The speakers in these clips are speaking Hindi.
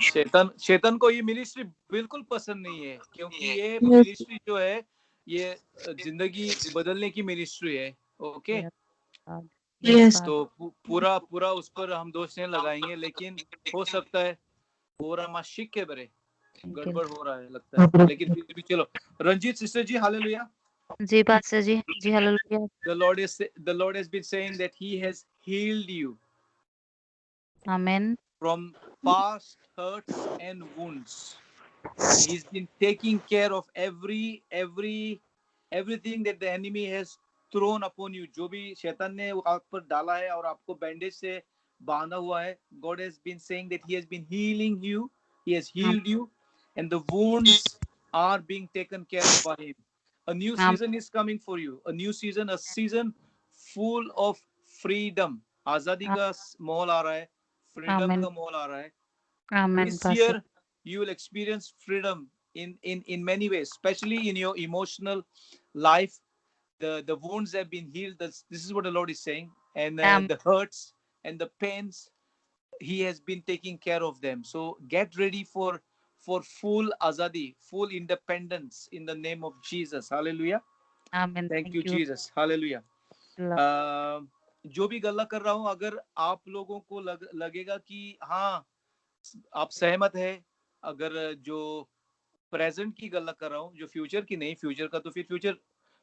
शैतान को ये मिनिस्ट्री बिल्कुल पसंद नहीं है, क्योंकि ये मिनिस्ट्री जो है ये जिंदगी बदलने की मिनिस्ट्री है। ओके, तो पूरा उस पर हम दोष नहीं लगाएंगे, लेकिन हो सकता है पूरा माशिक के बरे गड़बड़ हो रहा है लगता है, लेकिन फिर भी चलो। रंजीत सिस्टर जी, हालेलुया जी पास्टर जी, जी hallelujah. The Lord has been saying that He has healed you. Amen. From past hurts and wounds. He's been taking care of everything that the enemy has thrown upon you. जो भी शैतान ने आप पर डाला है और आपको बैंडेज से बांधा हुआ है, God has been saying that He has been healing you. He has healed you, and the wounds are being taken care of by Him. A new season is coming for you. A new season, a season full of freedom. आजादी का माहौल आ रहा है, freedom का माहौल आ रहा है. This year you will experience freedom in many ways, especially in your emotional life. The wounds have been healed. This is what the Lord is saying, and the hurts and the pains, He has been taking care of them. So get ready for full azadi, full independence in the name of Jesus. Hallelujah. Amen. Thank you Jesus. Hallelujah. जो भी गल्ला कर रहा हूं, अगर आप लोगों को लगेगा कि हाँ आप सहमत है, अगर जो प्रेजेंट की गल्ला कर रहा हूँ, जो फ्यूचर की नहीं, फ्यूचर का तो फिर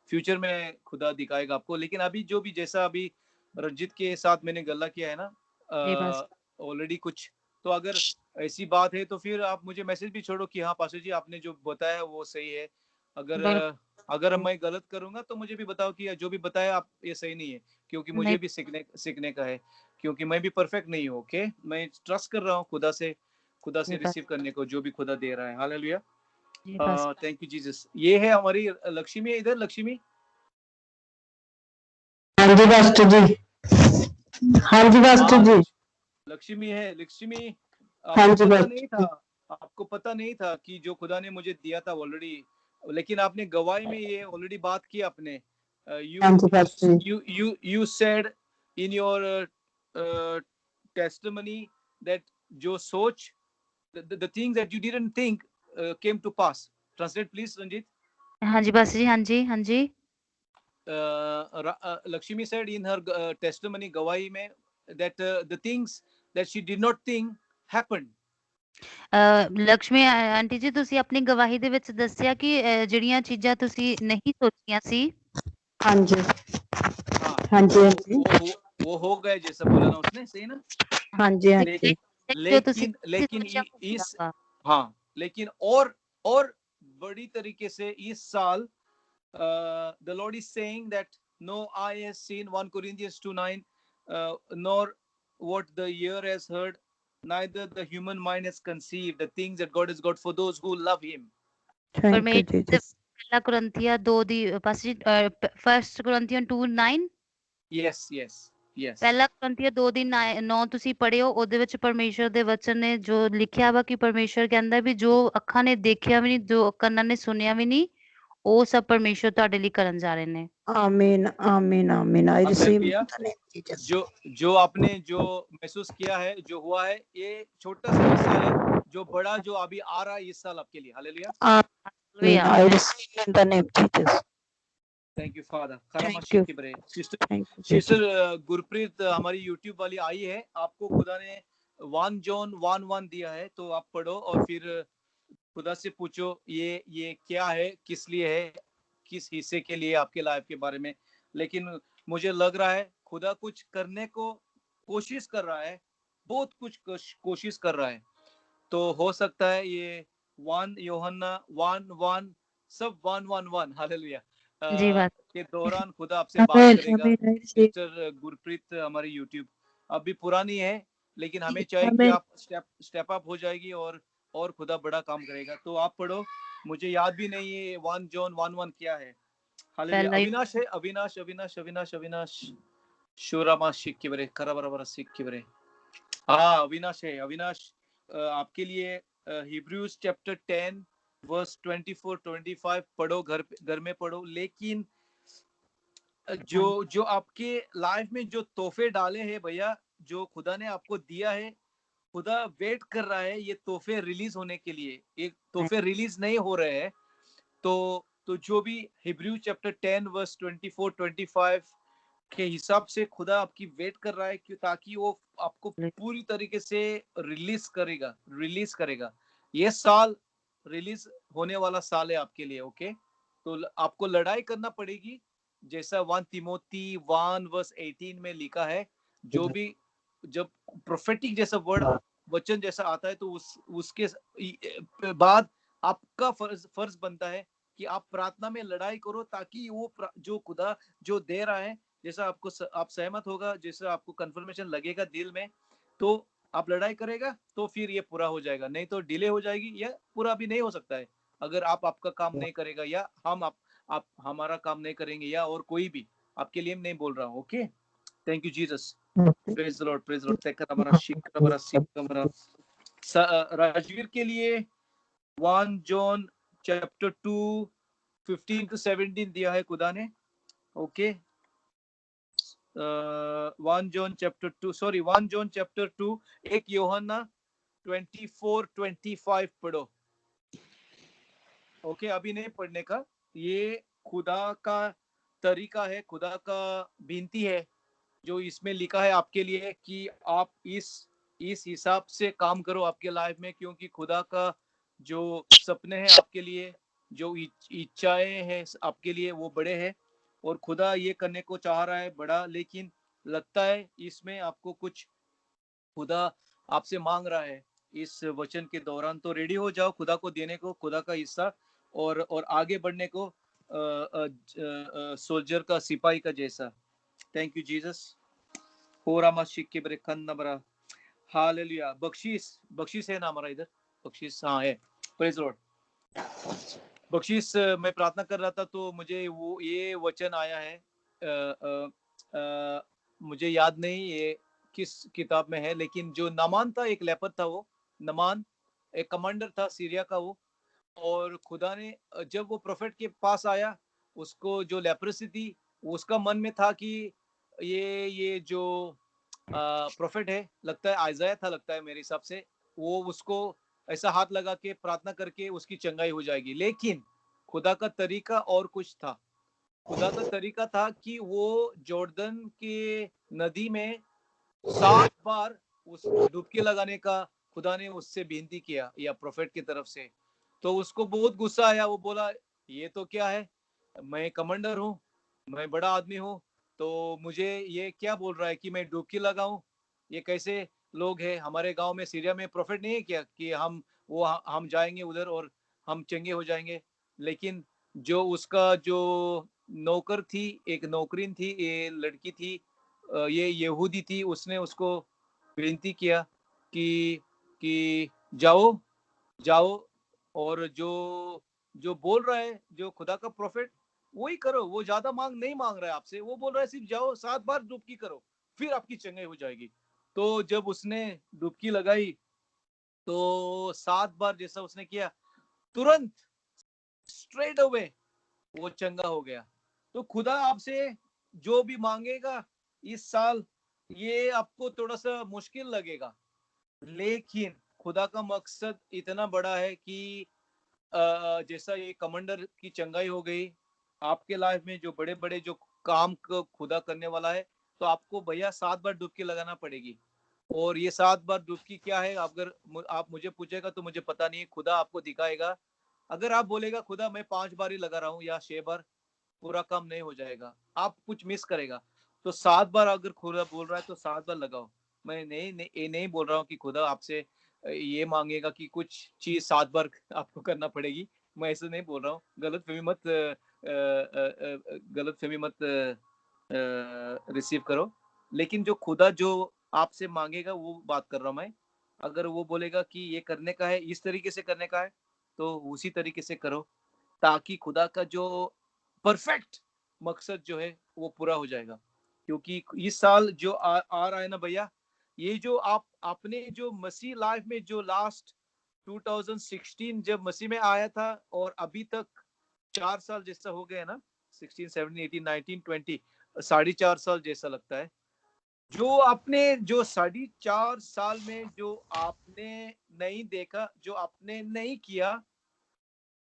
फ्यूचर में खुदा दिखाएगा आपको, लेकिन अभी जो भी जैसा अभी रंजित के साथ मैंने गल्ला किया है ना ऑलरेडी कुछ, तो अगर ऐसी बात है तो फिर आप मुझे मैसेज भी छोड़ो कि हाँ पास्टर जी आपने जो बताया वो सही है। अगर मैं गलत करूंगा तो मुझे भी बताओ कि जो भी बताया आप ये सही नहीं है, क्योंकि मुझे भी सीखने का है, क्योंकि मैं भी परफेक्ट नहीं हूँ। ओके, मैं ट्रस्ट कर रहा हूँ खुदा से रिसीव करने को जो भी खुदा दे रहा है। Hallelujah, thank you Jesus. ये है हमारी लक्ष्मी, इधर लक्ष्मी। हाँ जी पास्टर जी, हाँ जी पास्टर जी, लक्ष्मी है। लक्ष्मी, हाँ जी आपको पता नहीं था कि जो खुदा ने मुझे दिया था ऑलरेडी, लेकिन आपने गवाही में ये ऑलरेडी बात की आपने। you said in your testimony that जो सोच, the things that you didn't think came to pass. Translate please Ranjit. हाँ जी पास्टर जी, हाँ जी, हाँ जी। Lakshmi said in her testimony, गवाही में, that the things that she did not think happened. Lakshmi aunty ਜੀ, ਤੁਸੀਂ ਆਪਣੀ ਗਵਾਹੀ ਦੇ ਵਿੱਚ ਦੱਸਿਆ ਕਿ ਜਿਹੜੀਆਂ ਚੀਜ਼ਾਂ ਤੁਸੀਂ ਨਹੀਂ ਸੋਚੀਆਂ ਸੀ, ਹਾਂਜੀ वो हो गए जैसा बोला ना उसने, सही ना? ਹਾਂਜੀ लेकिन और बड़ी तरीके से इस साल the Lord is saying that no eye has seen, 1 Corinthians 2:9, nor what the ear has heard, neither the human mind has conceived the things that God has got for those who love Him. पहला कुरिन्थिया 2 ਦੀ ਪਾਸੀ 1 ਕੁਰਿੰਥੀਅਨ 2:9। yes ਪਹਿਲਾ ਕੁਰਿੰਥੀਆ 2 ਦੀ 9 ਤੁਸੀਂ ਪੜਿਓ, ਉਹਦੇ ਵਿੱਚ ਪਰਮੇਸ਼ਰ ਦੇ ਵਚਨ ਨੇ ਜੋ ਲਿਖਿਆ ਵਾ ਕਿ ਪਰਮੇਸ਼ਰ ਕਹਿੰਦਾ ਵੀ ਜੋ ਅੱਖਾਂ ਨੇ ਦੇਖਿਆ ਵੀ ਨਹੀਂ, ਜੋ ਕੰਨਾਂ ਨੇ ਸੁਣਿਆ ਵੀ ਨਹੀਂ, ਉਹ ਸਭ ਪਰਮੇਸ਼ਰ ਤੁਹਾਡੇ ਲਈ ਕਰਨ ਜਾ ਰਹੇ ਨੇ। आमीन आमीन आमीन। I receive. जो आपने जो महसूस किया है, जो हुआ है, ये छोटा सा हिस्सा है, जो बड़ा जो अभी आ रहा है इस साल आपके लिए। हालेलुया, आमीन। I receive in the name of Jesus. Thank you father. Sister Gurpreet हमारी यूट्यूब वाली आई है, आपको खुदा ने 1 जॉन 1:1 दिया है, तो आप पढ़ो और फिर खुदा से पूछो ये क्या है, किस लिए है, किस हिस्से के लिए आपके लाइफ के बारे में। लेकिन मुझे लग रहा है खुदा कुछ करने को कोशिश कर रहा है, बहुत कुछ कोशिश कर रहा है, तो हो सकता है ये 1 यूहन्ना 1:1 सब 1:1 हालेलुया के दौरान खुदा आपसे बात करेगा। सिस्टर गुरप्रीत हमारी यूट्यूब अभी पुरानी है, लेकिन हमें चाहिए कि आप स्टेप अप हो जाएगी और खुदा बड़ा काम करेगा। तो आप पढ़ो, मुझे याद भी नहीं है 1 जॉन 1:1 क्या है। हालेलुया। अविनाश है, अविनाश शोरामा शिक के बरे खराबरा सिक के बरे। हाँ अविनाश है। अविनाश आपके लिए हिब्रूज चैप्टर 10 वर्स 24-25 पढ़ो, घर में पढ़ो। लेकिन जो आपके लाइफ में जो तोहफे डाले हैं भैया, जो खुदा ने आपको दिया है, खुदा वेट कर रहा है ये तोहफे रिलीज होने के लिए। ये तोहफे रिलीज नहीं हो रहे हैं, तो जो भी हिब्रू चैप्टर 10 वर्स 24 25 के हिसाब से खुदा आपकी वेट कर रहा है कि ताकि वो आपको पूरी तरीके से रिलीज करेगा। ये साल रिलीज होने वाला साल है आपके लिए। ओके, तो आपको लड़ाई करना पड़ेगी, जैसा 1 तिमोथी 1 वर्स 18 में लिखा है। जो भी जब प्रोफेटिक जैसा वर्ड वचन जैसा आता है तो उसके बाद आपका फर्ज बनता है कि आप प्रार्थना में लड़ाई करो, ताकि वो जो खुदा जो दे रहा है, जैसा आपको आप सहमत होगा, जैसा आपको कंफर्मेशन लगेगा दिल में, तो आप लड़ाई करेगा तो फिर ये पूरा हो जाएगा। नहीं तो डिले हो जाएगी या पूरा भी नहीं हो सकता है अगर आप आपका काम नहीं करेगा, या हम आप हमारा काम नहीं करेंगे, या और कोई भी। आपके लिए नहीं बोल रहा हूँ। Okay, thank you Jesus, praise the Lord, praise the Lord. तेकर हमारा शिक हमारा सिक हमारा राजवीर के लिए 1 जॉन चैप्टर 2 15 to 17 दिया है खुदा ने। Okay, 1 John chapter 2 sorry 1 John chapter 2 एक यूहन्ना 24-25 पढ़ो। ओके, अभी नहीं पढ़ने का, ये खुदा का तरीका है, खुदा का विनती है जो इसमें लिखा है आपके लिए कि आप इस हिसाब से काम करो आपके लाइफ में, क्योंकि खुदा का जो सपने हैं आपके लिए, जो इच्छाएं हैं आपके लिए, वो बड़े हैं और खुदा ये करने को चाह रहा है बड़ा। लेकिन लगता है इसमें आपको कुछ खुदा आपसे मांग रहा है इस वचन के दौरान। तो रेडी हो जाओ खुदा को देने को, खुदा का हिस्सा, और आगे बढ़ने को सोल्जर का, सिपाही का जैसा। Thank you Jesus. हालेलुया। बख्शीश है ना हमारा इधर? बख्शीश, हाँ है। Praise Lord. बख्शीश, मैं प्रार्थना कर रहा था तो मुझे वो ये वचन आया है, मुझे याद नहीं ये किस किताब में है, लेकिन जो नामान था, एक लेपर था, वो नामान एक कमांडर था सीरिया का वो। और खुदा ने जब वो प्रोफेट के पास आया, उसको जो लेप्रेसी थी, उसका मन में था कि ये जो प्रोफेट है, लगता है आइज़ाया था, लगता है मेरे हिसाब से, वो उसको ऐसा हाथ लगा के प्रार्थना करके उसकी चंगाई हो जाएगी। लेकिन खुदा का तरीका और कुछ था। खुदा का तरीका था कि वो जॉर्डन के नदी में 7 बार उस डुबकी लगाने का खुदा ने उससे विनती किया, या प्रोफेट की तरफ से। तो उसको बहुत गुस्सा आया, वो बोला ये तो क्या है, मैं कमांडर हूँ, मैं बड़ा आदमी हूँ, तो मुझे ये क्या बोल रहा है कि मैं डुबकी लगाऊं? ये कैसे लोग हैं? हमारे गांव में सीरिया में प्रोफेट नहीं है क्या कि हम जाएंगे उधर और हम चंगे हो जाएंगे? लेकिन जो उसका जो नौकर थी, एक नौकरीन थी, ये लड़की थी, ये यहूदी थी, उसने उसको विनती किया कि जाओ जाओ, और जो जो बोल रहा है, जो खुदा का प्रोफेट, वही करो। वो ज्यादा नहीं मांग रहा है आपसे, वो बोल रहा है सिर्फ जाओ 7 बार डुबकी करो, फिर आपकी चंगाई हो जाएगी। तो जब उसने डुबकी लगाई तो 7 बार जैसा उसने किया, तुरंत स्ट्रेट अवे वो चंगा हो गया। तो खुदा आपसे जो भी मांगेगा इस साल, ये आपको थोड़ा सा मुश्किल लगेगा, लेकिन खुदा का मकसद इतना बड़ा है कि जैसा ये कमांडर की चंगाई हो गई आपके लाइफ में, जो बड़े बड़े जो काम को खुदा करने वाला है, तो आपको भैया 7 बार डुबकी लगाना पड़ेगी। और ये 7 बार डुबकी क्या है, अगर आप मुझे पूछेगा तो मुझे पता नहीं है, खुदा आपको दिखाएगा। अगर आप बोलेगा खुदा मैं 5 बार ही लगा रहा हूँ या 6 बार, पूरा काम नहीं हो जाएगा, आप कुछ मिस करेगा। तो 7 बार अगर खुदा बोल रहा है तो 7 बार लगाओ। मैं ये नहीं बोल रहा हूँ कि खुदा आपसे ये मांगेगा कि कुछ चीज 7 बार आपको करना पड़ेगी। मैं ऐसे नहीं बोल रहा हूँ, गलत फहमी मत रिसीव करो। लेकिन जो खुदा जो आपसे मांगेगा वो बात कर रहा हूँ मैं। अगर वो बोलेगा कि ये करने का है, इस तरीके से करने का है, तो उसी तरीके से करो, ताकि खुदा का जो परफेक्ट मकसद जो है वो पूरा हो जाएगा। क्योंकि इस साल जो आ रहा है ना भैया, ये जो आप अपने जो मसीह लाइफ में जो लास्ट 2016 जब मसीह में आया था और अभी तक 4 साल जैसा हो गया ना, 16 17 18 19 20, 4.5 साल जैसा लगता है। जो आपने जो 4.5 साल में जो आपने नहीं देखा, जो आपने नहीं किया,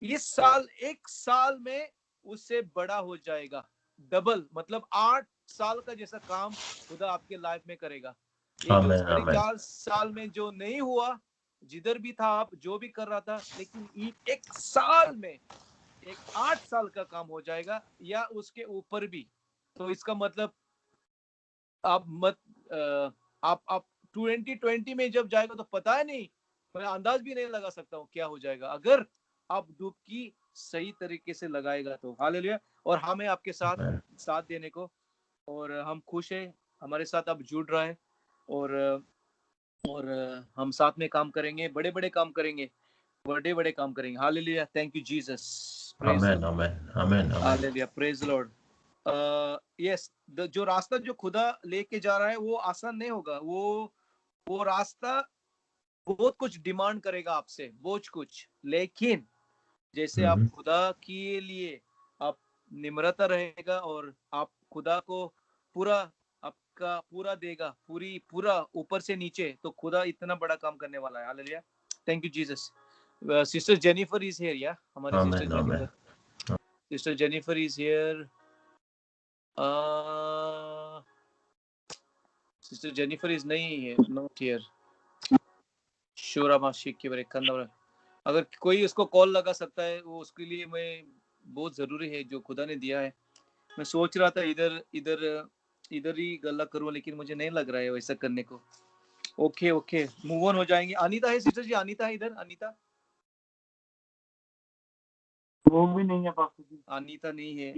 इस साल 1 साल में उससे बड़ा हो जाएगा, डबल, मतलब 8 साल का जैसा काम खुदा आपके लाइफ में करेगा। ये जो आमेन, साढ़े आमेन। चार साल में जो नहीं हुआ, जिधर भी था आप, जो भी कर रहा था, लेकिन 1 साल में एक 8 साल का काम हो जाएगा या उसके ऊपर भी। तो इसका मतलब आप मत आप 2020 में जब जाएगा तो पता है नहीं, मैं अंदाज भी नहीं लगा सकता हूँ क्या हो जाएगा, अगर आप डुबकी सही तरीके से लगाएगा तो। हालेलुया। और हमें आपके साथ देने को, और हम खुश हैं हमारे साथ आप जुड़ रहा है, और हम साथ में काम करेंगे, बड़े बड़े काम करेंगे, बड़े बड़े काम करेंगे। Hallelujah. Thank you Jesus. Amen, amen, amen, amen. Hallelujah. Praise Lord. Yes, जो रास्ता जो खुदा लेके जा रहा है वो आसान नहीं होगा। वो रास्ता बहुत कुछ डिमांड करेगा आपसे, बहुत कुछ, लेकिन जैसे आप खुदा के लिए आप निम्रता रहेगा और आप खुदा को पूरा आपका पूरा देगा, पूरा ऊपर से नीचे, तो खुदा इतना बड़ा काम करने वाला है। Hallelujah. Thank you Jesus. Sister Jennifer is here, या हमारी sister amen, amen. Jennifer, sister Jennifer is here. Sister Jennifer is नहीं है, नॉट हियर। शोरा माशिक के बरे कंदरा, अगर कोई उसको कॉल लगा सकता है, वो उसके लिए मैं बहुत जरूरी है जो खुदा ने दिया है। मैं सोच रहा था इधर इधर इधर ही गल्ला करूं, लेकिन मुझे नहीं लग रहा है वैसा करने को। ओके ओके, मूव ऑन हो जाएंगे। अनीता है सिस्टर जी, अनीता है इधर? अनीता, वो भी नहीं है पास्टर जी। अनीता नहीं है।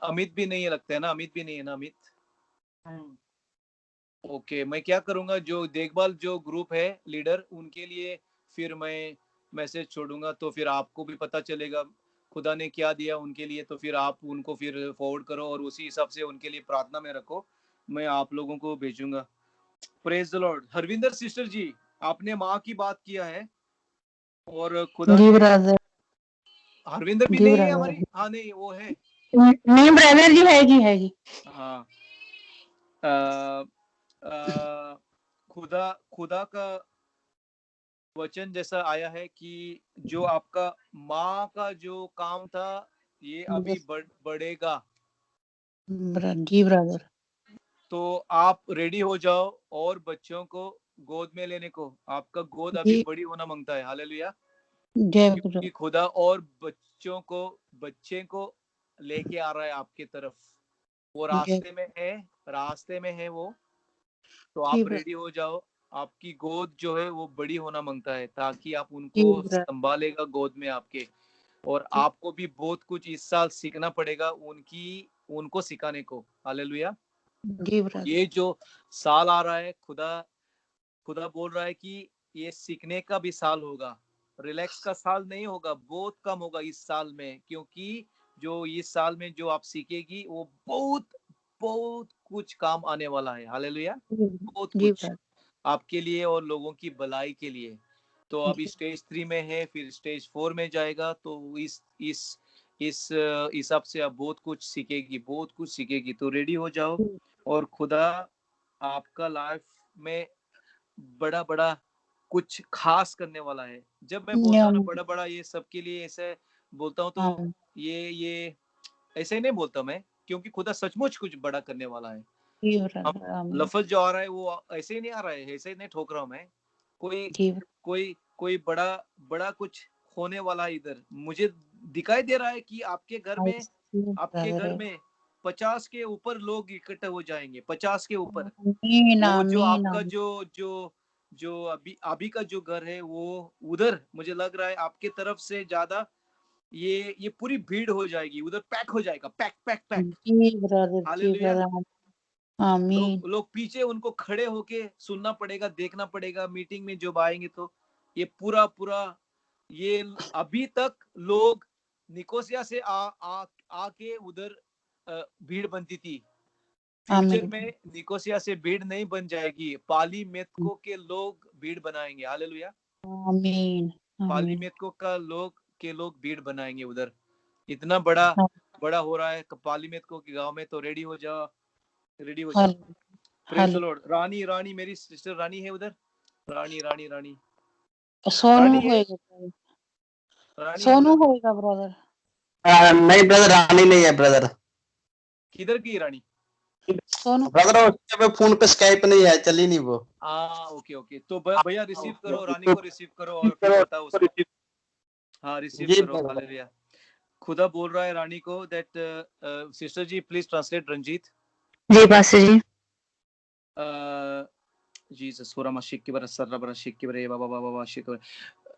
अमित भी नहीं है लगता है ना, अमित भी नहीं है ना, अमित। ओके, मैं क्या करूंगा, जो देखभाल जो ग्रुप है लीडर, उनके लिए फिर मैं मैसेज छोड़ूंगा, तो फिर आपको भी पता चलेगा खुदा ने क्या दिया उनके लिए, तो फिर आप उनको फिर फॉरवर्ड करो और उसी हिसाब से उनके लिए प्रार्थना में रखो, मैं आप लोगों को भेजूंगा। Praise the lord. Harvinder sister ji, आपने माँ की बात किया है और खुदा जी ने, ब्रदर। हरविंदर भी जी नहीं है ब्रदर। हमारी? हाँ नहीं, वो है। नहीं ब्रदर जी, है जी, है जी। हाँ, खुदा खुदा का वचन जैसा आया है कि जो आपका माँ का जो काम था, ये अभी बढ़ेगा। जी ब्रदर। तो आप रेडी हो जाओ और बच्चों को गोद में लेने को, आपका गोद अभी बड़ी होना मांगता है। हालेलुया। क्योंकि खुदा और बच्चे को लेके आ रहा है आपके तरफ, वो रास्ते में है वो। तो आप रेडी हो जाओ, आपकी गोद जो है वो बड़ी होना मांगता है, ताकि आप उनको संभालेगा गोद में आपके। और आपको भी बहुत कुछ इस साल सीखना पड़ेगा उनको सिखाने को। हालेलुया। ये जो साल आ रहा है, खुदा बोल रहा है कि ये सीखने का भी साल होगा, रिलैक्स का साल नहीं होगा, बहुत कम होगा इस साल में, क्योंकि जो इस साल में जो आप सीखेगी वो बहुत बहुत कुछ काम आने वाला है। हालेलुया। बहुत कुछ आपके लिए और लोगों की भलाई के लिए। तो अभी स्टेज 3 में है, फिर स्टेज 4 में जाएगा, तो इस हिसाब से आप बहुत कुछ सीखेगी। तो रेडी हो जाओ, और खुदा आपका लाइफ में बड़ा बड़ा कुछ खास करने वाला है। जब मैं बोलता हूँ ना बड़ा बड़ा, ये सबके लिए ऐसे बोलता हूँ, तो ये ऐसे ही नहीं बोलता मैं, क्योंकि खुदा सचमुच कुछ बड़ा करने वाला है। लफ्ज जो आ रहा है वो ऐसे ही नहीं आ रहा है, ऐसे ही नहीं ठोक रहा हूँ मैं। कोई बड़ा कुछ होने वाला है इधर। मुझे दिखाई दे रहा है कि आपके घर में 50 के ऊपर लोग इकट्ठे हो जाएंगे, 50 के ऊपर। वो जो आपका जो अभी का जो घर है, वो उधर मुझे लग रहा है आपके तरफ से ज्यादा ये पूरी भीड़ हो जाएगी, उधर पैक हो जाएगा, पैक। हालेलुया। लोग पीछे उनको खड़े होके सुनना पड़ेगा, देखना पड़ेगा मीटिंग में जब आएंगे, तो ये पूरा ये अभी तक लोग निकोसिया से आके उधर भीड़ बनती थी। फ्यूचर में निकोसिया से भीड़ नहीं बन जाएगी, पाली मेतको के लोग भीड़ बनाएंगे। हालेलुया। पाली मेतको के लोग भीड़ बनाएंगे उधर। इतना बड़ा हो रहा है पाली मेतको के गांव में। तो रेडी हो जाओ। Praise the lord. Rani, Rani मेरी सिस्टर रानी है उधर? रानी रानी रानी सोनू रानी है? होएगा, रानी है सोनू उधर? होएगा ब्रदर। नहीं ब्रदर, रानी नहीं है ब्रदर। किधर की रानी? सोनू ब्रदर उसके पे फोन पे स्काइप नहीं है, चली नहीं वो। ओके ओके, तो भैया रिसीव करो, रानी को रिसीव करो और फिर बताओ उसको। हाँ रिसीव जी करो। हालेलुया। खुदा बोल रहा है रानी को that sister ji please translate Ranjit. जी pastor ji. Jesus,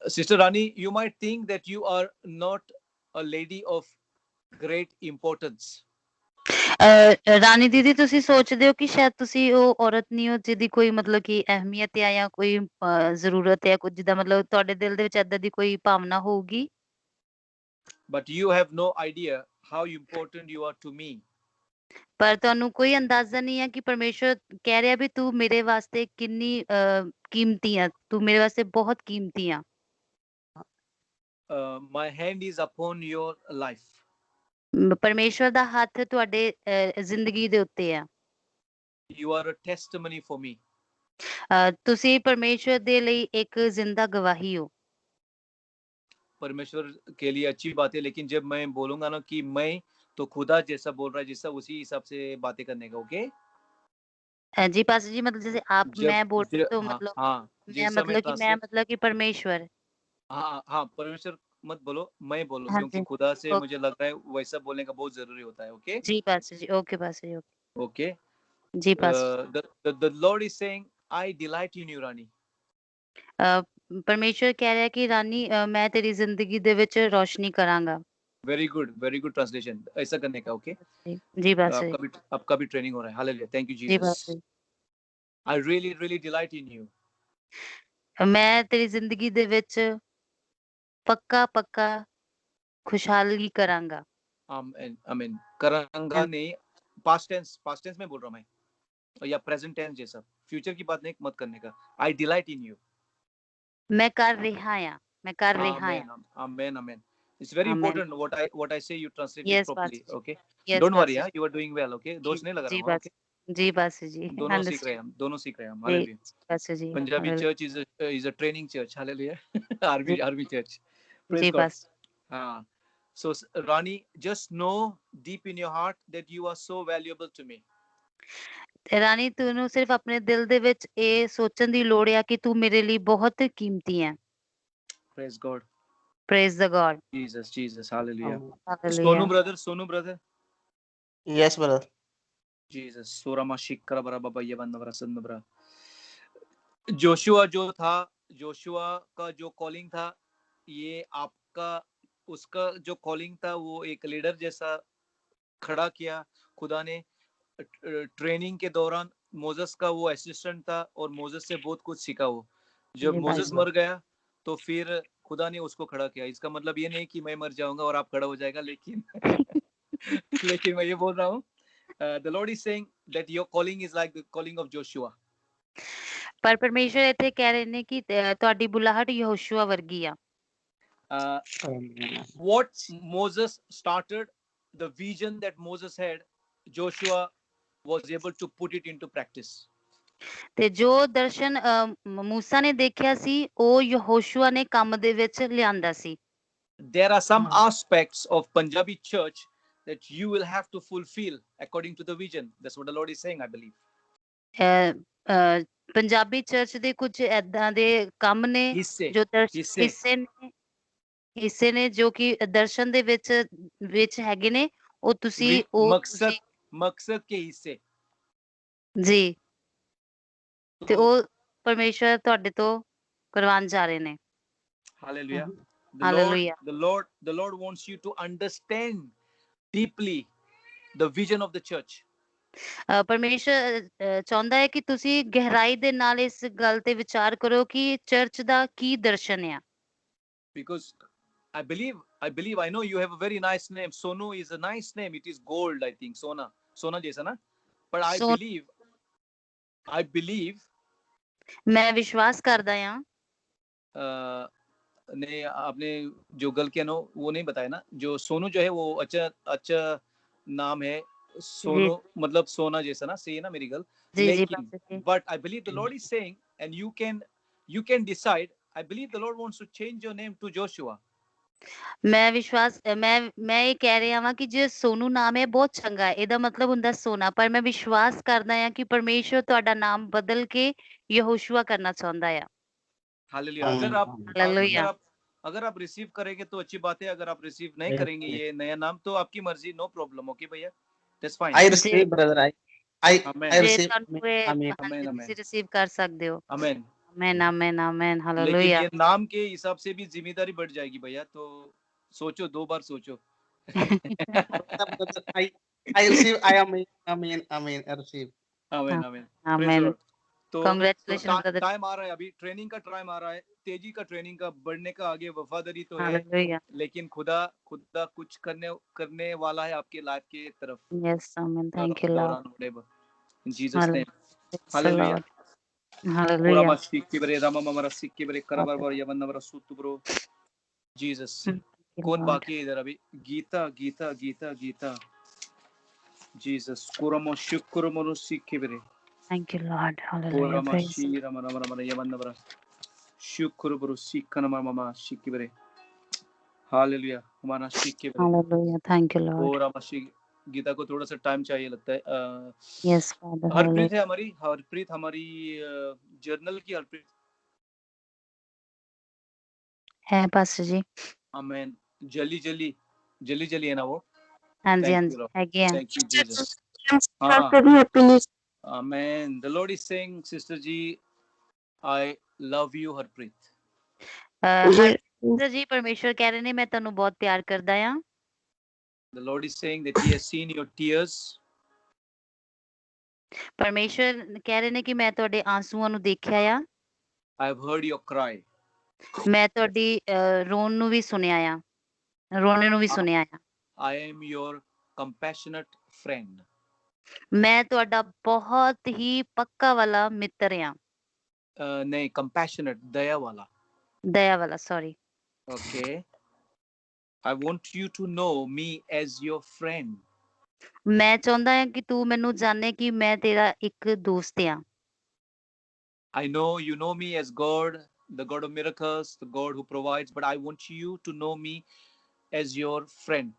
Sister Rani, you might think that you are not a lady of great importance. ਰਾਣੀ ਦੀਦੀ ਤੁਸੀਂ ਸੋਚਦੇ ਹੋ ਕਿ ਸ਼ਾਇਦ ਤੁਸੀਂ ਉਹ ਔਰਤ ਨਹੀਂ ਹੋ ਜਿਹਦੀ ਕੋਈ ਮਤਲਬ ਕਿ ਅਹਿਮੀਅਤ ਹੈ ਜਾਂ ਕੋਈ ਜ਼ਰੂਰਤ ਹੈ ਕੁਝ ਜਿੱਦਾਂ ਮਤਲਬ ਤੁਹਾਡੇ ਦਿਲ ਦੇ ਵਿੱਚ ਏਦਾਂ ਦੀ ਕੋਈ ਭਾਵਨਾ ਹੋਊਗੀ। But you have no idea how important you are to me. ਪਰ ਤੁਹਾਨੂੰ ਕੋਈ ਅੰਦਾਜ਼ਾ ਨਹੀਂ ਹੈ ਕਿ ਪਰਮੇਸ਼ਵਰ ਕਹਿ ਰਿਹਾ ਵੀ ਤੂੰ ਮੇਰੇ ਵਾਸਤੇ ਕਿੰਨੀ ਕੀਮਤੀ ਆ, ਤੂੰ ਮੇਰੇ ਵਾਸਤੇ ਬਹੁਤ ਕੀਮਤੀ ਆ। My hand is upon your life. ਪਰਮੇਸ਼ਵਰ ਦਾ ਹੱਥ ਤੁਹਾਡੇ ਜ਼ਿੰਦਗੀ ਦੇ ਉੱਤੇ ਆ। You are a testimony for me. ਤੁਸੀਂ ਪਰਮੇਸ਼ਵਰ ਦੇ ਲਈ ਇੱਕ ਜ਼ਿੰਦਾ गवाही हो। परमेश्वर के लिए अच्छी बात है, लेकिन जब मैं बोलूंगा ना कि मैं, तो खुदा जैसा बोल रहा है जैसा उसी हिसाब से बातें करने का। ओके जी पास्टर जी, मतलब जैसे आप मैं बोल रही तो हाँ मतलब हाँ मैं जैसा मतलब कि मैं translate- मतलब कि परमेश्वर। हाँ हाँ परमेश्वर मत बोलो, मैं बोलो, हाँ क्योंकि जी। खुदा से ओके। मुझे लग रहा है वैसा बोलने का बहुत जरूरी होता है। Okay ji pastor ji, okay pastor ji, okay. Okay ji pastor. the Lord is saying I delight in you Rani. परमेश्वर कह रहा है कि रानी मैं तेरी जिंदगी दे विच रोशनी करांगा। वेरी गुड ट्रांसलेशन, ऐसा करने का। Okay ji pastor ji. आपका भी ट्रेनिंग हो रहा है। Hallelujah, thank you ji Jesus. Pastor I really delight in you. जी। मैं तेरी जिंदगी दे विच पक्का खुशहाली करांगा। आमीन करांगा नहीं, पास्ट टेंस में बोल रहा हूँ मैं, या प्रेजेंट टेंस जैसा, फ्यूचर की बात नहीं मत करने का। आई डिलाइट इन यू। मैं कर रहा या मैं कर रहा या। Amen, amen. It's very आमीन। important what I say, you translate it yes properly. Pastor ji. Okay, yes don't worry, pastor you are doing well. Okay, जी। दोष नहीं लगा जी रहा हूँ। Okay, pastor ji, pastor ji दोनों सीख रहे अंडरस्टैंड। हैं हम, दोनों सीख रहे हैं हम। जी Hallelujah. Pastor ji. Punjabi hallelujah. church is a training church. Hallelujah. जी army church. Praise जी God. पास्टर। हाँ. So Rani, just know deep in your heart that you are so valuable to me. ਰਾਣੀ ਤੈਨੂੰ ਸਿਰਫ ਆਪਣੇ ਦਿਲ ਦੇ ਵਿੱਚ ਇਹ ਸੋਚਣ ਦੀ ਲੋੜ ਆ ਕਿ ਤੂੰ ਮੇਰੇ ਲਈ ਬਹੁਤ ਕੀਮਤੀ ਹੈ। Praise God. Praise the God. Jesus. Hallelujah. Hallelujah. Sonu brother. Yes brother. Jesus. Surama Shikara bara baba ye banda bara sanna bara. Joshua जो था, जोशुआ का जो कॉलिंग था, ये आपका उसका जो कॉलिंग था वो एक लीडर जैसा खड़ा किया खुदा ने। ट्रेनिंग के दौरान मोजेस का वो असिस्टेंट था और मोजेस से बहुत कुछ सीखा वो। जब जी मोजेस भाई। मर गया तो फिर खुदा ने उसको खड़ा किया। इसका मतलब ये नहीं कि मैं मर जाऊंगा और आप खड़ा हो जाएगा, लेकिन लेकिन मैं ये बोल रहा हूँ, the Lord is saying that your calling is like the calling of Joshua. ਪਰ ਪਰਮੇਸ਼ਰ ਇੱਥੇ ਕਹਿ ਰਹੇ ਨੇ ਕਿ ਤੁਹਾਡੀ ਬੁਲਾਹਟ ਯਹੋਸ਼ੂਆ ਵਰਗੀ ਆ। What Moses started, the vision that Moses had, Joshua was able to put it into practice. ਤੇ ਜੋ ਦਰਸ਼ਨ ਮੂਸਾ ਨੇ ਦੇਖਿਆ ਸੀ ਉਹ ਯਹੋਸ਼ੂਆ ਨੇ ਕੰਮ ਦੇ ਵਿੱਚ ਲਿਆਂਦਾ ਸੀ। There are some aspects of Punjabi church that you will have to fulfill according to the vision. That's what the Lord is saying, I believe. Punjabi church ਦੇ ਕੁਝ ਏਦਾਂ ਦੇ ਕੰਮ ਨੇ ਜੋ ਹਿੱਸੇ ਨੇ ਜੋ ਕਿ ਦਰਸ਼ਨ ਦੇ ਵਿੱਚ ਹੈਗੇ ਨੇ, ਉਹ ਤੁਸੀਂ ਮਕਸਦ ਕੇ ਹਿੱਸੇ ਜੀ, ਤੇ ਉਹ ਪਰਮੇਸ਼ਰ ਤੁਹਾਡੇ ਤੋਂ ਕਰਵਾਉਣ ਜਾ ਰਹੇ ਨੇ। Hallelujah. Hallelujah. The Lord wants you to understand deeply the vision of the church. ਪਰਮੇਸ਼ਰ ਚਾਹੁੰਦਾ ਹੈ ਕਿ ਤੁਸੀਂ ਗਹਿਰਾਈ ਦੇ ਨਾਲ ਇਸ ਗੱਲ ਤੇ ਵਿਚਾਰ ਕਰੋ ਕਿ ਚਰਚ ਦਾ ਕੀ ਦਰਸ਼ਨ ਹੈ। Because I believe I know you have a very nice name. Sonu is a nice name. It is gold, I think. Sona जैसा ना, but I believe मैं विश्वास करदा हां। ने आपने जो गल किया ना वो नहीं बताया ना, जो सोनू जो है वो अच्छा नाम है, सोनो मतलब सोना जैसा ना, से ना मेरी गल, जी जी लेकिन pastor ji. but I believe the Lord is saying and you can decide. I believe the Lord wants to change your name to Joshua. ਮੈਂ ਇਹ ਕਹਿ ਰਿਹਾ ਵਾਂ ਕਿ ਜੇ ਸੋਨੂ ਨਾਮ ਹੈ ਬਹੁਤ ਚੰਗਾ ਹੈ, ਇਹਦਾ ਮਤਲਬ ਹੁੰਦਾ ਸੋਨਾ, ਪਰ ਮੈਂ ਵਿਸ਼ਵਾਸ ਕਰਦਾ ਹਾਂ ਕਿ ਪਰਮੇਸ਼ਵਰ ਤੁਹਾਡਾ ਨਾਮ ਬਦਲ ਕੇ ਯਹੋਸ਼ੂਆ करना चाहता है। हालेलुया। हालेलुया। अगर आप रिसीव करेंगे तो अच्छी बात है, अगर आप रिसीव नहीं करेंगे ये नया नाम तो आपकी मर्जी, नो प्रॉब्लम। ओके भैया, that's fine. I receive, brother. I amen receive. आमेन ਤੁਸੀਂ आमेन रिसीव कर सकते हो। आमेन। आमेन आमेन आमेन। लेकिन हालेलुया। ये नाम के हिसाब से भी जिम्मेदारी बढ़ जाएगी भैया, तो सोचो, 2 बार सोचो। Brother, I receive. I am. Amen. Amen. I receive. Amen amen. Praise amen. Lord. तो कांग्रेचुलेशन ब्रदर। टाइम आ रहा है, अभी ट्रेनिंग का टाइम आ रहा है, तेजी का, ट्रेनिंग का, बढ़ने का, आगे वफादारी तो है, हालेलुया। लेकिन खुदा कुछ करने वाला है आपके लाइफ के तरफ। Yes amen. Thank you Lord. दौरान whatever. In Jesus name. Hallelujah. Lord. Ora hallelujah. mashiki bre rama mama rasiki bre karabar bar yavan navra sutu bro. Jesus. कौन बाकी है इधर अभी? Geeta Geeta Geeta Geeta. Jesus. Kuramo shukuramo sikhi bre. Thank you lord. Hallelujah. Ora praise. mashi rama rama rama yavan navra. Shukuru bro sikana mama shiki bre. Hallelujah. हमारा shiki bre. Hallelujah. Thank you lord. ora mashi। Geeta को थोड़ा सा टाइम चाहिए लगता है। Yes father. हरप्रीत है हमारी, हरप्रीत हमारी जर्नल की हरप्रीत है पास्टर जी। आमेन। जली जली जली जली है ना वो? हाँ जी हाँ थैंक जी यू लॉर्ड, है गया। Thank you Jesus. हाँ amen. The lord is saying sister ji, I love you Harpreet. Harpreet ji परमेश्वर कह रहे ने मैं तन्नू बहुत प्यार करदा आ। The lord is saying that he has seen your tears. परमेश्वर कह रहे ने कि मैं ਤੁਹਾਡੇ ਆਂਸੂਆਂ ਨੂੰ ਦੇਖਿਆ ਆ। I have heard your cry. ਮੈਂ ਤੁਹਾਡੀ ਰੋਣ ਨੂੰ ਵੀ ਸੁਣਿਆ ਆ, ਰੋਣੇ ਨੂੰ ਵੀ ਸੁਣਿਆ ਆ। I am your compassionate friend. ਮੈਂ ਤੁਹਾਡਾ ਬਹੁਤ ਹੀ ਪੱਕਾ ਵਾਲਾ ਮਿੱਤਰ ਆ। नहीं, कंपैशनेट, दया वाला। दया वाला, sorry. Okay. I want you to know me as your friend. ਮੈਂ ਚਾਹੁੰਦਾ ਹਾਂ ਕਿ ਤੂੰ ਮੈਨੂੰ ਜਾਣੇ ਕਿ ਮੈਂ ਤੇਰਾ ਇੱਕ ਦੋਸਤ ਆ। I know you know me as God, the God of miracles, the God who provides, but I want you to know me as your friend.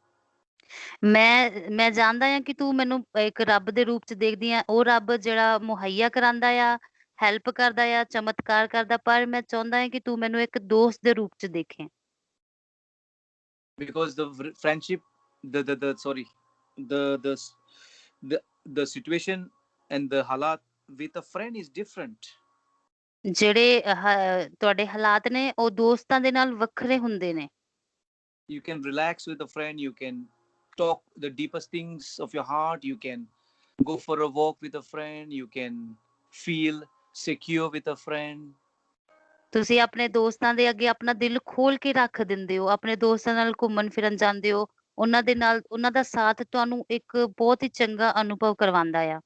ਮੈਂ ਜਾਣਦਾ ਹਾਂ ਕਿ ਤੂੰ ਮੈਨੂੰ ਇੱਕ ਰੱਬ ਦੇ ਰੂਪ ਚ ਦੇਖਦੀ ਆ, ਉਹ ਰੱਬ ਜਿਹੜਾ ਮੁਹੱਈਆ ਕਰਾਂਦਾ ਆ, ਹੈਲਪ ਕਰਦਾ ਆ, ਚਮਤਕਾਰ ਕਰਦਾ, ਪਰ ਮੈਂ ਚਾਹੁੰਦਾ ਹਾਂ ਕਿ ਤੂੰ ਮੈਨੂੰ ਇੱਕ ਦੋਸਤ ਦੇ ਰੂਪ ਚ ਦੇਖੇ। Because the friendship, the sorry, the the situation and the halat with a friend is different. ਜਿਹੜੇ ਤੁਹਾਡੇ ਹਾਲਾਤ ਨੇ ਉਹ ਦੋਸਤਾਂ ਦੇ ਨਾਲ ਵੱਖਰੇ ਹੁੰਦੇ ਨੇ। You can relax with a friend, you can talk the deepest things of your heart, you can go for a walk with a friend, you can feel secure with a friend. ਤੁਸੀਂ ਆਪਣੇ ਦੋਸਤਾਂ ਦੇ ਅੱਗੇ ਆਪਣਾ ਦਿਲ ਖੋਲ ਕੇ ਰੱਖ ਦਿੰਦੇ ਹੋ, ਆਪਣੇ ਦੋਸਤਾਂ ਨਾਲ ਘੁੰਮਣ ਫਿਰਨ ਜਾਂਦੇ ਹੋ, ਉਹਨਾਂ ਦੇ ਨਾਲ ਉਹਨਾਂ ਦਾ ਸਾਥ ਤੁਹਾਨੂੰ ਇੱਕ ਬਹੁਤ ਹੀ ਚੰਗਾ ਅਨੁਭਵ ਕਰਵਾਉਂਦਾ ਆ।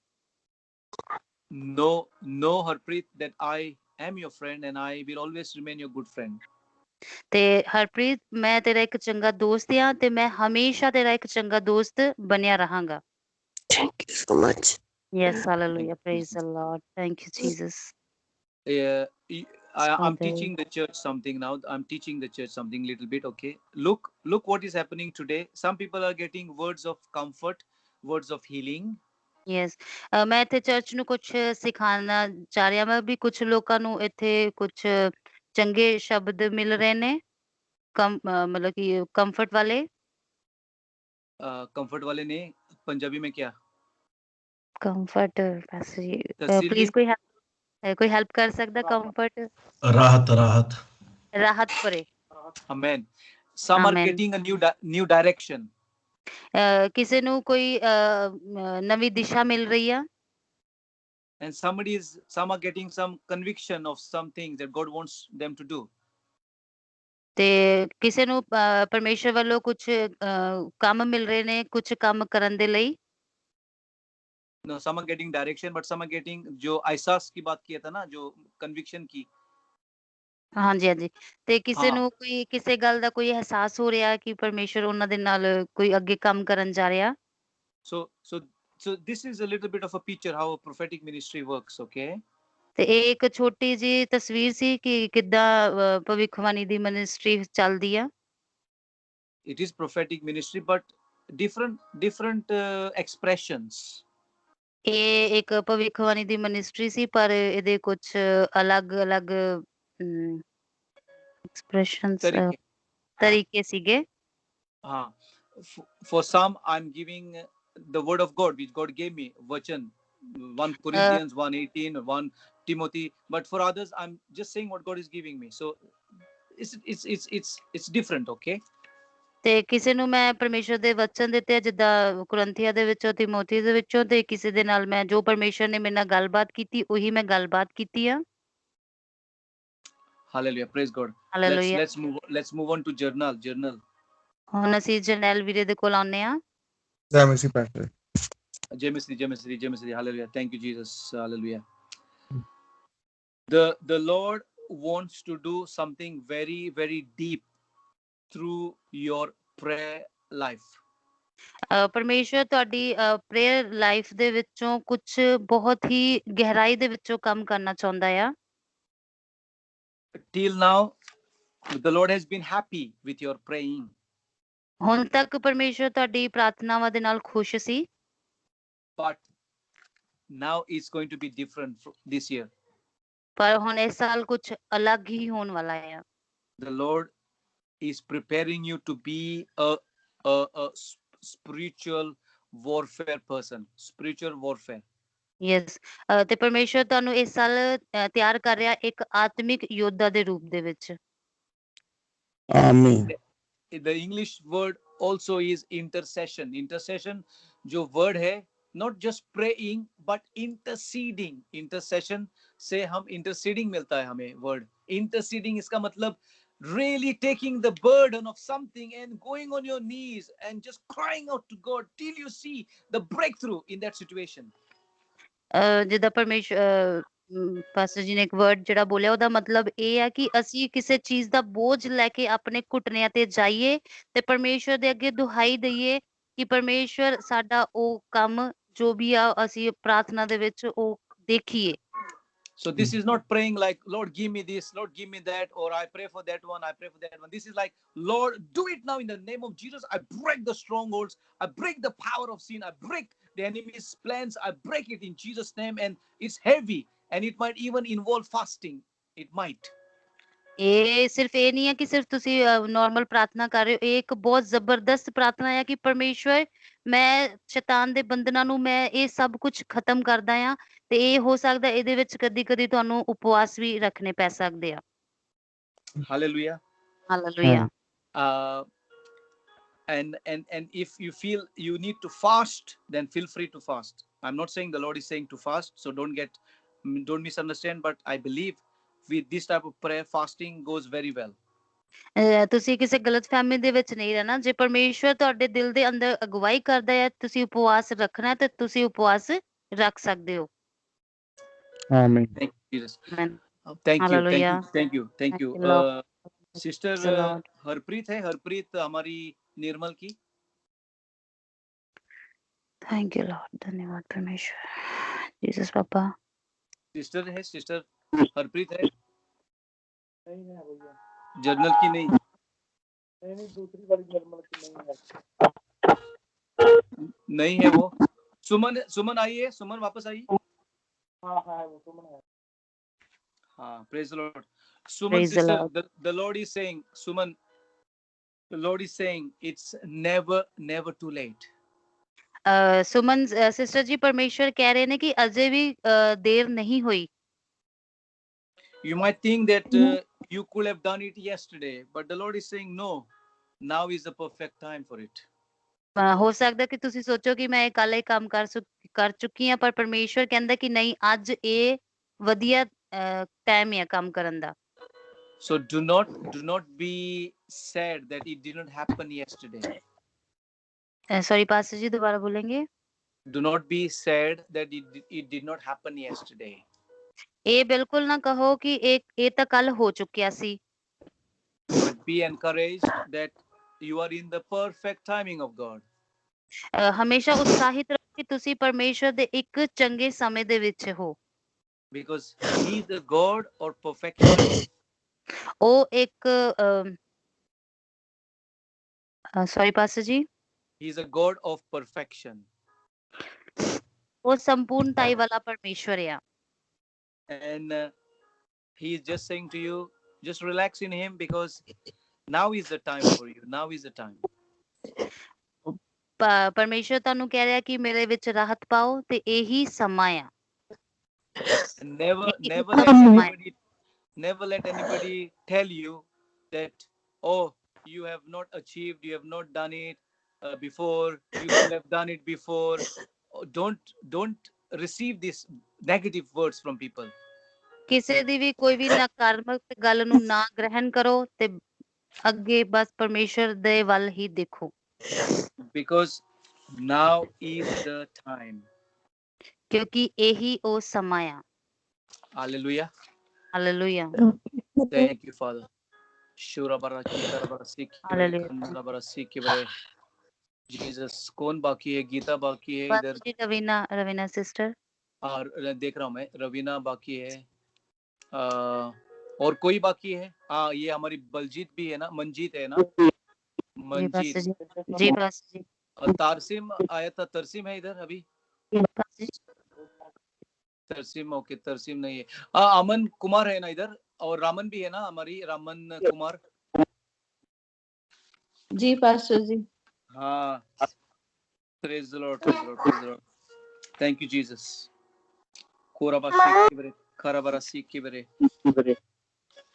No Harpreet, that I am your friend and I will always remain your good friend. ਤੇ ਹਰਪ੍ਰੀਤ ਮੈਂ ਤੇਰਾ ਇੱਕ ਚੰਗਾ ਦੋਸਤ ਆ ਤੇ ਮੈਂ ਹਮੇਸ਼ਾ ਤੇਰਾ ਇੱਕ ਚੰਗਾ ਦੋਸਤ ਬਣਿਆ ਰਹਾਂਗਾ। Thank you so much. Yes, hallelujah, praise the Lord, thank you Jesus. I'm teaching the church something now. I'm teaching the church something little bit. Okay, look what is happening today. Some people are getting words of comfort, words of healing. Yes, ਮੈਂ ਇੱਥੇ ਚਰਚ ਨੂੰ ਕੁਛ ਸਿਖਾਉਣਾ ਚਾਹ ਰਿਹਾ ਮੈਂ ਵੀ ਕੁਛ ਲੋਕਾਂ ਨੂੰ ਇੱਥੇ ਕੁਛ ਚੰਗੇ ਸ਼ਬਦ ਮਿਲ ਰਹੇ ਨੇ, ਮਤਲਬ ਕਿ ਕੰਫਰਟ ਵਾਲੇ। कंफर्ट वाले ने पंजाबी में क्या? ਕੰਫਰਟ ਜੀ तसल्ली? ਪਲੀਜ਼ ਕੋਈ ਹੈਲਪ ਕਰ ਸਕਦਾ? ਕੰਫਰਟ, राहत राहत ਰਾਹਤ ਭਰੇ। Amen. Some are Amen. getting a new direction. ਕਿਸੇ ਨੂੰ ਕੋਈ ਨਵੀਂ ਦਿਸ਼ਾ ਮਿਲ ਰਹੀ ਆ। And some are getting some conviction of some things that God wants them to do. ਤੇ ਕਿਸੇ ਨੂੰ ਪਰਮੇਸ਼ਰ ਵੱਲੋਂ ਕੁਝ ਕੰਮ ਮਿਲ ਰਹੇ ਨੇ, ਕੁਝ ਕੰਮ ਕਰਨ ਦੇ ਲਈ। No, some are getting direction, but some are getting जो एहसास की बात किया था ना, जो conviction की। ਹਾਂਜੀ ਹਾਂਜੀ, ਤੇ ਕਿਸੇ हाँ। ਨੂੰ ਕੋਈ ਕਿਸੇ ਗੱਲ ਦਾ ਕੋਈ ਅਹਿਸਾਸ ਹੋ ਰਿਹਾ ਕਿ ਪਰਮੇਸ਼ਰ ਉਹਨਾਂ ਦੇ ਨਾਲ ਕੋਈ ਅੱਗੇ ਕੰਮ ਕਰਨ ਜਾ ਰਿਹਾ। So So this is a little bit of a picture how a prophetic ministry works, okay? ਤੇ ਇਹ ਇੱਕ ਛੋਟੀ ਜਿਹੀ ਤਸਵੀਰ ਸੀ ਕਿ ਕਿੱਦਾਂ ਭਵਿੱਖਬਾਣੀ ਦੀ ਮਿਨਿਸਟਰੀ ਚੱਲਦੀ ਆ। It is prophetic ministry, but different expressions. ਇਹ ਇੱਕ ਭਵਿੱਖਬਾਣੀ ਦੀ ਮਿਨਿਸਟਰੀ ਸੀ ਪਰ ਇਹਦੇ ਕੁਝ ਅਲੱਗ-ਅਲੱਗ ਐਕਸਪ੍ਰੈਸ਼ਨਸ ਤਰੀਕੇ ਸੀਗੇ। हाँ, for some I'm giving the word of God which God gave me, vachan, 1 Corinthians 1:18, 1 Timothy, but for others I'm just saying what God is giving me. So it's different, okay? ਤੇ ਕਿਸੇ ਨੂੰ ਮੈਂ ਪਰਮੇਸ਼ਰ ਦੇ ਵਚਨ ਦਿੱਤੇ ਜਿੱਦਾਂ ਕੁਰਿੰਥੀਆਂ ਦੇ ਵਿੱਚੋਂ ਤਿਮੋਥੀ ਦੇ ਵਿੱਚੋਂ ਤੇ ਕਿਸੇ ਦੇ ਨਾਲ ਮੈਂ ਜੋ ਪਰਮੇਸ਼ਰ ਨੇ ਮੇਰੇ ਨਾਲ ਗੱਲਬਾਤ ਕੀਤੀ ਉਹੀ ਮੈਂ ਗੱਲਬਾਤ ਕੀਤੀ ਆ। Hallelujah, praise God. Hallelujah. Let's move on to journal. ਹੁਣ ਅਸੀਂ ਜਰਨੈਲ ਵੀਰੇ ਦੇ ਕੋਲ ਆਉਂਦੇ ਆ। ਜੈ ਮਸੀਹ ਪਾਸਟਰ। ਜੈ ਮਸੀਹ, hallelujah, thank you Jesus, hallelujah. The Lord wants to do something very very deep through your prayer life. ਪਰਮੇਸ਼ਰ ਤੁਹਾਡੀ ਪ੍ਰੇਅਰ ਲਾਈਫ ਦੇ ਵਿੱਚੋਂ ਕੁਝ ਬਹੁਤ ਹੀ ਗਹਿਰਾਈ ਦੇ ਵਿੱਚੋਂ ਕੰਮ ਕਰਨਾ ਚਾਹੁੰਦਾ ਆ। Till now the Lord has been happy with your praying. ਹੁਣ ਤੱਕ ਪਰਮੇਸ਼ਰ ਤੁਹਾਡੀ ਪ੍ਰਾਰਥਨਾਵਾਂ ਦੇ ਨਾਲ ਖੁਸ਼ ਸੀ। But now it's going to be different this year. ਪਰ ਹੁਣ ਇਸ ਸਾਲ ਕੁਝ ਅਲੱਗ ਹੀ ਹੋਣ ਵਾਲਾ ਆ। The Lord is preparing you to be a spiritual warfare person, spiritual warfare. Yes ਤੇ ਪਰਮੇਸ਼ਰ ਤੁਹਾਨੂੰ ਇਸ ਸਾਲ ਤਿਆਰ ਕਰ ਰਿਹਾ ਇੱਕ ਆਤਮਿਕ ਯੋਧਾ ਦੇ ਰੂਪ ਦੇ ਵਿੱਚ। ਆਮੀਨ। The English word also is intercession. Intercession जो word है, not just praying but interceding. Intercession से हम interceding मिलता है हमें word. Interceding इसका मतलब really taking the burden of something and going on your knees and just crying out to God till you see the breakthrough in that situation. ਜਿੱਦਾਂ ਪਰਮੇਸ਼ਰ ਪਾਸਟਰ ਜੀ ਨੇ ਇੱਕ ਵਰਡ ਜਿਹੜਾ ਬੋਲਿਆ ਉਹਦਾ ਮਤਲਬ ਇਹ ਹੈ ਕਿ ਅਸੀਂ ਕਿਸੇ ਚੀਜ਼ ਦਾ ਬੋਝ ਲੈ ਕੇ ਆਪਣੇ ਘੁਟਨਿਆਂ ਤੇ ਜਾਈਏ ਤੇ ਪਰਮੇਸ਼ਰ ਦੇ ਅੱਗੇ ਦੁਹਾਈ ਦਈਏ ਕਿ ਪਰਮੇਸ਼ਰ ਸਾਡਾ ਉਹ ਕੰਮ ਜੋ ਵੀ ਆ ਅਸੀਂ ਪ੍ਰਾਰਥਨਾ ਦੇ ਵਿੱਚ ਉਹ ਦੇਖੀਏ। So this is not praying like, Lord, give me this, Lord, give me that, or I pray for that one, I pray for that one. This is like, Lord, do it now in the name of Jesus. I break the strongholds. I break the power of sin. I break the enemy's plans. I break it in Jesus' name. And it's heavy. And it might even involve fasting. It might. ਇਹ ਸਿਰਫ ਇਹ ਨਹੀਂ ਹੈ ਕਿ ਸਿਰਫ ਤੁਸੀਂ ਨਾਰਮਲ ਪ੍ਰਾਰਥਨਾ ਕਰ ਰਹੇ ਹੋ। ਇਹ ਇੱਕ ਬਹੁਤ ਜ਼ਬਰਦਸਤ ਪ੍ਰਾਰਥਨਾ ਹੈ ਕਿ ਪਰਮੇਸ਼ਵਰ ਮੈਂ ਸ਼ੈਤਾਨ ਦੇ ਬੰਧਨਾਂ ਨੂੰ ਮੈਂ ਇਹ ਸਭ ਕੁਝ ਖਤਮ ਕਰਦਾ ਆ ਤੇ ਇਹ ਹੋ ਸਕਦਾ ਇਹਦੇ ਵਿੱਚ ਕਦੀ-ਕਦੀ ਤੁਹਾਨੂੰ ਉਪਵਾਸ ਵੀ ਰੱਖਣੇ ਪੈ ਸਕਦੇ ਆ। Hallelujah. Hallelujah. And if you feel you need to fast, then feel free to fast. I'm not saying the Lord is saying to fast, so don't misunderstand, but I believe with this type of prayer, fasting goes very well. ਤੁਸੀਂ ਕਿਸੇ ਗਲਤਫਹਿਮੀ ਦੇ ਵਿੱਚ ਨਹੀਂ ਰਹਿਣਾ। ਜੇ ਪਰਮੇਸ਼ਵਰ ਤੁਹਾਡੇ ਦਿਲ ਦੇ ਅੰਦਰ ਅਗਵਾਈ ਕਰਦਾ ਹੈ ਤੁਸੀਂ ਉਪਵਾਸ ਰੱਖਣਾ ਤੇ ਤੁਸੀਂ ਉਪਵਾਸ ਰੱਖ ਸਕਦੇ ਹੋ। ਆਮੀਨ। Thank you, Jesus. Amen. Thank you. Hallelujah. Thank you. Thank you, Lord. Sister Praise the Lord. Harpreet है, हरप्रीत हमारी निर्मल की। Thank you Lord. धन्यवाद परमेश्वर। जीसस पापा। सिस्टर है, सिस्टर हरप्रीत है, नहीं है भैया, जर्नल की नहीं। नहीं दूसरी वाली जर्मन की नहीं है। नहीं है वो। सुमन आई है, सुमन वापस आई। हाँ वो सुमन है। हाँ, praise the Lord. Suman Praise the sister, Lord. the Lord is saying, Suman, the Lord is saying it's never too late. Suman sister ji परमेश्वर कह रहे ने कि अजय भी देर नहीं हुई। You might think that you could have done it yesterday, but the Lord is saying no, now is the perfect time for it. ਹੋ ਸਕਦਾ ਕਿ ਤੁਸੀਂ ਸੋਚੋ ਕਿ ਮੈਂ ਇਹ ਕੱਲ ਇਹ ਕੰਮ ਕਰ ਚੁੱਕੀ ਹਾਂ ਪਰ ਪਰਮੇਸ਼ਵਰ ਕਹਿੰਦਾ ਕਿ ਨਹੀਂ ਅੱਜ ਇਹ ਵਧੀਆ ਟਾਈਮ ਹੈ ਕੰਮ ਕਰਨ ਦਾ। So do not be sad that it did not happen yesterday. Sorry pastor ji दोबारा बोलेंगे। Do not be sad that it did not happen yesterday. ਇਹ ਬਿਲਕੁਲ ਨਾ ਕਹੋ ਕਿ ਇਹ ਤਾਂ ਕੱਲ ਹੋ ਚੁੱਕਿਆ ਸੀ। But be encouraged that you are in the perfect timing of God. ਹਮੇਸ਼ਾ ਉਤਸ਼ਾਹਿਤ ਰਹੋ ਕਿ ਤੁਸੀਂ ਪਰਮੇਸ਼ਰ ਦੇ ਇੱਕ ਚੰਗੇ ਸਮੇਂ ਦੇ ਵਿੱਚ ਹੋ। because he is the God or perfection. ਉਹ ਇੱਕ ਸੌਰੀ ਪਾਸਟਰ ਜੀ, He is a God of perfection. ਉਹ ਸੰਪੂਰਨਤਾਈ ਵਾਲਾ ਪਰਮੇਸ਼ਵਰ ਆ। And he is just saying to you, just relax in him because now is the time for you. Now is the time. ਪਰਮੇਸ਼ਵਰ ਤੁਹਾਨੂੰ ਕਹਿ ਰਿਹਾ ਕਿ ਮੇਰੇ ਵਿੱਚ ਰਾਹਤ ਪਾਓ ਤੇ ਇਹੀ ਸਮਾਂ ਆ। And never let anybody tell you that, oh, you have not achieved, you have not done it before, you should have done it before. Don't receive these negative words from people. ਕਿਸੇ ਦੀ ਵੀ ਕੋਈ ਵੀ ਨਕਾਰਾਤਮਕ ਗੱਲ ਨੂੰ ਨਾ ਗ੍ਰਹਿਣ ਕਰੋ ਤੇ ਅੱਗੇ ਬਸ ਪਰਮੇਸ਼ਰ ਦੇ ਵੱਲ ਹੀ ਦੇਖੋ। Because now is the time. ਕਿਉਂਕਿ ਇਹੀ ਉਹ ਸਮਾਂ ਆ। Hallelujah. Hallelujah. Thank you, Father. Shura bara kita bara sikhi Hallelujah. khandana bara sikhi bare. Jesus, कौन बाकी है? गीता बाकी है इधर। जी रवीना सिस्टर। और देख रहा हूँ मैं, रवीना बाकी है। और कोई बाकी है? हाँ, ये हमारी बलजीत भी है ना, मंजीत है ना, मंजीत। जी पास्टर जी। और तारसिम आया था, तरसीम है इधर अभी? तरसीम, ओके, तरसीम नहीं है। अमन कुमार है ना इधर, और रामन भी है ना, हमारी रामन कुमार। जी पास्टर जी। हाँ, praise the Lord, praise the Lord, praise the Lord. Thank you, Jesus. Korabasi kibre, karabarasi kibre,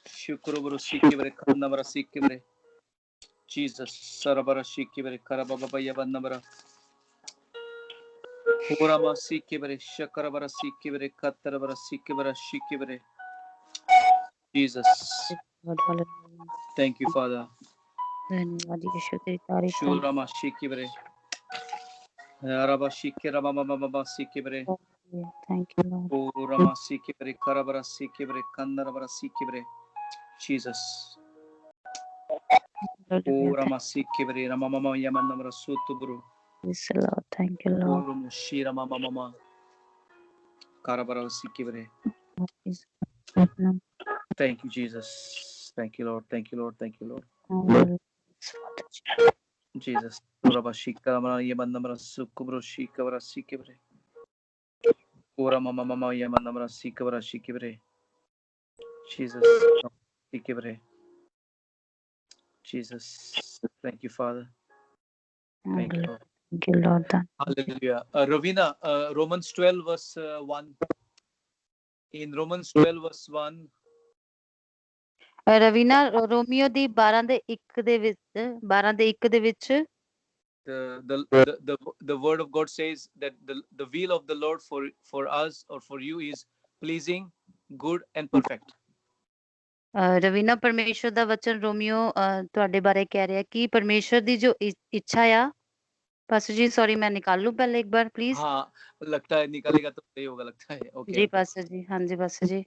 shukroborosi kibre, kanabarasi kibre. Jesus, sarabarasi kibre, karababa yabanabara. Korabasi kibre, shakarabarasi kibre, katarabarasi kibre, shikibre. Jesus. Thank you, Father. Shurama shikibre. Araba shikira mama sikibre. Thank you, Lord. Korama sikibre, karabarasi kibre, kanarabarasi kibre. Jesus. Korama sikibre, ramama yamanamara sutubru. Yes, Lord. Thank you, Lord. Korum shira mama karabarasi kibre. Thank you, Jesus. Thank you, Lord. Thank you, Lord. Thank you, Lord. Jesus. Koraba shikara yamanamara sukubru shikabara sikibre. Korama mama yamanamara sikabara shikibre. Jesus. Sikibre. Jesus. Thank you, Father. Thank you, Lord. Thank you, Lord. Hallelujah. Ravina, Romans 12 verse 1. In Romans 12 verse 1. Raveena Romeo ਦੀ 12 ਦੇ 1 ਦੇ ਵਿੱਚ The word of God says that the will of the Lord for us or for you is pleasing, good and perfect. Raveena ਪਰਮੇਸ਼ਰ ਦਾ ਵਚਨ ਰੋਮੀਓ ਤੁਹਾਡੇ ਬਾਰੇ ਕਹਿ ਰਿਹਾ ਕਿ ਪਰਮੇਸ਼ਰ ਦੀ ਜੋ ਇੱਛਾ ਆ। पास्टर जी सॉरी, मैं निकाल लूं पहले एक बार प्लीज। हाँ, लगता है निकालेगा तो सही होगा, लगता है। Okay ji pastor ji. हाँ जी पास्टर जी।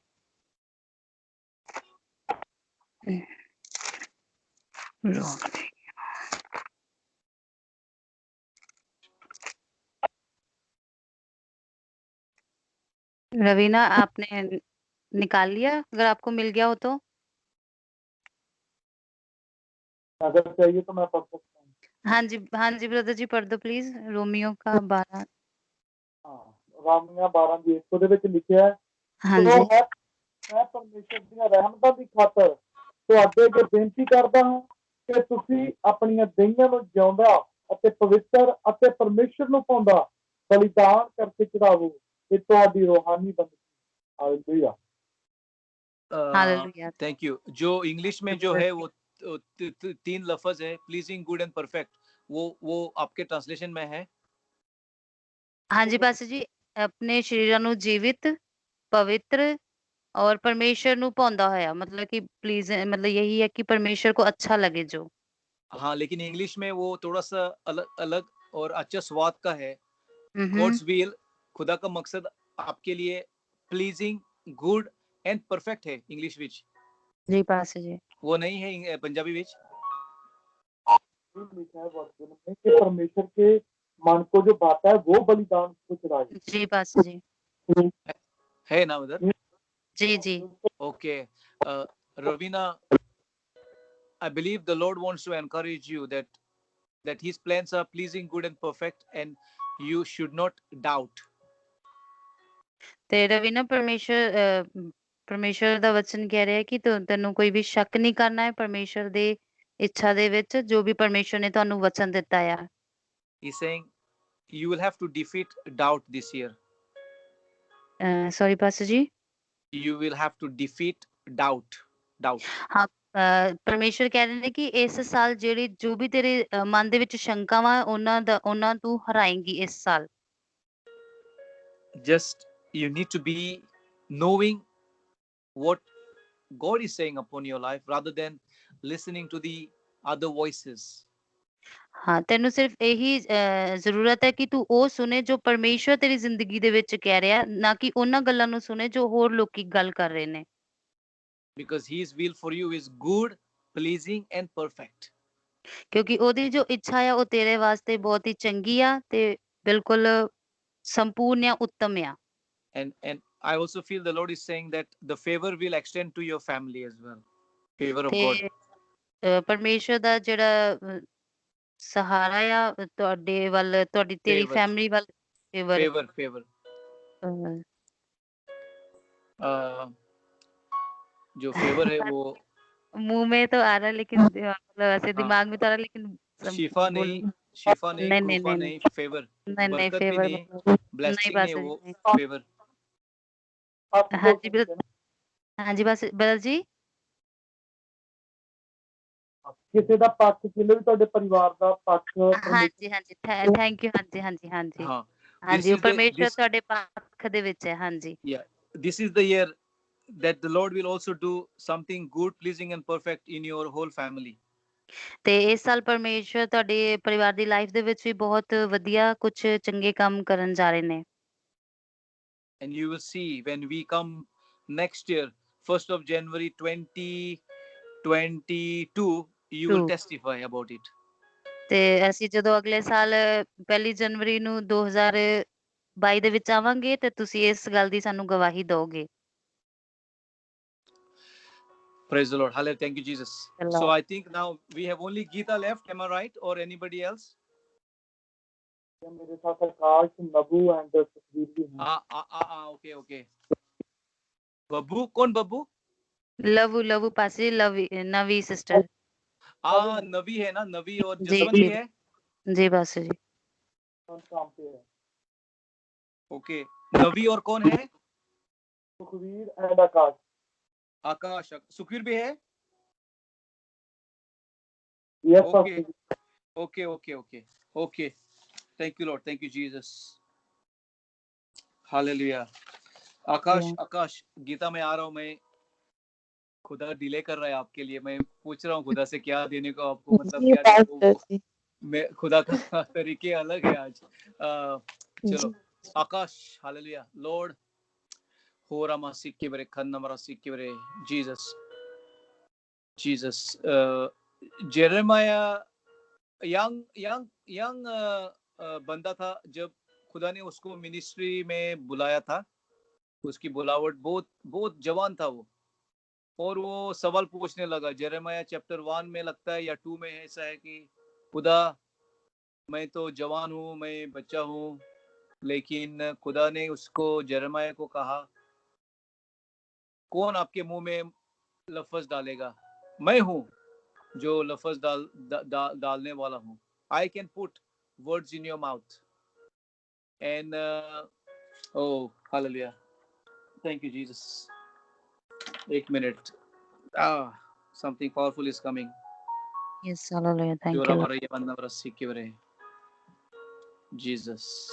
रवीना आपने निकाल लिया, अगर आपको मिल गया हो तो? अगर चाहिए तो मैं पढ़ सकता हूँ। हाँ जी ब्रदर जी, पढ़ दो प्लीज। रोमियो का 12। ਰਾਮੀਆਂ 12 ਦੀ 1 ਦੇ ਵਿੱਚ ਲਿਖਿਆ ਹੈ, हाँ जी। ਮੈਂ ਪਰਮੇਸ਼ਰ ਦੀਆਂ ਰਹਿਮਤਾਂ ਦੀ ਖਾਤਰ ਤੁਹਾਡੇ ਅੱਗੇ ਬੇਨਤੀ ਕਰਦਾ ਹਾਂ ਕਿ ਤੁਸੀਂ ਆਪਣੀਆਂ ਦੇਹੀਆਂ ਨੂੰ ਜਿਉਂਦਾ ਅਤੇ ਪਵਿੱਤਰ ਅਤੇ ਪਰਮੇਸ਼ਰ ਨੂੰ ਭਾਉਂਦਾ ਬਲੀਦਾਨ ਕਰਕੇ ਚੜਾਵੋ, ਇਹ ਤੁਹਾਡੀ ਰੂਹਾਨੀ ਬੰਦਗੀ। हालेलुया। हालेलुया। Thank you. जो इंग्लिश में जो है वो 3 लफ्ज है, प्लीजिंग, गुड एंड परफेक्ट। वो आपके ट्रांसलेशन में है? हाँ जी पास्टर जी, अपने शरीर ਨੂੰ ਜੀਵਿਤ, पवित्र और परमेश्वर ਨੂੰ ਭਾਉਂਦਾ ਹੋਇਆ, मतलब कि प्लीज, मतलब यही है कि परमेश्वर को अच्छा लगे जो। हाँ, लेकिन इंग्लिश में वो थोड़ा सा अलग और अच्छा स्वाद का है। गॉड्स विल, खुदा का मकसद आपके लिए प्लीजिंग, गुड एंड परफेक्ट है इंग्लिश विच। जी पास्टर जी। वो नहीं है पंजाबी विच। लिखा है वचन में कि परमेश्वर के मन को जो भाता है वो बलिदान को चढ़ाए। जी पास्टर जी। है ना उधर? जी जी। Okay. Ravina, I believe the Lord wants to encourage you that His plans are pleasing, good, and perfect, and you should not doubt. ਤੇ ਰਵੀਨਾ ਪਰਮੇਸ਼ਰ ਦਾ ਵਚਨ ਕਹਿ ਰਿਹਾ ਕਿ ਤੈਨੂੰ ਕੋਈ ਵੀ ਸ਼ੱਕ ਨਹੀਂ ਕਰਨਾ ਹੈ ਪਰਮੇਸ਼ਰ ਦੇ ਇੱਛਾ ਦੇ ਵਿੱਚ ਜੋ ਵੀ ਪਰਮੇਸ਼ਰ ਨੇ ਤੁਹਾਨੂੰ ਵਚਨ ਦਿੱਤਾ ਆ। He's saying you will have to defeat doubt this year. Sorry pastor ਜੀ। You will have to defeat doubt. ਹਾਂ ਪਰਮੇਸ਼ਰ ਕਹਿ ਰਹੇ ਨੇ ਕਿ ਇਸ ਸਾਲ ਜਿਹੜੀ ਜੋ ਵੀ ਤੇਰੇ ਮਨ ਦੇ ਵਿੱਚ ਸ਼ੰਕਾ ਵਾ ਉਹਨਾਂ ਤੂੰ ਹਰਾਏਂਗੀ ਇਸ ਸਾਲ। Just you need to be knowing what God is saying upon your life rather than listening to the other voices. ਹਾਂ ਤੈਨੂੰ ਸਿਰਫ ਇਹੀ ਜ਼ਰੂਰਤ ਹੈ ਕਿ ਤੂੰ ਉਹ ਸੁਣੇ ਜੋ ਪਰਮੇਸ਼ਰ ਤੇਰੀ ਜ਼ਿੰਦਗੀ ਦੇ ਵਿੱਚ ਕਹਿ ਰਿਹਾ, ਨਾ ਕਿ ਉਹਨਾਂ ਗੱਲਾਂ ਨੂੰ ਸੁਣੇ ਜੋ ਹੋਰ ਲੋਕੀ ਗੱਲ ਕਰ ਰਹੇ ਨੇ। Because His will for you is good, pleasing, and perfect. ਕਿਉਂਕਿ ਉਹਦੀ ਜੋ ਇੱਛਾ ਆ ਉਹ ਤੇਰੇ ਵਾਸਤੇ ਬਹੁਤ ਹੀ ਚੰਗੀ ਆ ਤੇ ਬਿਲਕੁਲ ਸੰਪੂਰਨ ਆ, ਉੱਤਮ ਆ। And I also feel the Lord is saying that the favor will extend to your family as well. Favor of God. ਤੇ ਪਰਮੇਸ਼ਰ ਦਾ ਜਿਹੜਾ ਸਹਾਰਾ ਆ ਤੁਹਾਡੇ ਵੱਲ, ਤੇਰੀ Favor. ਫੈਮਿਲੀ ਵੱਲ Favor. जो फेवर है वो मुंह में तो आ रहा है लेकिन मतलब ऐसे दिमाग में तो आ रहा है लेकिन शिफा नहीं, कृपा नहीं, फेवर, बरकत भी फेवर नहीं, नहीं ब्लेसिंग नहीं, वो फेवर। हाँ जी बस बदल जी। ਕਿਸੇ ਦਾ ਪੱਖ, ਜਿਹਨੇ ਵੀ ਤੁਹਾਡੇ ਪਰਿਵਾਰ ਦਾ ਪੱਖ। ਹਾਂਜੀ ਥੈਂਕ ਯੂ। ਹਾਂਜੀ ਉਹ ਪਰਮੇਸ਼ਰ ਤੁਹਾਡੇ ਪੱਖ ਦੇ ਵਿੱਚ ਹੈ। ਹਾਂਜੀ। This is the year that the Lord will also do something good, pleasing, and perfect in your whole family. ਤੇ ਇਸ ਸਾਲ ਪਰਮੇਸ਼ਰ ਤੁਹਾਡੇ ਪਰਿਵਾਰ ਦੀ ਲਾਈਫ ਦੇ ਵਿੱਚ ਵੀ ਬਹੁਤ ਵਧੀਆ ਕੁਝ ਚੰਗੇ ਕੰਮ ਕਰਨ ਜਾ ਰਹੇ ਨੇ। And you will see when we come next year, 1st of January 2022, you will testify about it. ਤੇ ਅਸੀਂ ਜਦੋਂ ਅਗਲੇ ਸਾਲ 1 ਜਨਵਰੀ ਨੂੰ 2022 ਦੇ ਵਿੱਚ ਆਵਾਂਗੇ ਤੇ ਤੁਸੀਂ ਇਸ ਗੱਲ ਦੀ ਸਾਨੂੰ ਗਵਾਹੀ ਦਿਓਗੇ। Praise the Lord. Hallelujah. Thank you, Jesus. So I think now we have only Geeta left. Am I right? Or anybody else? मेरे साथ आकाश, नबू एंड सुखबीर भी हैं। Okay. बब्बू, कौन बब्बू? लवू पासी नवी सिस्टर। नवी है ना, नवी और जसवंत भी है। जी बस जी। ओके, नवी और कौन है? सुखबीर एंड आकाश। सुखबीर भी है। Okay. Thank you, Lord. Thank you, Jesus. Hallelujah. आकाश, गीता में आ रहा हूँ मैं। खुदा डिले कर रहा है आपके लिए। मैं पूछ रहा हूँ खुदा से क्या देने को आपको, मतलब क्या मैं खुदा का तरीके अलग है आज। चलो आकाश, हालेलुया। लॉर्ड होरा मासिक के बरे, खन्ना मरासिक के बरे, जीसस। जेरेमाया यंग बंदा था जब खुदा ने उसको मिनिस्ट्री में बुलाया था। उसकी बुलावट बहुत जवान था वो, और वो सवाल पूछने लगा। जेरेमाया चैप्टर 1 में लगता है या 2 में ऐसा है कि खुदा, मैं तो जवान हूँ, मैं बच्चा हूँ, लेकिन खुदा ने उसको, जेरेमाया को कहा, कौन आपके मुंह में लफ्ज डालेगा? मैं हूँ जो लफ्ज डालने वाला हूँ। I can put words in your mouth. And oh, hallelujah. Thank you, Jesus. 1 minute. Something powerful is coming. Yes, hallelujah. Thank you. Jesus.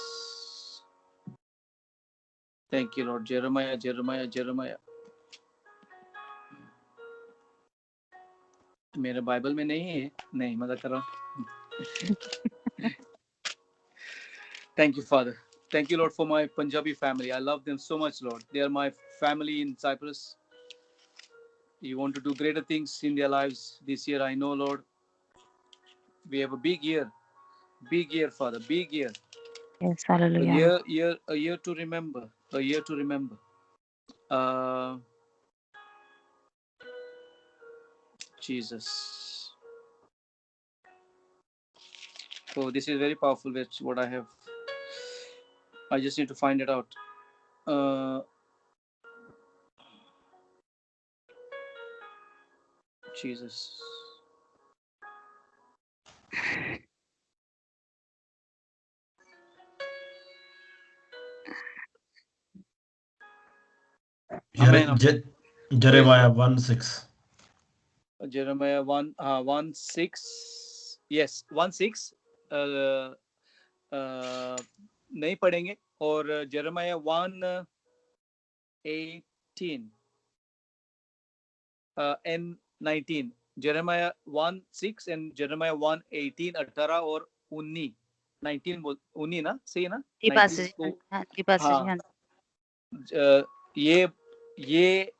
Thank you, Lord. Jeremiah. मेरे बाइबल में नहीं है। नहीं, मदद कर रहा हूँ। Thank you, Father. Thank you, Lord, for my Punjabi family. I love them so much, Lord. They are my family in Cyprus. You want to do greater things in their lives this year, I know, Lord. We have a big year Big year, Father. Big year. Yes, hallelujah. A year to remember. A year to remember. Jesus. Oh, this is very powerful. That's what I have. I just need to find it out. Jesus. Amen. Jeremiah 1:6. Jeremiah 1:6. Yes, 1:6. नहीं पढ़ेंगे. और Jeremiah 1:18 and 19. Jeremiah 1:6 and Jeremiah 1:18, 18 और 19. 19 ना, सही है ना? जी पास्टर जी, पास्टर जी, हाँ. ये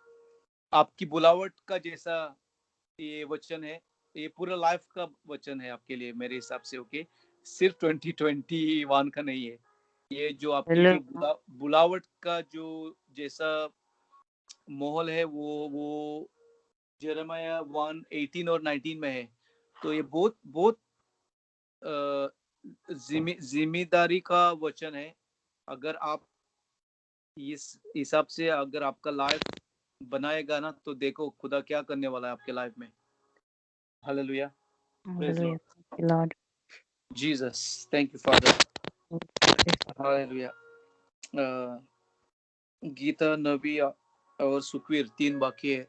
आपकी बुलावट का जैसा ये वचन है. ये पूरा लाइफ का वचन है आपके लिए मेरे हिसाब से. ओके, सिर्फ 2021 का नहीं है. ये जो आपकी जो बुलावट का जो जैसा माहौल है वो जेरेमाया 1:18 और 19 में है. तो ये बहुत जिम्मेदारी का वचन है. अगर आप इस हिसाब से अगर आपका लाइफ बनाएगा ना, तो देखो खुदा क्या करने वाला है आपके लाइफ में. Hallelujah. Hallelujah. Thank you, Lord. Jesus, thank you, Father. Hallelujah. Gita, नबी और सुखवीर 3 बाकी है.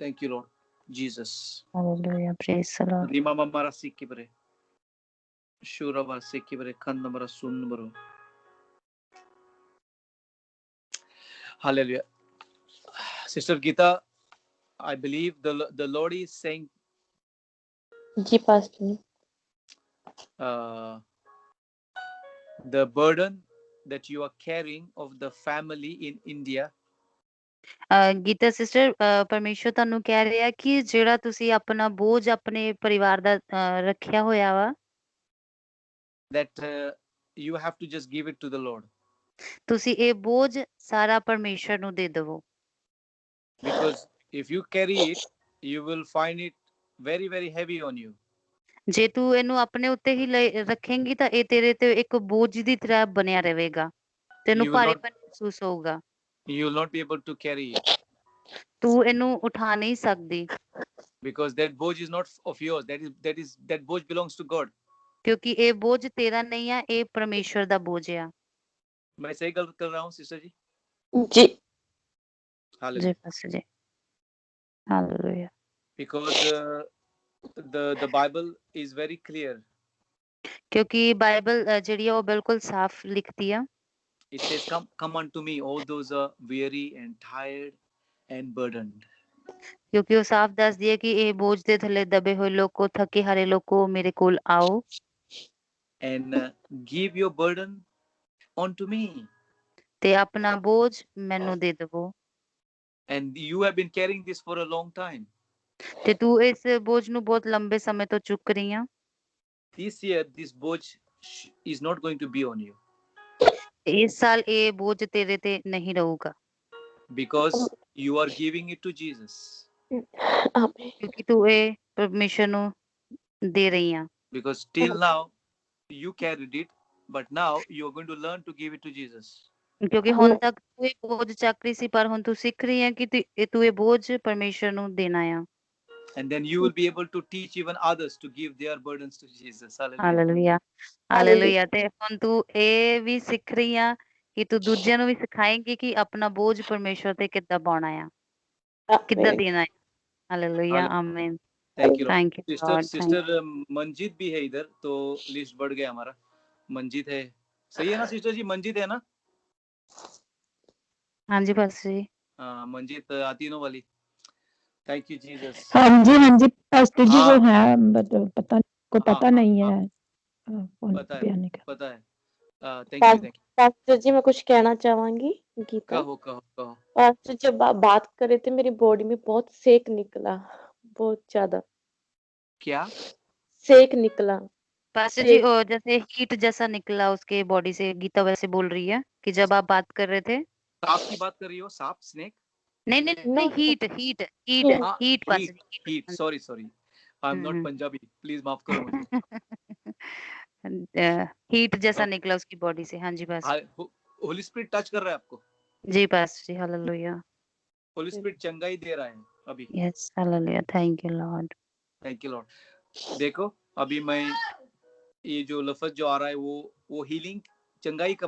Thank you, Lord. Jesus. Hallelujah. Praise the Lord. Rima mamara sikibre. Shura var sikibre kandamara sunbro. Hallelujah. Sister Gita, I believe the Lord is saying, जी pastor, the burden that you are carrying of the family in India. Geeta sister, ਪਰਮੇਸ਼ਵਰ ਤੁਹਾਨੂੰ ਕਹਿ ਰਿਹਾ ਕਿ ਜਿਹੜਾ ਤੁਸੀਂ ਆਪਣਾ ਬੋਝ ਆਪਣੇ ਪਰਿਵਾਰ ਦਾ ਰੱਖਿਆ ਹੋਇਆ ਵਾ, that you have to just give it to the Lord. ਤੁਸੀਂ ਇਹ ਬੋਝ ਸਾਰਾ ਪਰਮੇਸ਼ਵਰ ਨੂੰ ਦੇ ਦੇਵੋ. Because if you carry it, you will find it very very heavy on you. ਜੇ ਤੂੰ ਇਹਨੂੰ ਆਪਣੇ ਉੱਤੇ ਹੀ ਰੱਖੇਂਗੀ ਤਾਂ ਇਹ ਤੇਰੇ ਤੇ ਇੱਕ ਬੋਝ ਦੀ ਤਰ੍ਹਾਂ ਬਣਿਆ ਰਹੇਗਾ. ਤੈਨੂੰ ਭਾਰੀਪਨ ਮਹਿਸੂਸ ਹੋਊਗਾ. You will not be able to carry it. ਤੂੰ ਇਹਨੂੰ ਉਠਾ ਨਹੀਂ ਸਕਦੀ. Because that boj is not of yours. That boj belongs to God. ਕਿਉਂਕਿ ਇਹ ਬੋਝ ਤੇਰਾ ਨਹੀਂ ਆ, ਇਹ ਪਰਮੇਸ਼ਵਰ ਦਾ ਬੋਝ ਆ. मैं सही गलत कर रहा हूँ सिस्टर जी? जी जी pastor ji. Hallelujah. Because the Bible is very clear. क्योंकि बाइबल ਜਿਹੜੀ ਆ ਉਹ ਬਿਲਕੁਲ ਸਾਫ਼ ਲਿਖਦੀ ਆ. It says, come unto me, all those are weary and tired and burdened. ਕਿਉਂਕਿ ਉਹ ਸਾਫ਼ ਦੱਸਦੀ ਹੈ ਕਿ ਇਹ ਬੋਝ ਦੇ ਥੱਲੇ ਦਬੇ ਹੋਏ ਲੋਕੋ, ਥੱਕੇ ਹਾਰੇ ਲੋਕੋ, ਮੇਰੇ ਕੋਲ ਆਓ. And give your burden unto me. ਤੇ ਆਪਣਾ ਬੋਝ ਮੈਨੂੰ ਦੇ ਦੇਵੋ. And you have been carrying this for a long time. ਤੇ ਤੂੰ ਇਸ ਬੋਝ ਨੂੰ ਬਹੁਤ ਲੰਬੇ ਸਮੇਂ ਤੋਂ ਚੁੱਕ ਰਹੀ ਆ. This year this boj is not going to be on you. ਇਸ ਸਾਲ ਇਹ ਬੋਝ ਤੇਰੇ ਤੇ ਨਹੀਂ ਰਹੂਗਾ. Because you are giving it to Jesus. ਕਿਉਂਕਿ ਤੂੰ ਇਹ ਪਰਮੇਸ਼ਰ ਨੂੰ ਦੇ ਰਹੀ ਆ. Because till now you carried it, but now you are going to learn to give it to Jesus. ਕਿਉਂਕਿ ਹੁਣ ਤੱਕ ਤੂੰ ਇਹ ਬੋਝ ਚੱਕ ਰਹੀ ਸੀ, ਪਰ ਹੁਣ ਤੂੰ ਸਿੱਖ ਰਹੀ ਹੈ ਕਿ ਤੂੰ ਇਹ ਬੋਝ ਪਰਮੇਸ਼ਰ ਨੂੰ ਦੇਣਾ ਆ. And then you will be able to teach even others to give their burdens to Jesus. Hallelujah. Hallelujah. ਤੇ ਹੁਣ ਤੂੰ ਇਹ ਵੀ ਸਿੱਖ ਰਹੀ ਆ ਕਿ ਤੂੰ ਦੂਜਿਆਂ ਨੂੰ ਵੀ ਸਿਖਾਏਂਗੀ ਕਿ ਆਪਣਾ ਬੋਝ ਪਰਮੇਸ਼ਰ ਤੇ ਕਿੱਦਾਂ ਪਾਉਣਾ ਆ, ਕਿੱਦਾਂ ਦੇਣਾ है. हालेलुया. आमीन. Thank you, Lord. Thank you, Lord. Sister Manjeet भी है इधर, तो लिस्ट बढ़ गया हमारा. मंजीत है, सही है ना सिस्टर जी? मंजीत है ना? हाँ जी पास्टर जी. हाँ, मंजीत आतीनो वाली. Thank you Jesus. हाँ जी पास्टर जी हाँ. वो है, बट पता नहीं है. पता है. Thank you. पास्टर जी मैं कुछ कहना चाहूंगी. गीता, कहो. पास्टर जब आप बात कर रहे थे मेरी बॉडी में बहुत सेक निकला, बहुत ज्यादा क्या सेक निकला. पास्टर ਤੇ जी जैसे हीट जैसा निकला उसके बॉडी से, गीता वैसे बोल रही है कि जब आप बात कर रहे थे। सांप की बात कर रही हो? सांप, स्नेक? नहीं नहीं ਨਾ नहीं, हीट हीट हीट हीट हाँ, हीट पास्टर हीट, जी, heat, heat. Sorry sorry, I am not Punjabi, please माफ करो मुझे। हीट जैसा ओके, निकला उसकी बॉडी से। हाँ जी पास्टर। होली स्पिरिट टच कर रहा है आपको? जी pastor ji, hallelujah. Holi spirit चंगाई दे रहा है अभी। Yes, hallelujah, thank you Lord. Thank you Lord. देखो अभी मैं ये जो लफ्ज जो आ रहा है वो हीलिंग, चंगाई का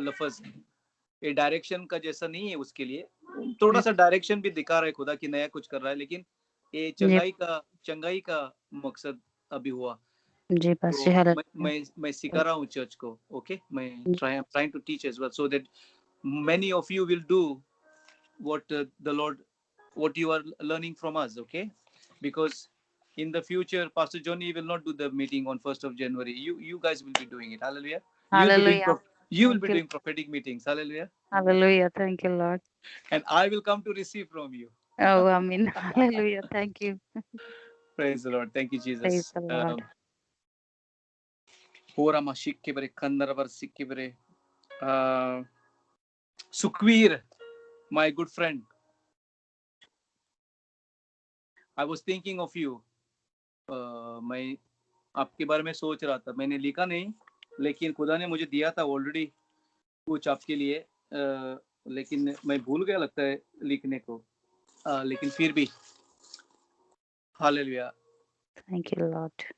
लफ्ज है। ये डायरेक्शन का जैसा नहीं है, उसके लिए थोड़ा सा डायरेक्शन भी दिखा रहा है खुदा कि नया कुछ कर रहा है, लेकिन ये जी चंगाई का मकसद अभी हुआ। जी तो पास्टर जी, हालेलुया। मैं सिखा रहा हूँ चर्च को। ओके, मैं trying to teach as well so that many of you will do what the Lord, what you are learning from us. Okay, because in the future Pastor Johnny will not do the meeting on 1st of January. You guys will be doing it. Hallelujah. You'll be doing hallelujah, you will thank be you, doing prophetic meetings. Hallelujah. Hallelujah, thank you Lord. And I will come to receive from you. ओह आमीन, hallelujah, thank you, Praise the Lord. Thank you, Jesus. Praise the Lord. Hora mashik kebre kandaravar sikkebre. Sukhveer, my good friend, I was thinking of you. मैं आपके बारे में सोच रहा था, मैंने लिखा नहीं, लेकिन खुदा ने मुझे दिया था ऑलरेडी कुछ आपके लिए, लेकिन मैं भूल गया लगता है लिखने को, लेकिन फिर भी हालेलुया। Thank you Lord.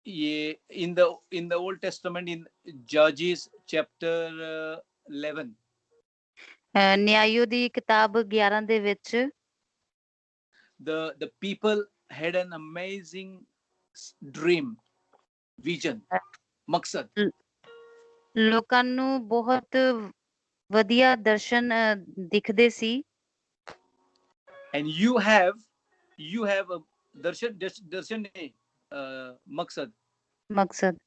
ये इन द ओल्ड टेस्टामेंट, इन जजेस चैप्टर 11, न्यायों ਦੀ किताब 11 ਦੇ ਵਿੱਚ the people had an amazing dream, vision, मकसद। ਲ- ਲੋਕਾਂ ਨੂੰ ਬਹੁਤ ਵਧੀਆ ਦਰਸ਼ਨ ਦਿਖਦੇ ਸੀ। And you have a darshan nahi, मकसद, मकसद।